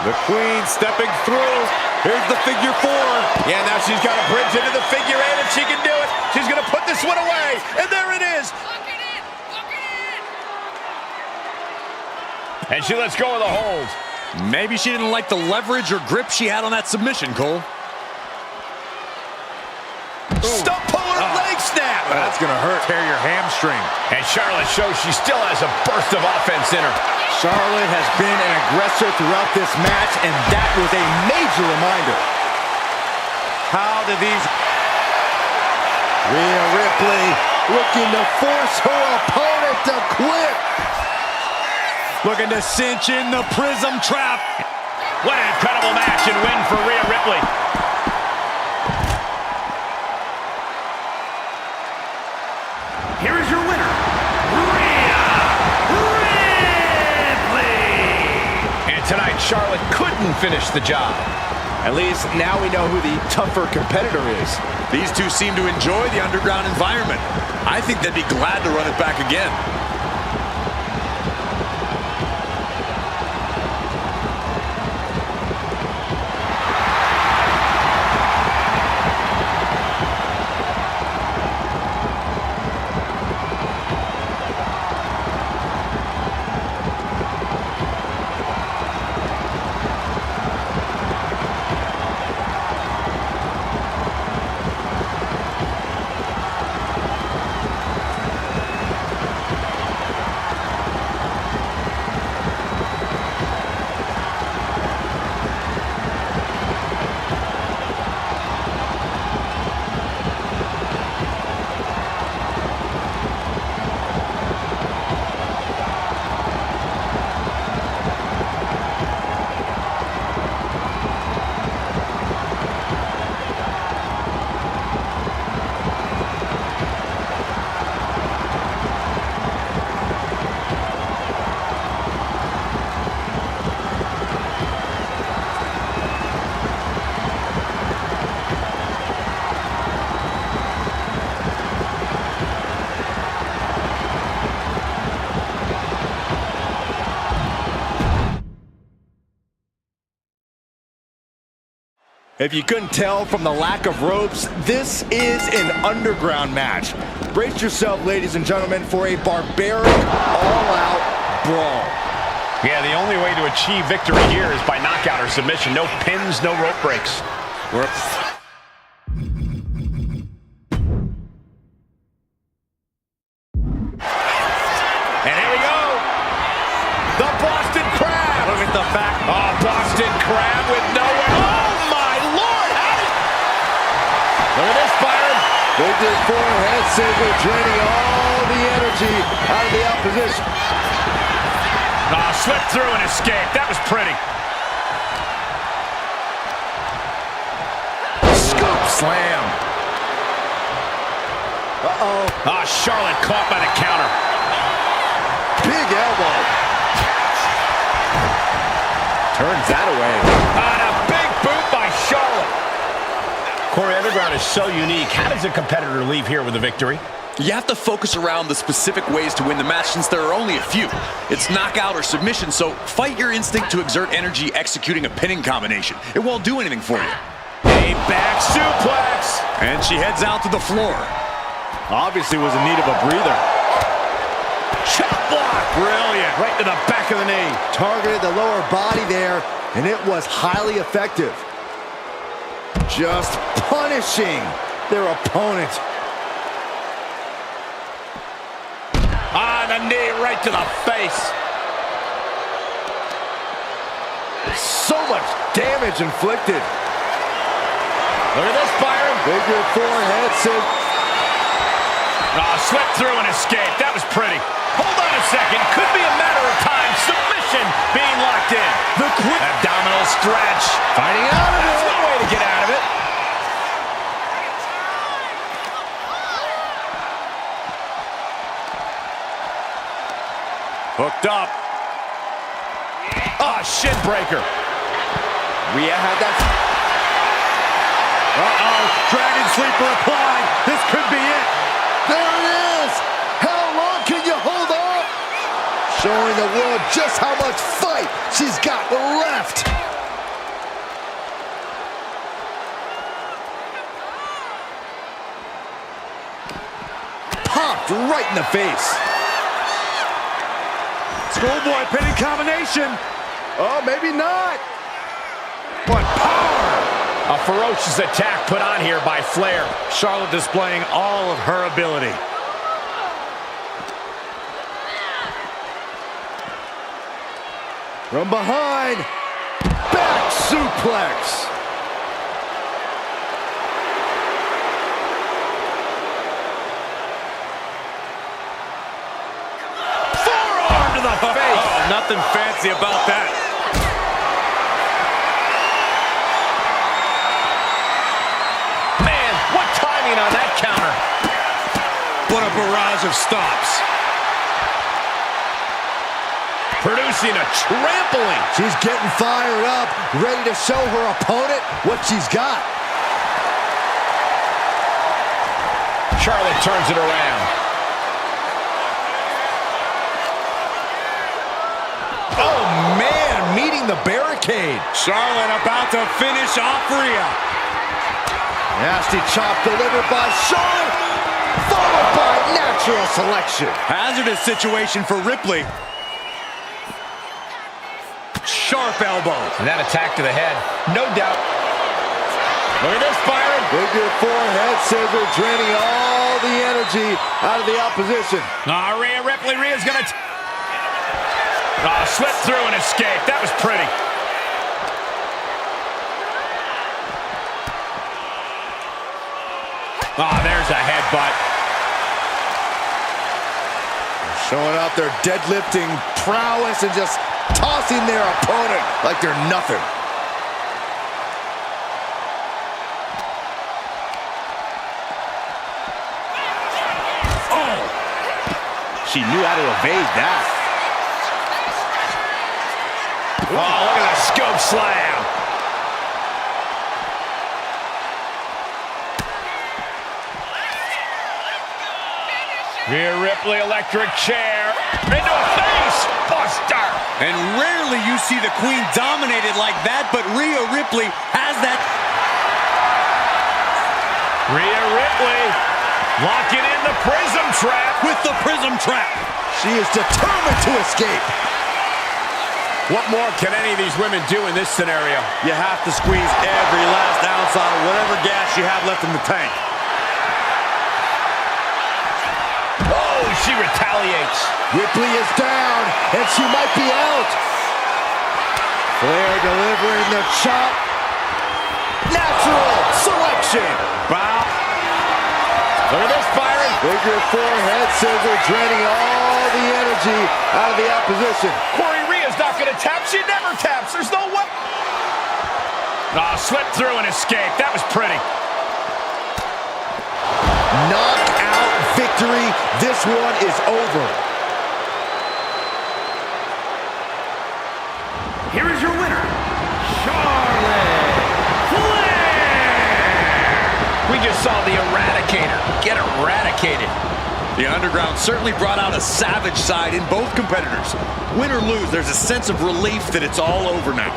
The Queen stepping through. Here's the figure four. Yeah, now she's got a bridge into the figure eight. If she can do it, she's going to put this one away. And there it is. And she lets go of the hold. Maybe she didn't like the leverage or grip she had on that submission, Cole. Stump puller leg snap. That's going to hurt. Tear your hamstring. And Charlotte shows she still has a burst of offense in her. Charlotte has been an aggressor throughout this match, and that was a major reminder. How did these... Rhea Ripley looking to force her opponent to quit. Looking to cinch in the prism trap. What an incredible match and win for Rhea Ripley. Here is your winner, Rhea Ripley. And tonight, Charlotte couldn't finish the job. At least now we know who the tougher competitor is. These two seem to enjoy the underground environment. I think they'd be glad to run it back again. If you couldn't tell from the lack of ropes, this is an underground match. Brace yourself, ladies and gentlemen, for a barbaric, all-out brawl. Yeah, the only way to achieve victory here is by knockout or submission. No pins, no rope breaks. And here we go. The Boston Crab. Look at the back. Oh, Boston Crab with nowhere. Oh, my Lord. Look at this, Byron. They did forehead scissor, draining all the energy out of the opposition. Oh, slipped through and escaped. That was pretty. Scoop slam. Uh-oh. Oh, Charlotte caught by the counter. Big elbow. Turns that away. On a big boot by Charlotte. Corey, Underground is so unique. How does a competitor leave here with a victory? You have to focus around the specific ways to win the match since there are only a few. It's knockout or submission, so fight your instinct to exert energy executing a pinning combination. It won't do anything for you. A back suplex. And she heads out to the floor. Obviously was in need of a breather. Chop block. Brilliant. Right to the back of the knee. Targeted the lower body there, and it was highly effective. Just punishing their opponent. On the knee, right to the face. So much damage inflicted. Look at this, Byron. Figure forehead scissor. Oh, slipped through and escaped. That was pretty. Hold on a second. Could be a matter of time. Submission being locked in. The quick abdominal stretch. Fighting out of it. That's one way to get out of it. Hooked up. Oh, shin breaker. Rhea had that. Uh-oh, Dragon Sleeper applied. This could be it. There it is. How long can you hold on? Showing the world just how much fight she's got left. Popped right in the face. Schoolboy pinning combination. Oh, maybe not. What power! A ferocious attack put on here by Flair. Charlotte displaying all of her ability. From behind, back suplex. Forearm to the face. Oh, nothing fancy about that. Man, what timing on that counter. What a barrage of stops. Producing a trampling. She's getting fired up, ready to show her opponent what she's got. Charlotte turns it around. Oh, man, meeting the barricade. Charlotte about to finish off Rhea. Nasty chop delivered by Charlotte, followed by natural selection. Hazardous situation for Ripley. Sharp elbow. And that attack to the head. No doubt. Look at this, Byron. Figure forehead scissor, draining all the energy out of the opposition. Rhea Ripley. Rhea's going to... slipped through and escaped. That was pretty. There's a headbutt. Showing off their deadlifting prowess and just tossing their opponent like they're nothing. Oh! She knew how to evade that. Oh, look at the scope slam. Rhea Ripley, electric chair. Into a face buster. And rarely you see the Queen dominated like that, but Rhea Ripley has that. Rhea Ripley locking in the prism trap. With the prism trap. She is determined to escape. What more can any of these women do in this scenario? You have to squeeze every last ounce out of whatever gas you have left in the tank. Oh, she retaliates. Ripley is down, and she might be out. Flair delivering the chop. Natural selection. Wow. Look at this, Byron. Figure four head scissor, draining all the energy out of the opposition. Rhea's not going to tap. She never taps. There's no way. Oh, slipped through and escaped. That was pretty. Knockout victory. This one is over. Here is your winner, Charlotte Flair. We just saw the Eradicator get eradicated. The Underground certainly brought out a savage side in both competitors. Win or lose, there's a sense of relief that it's all over now.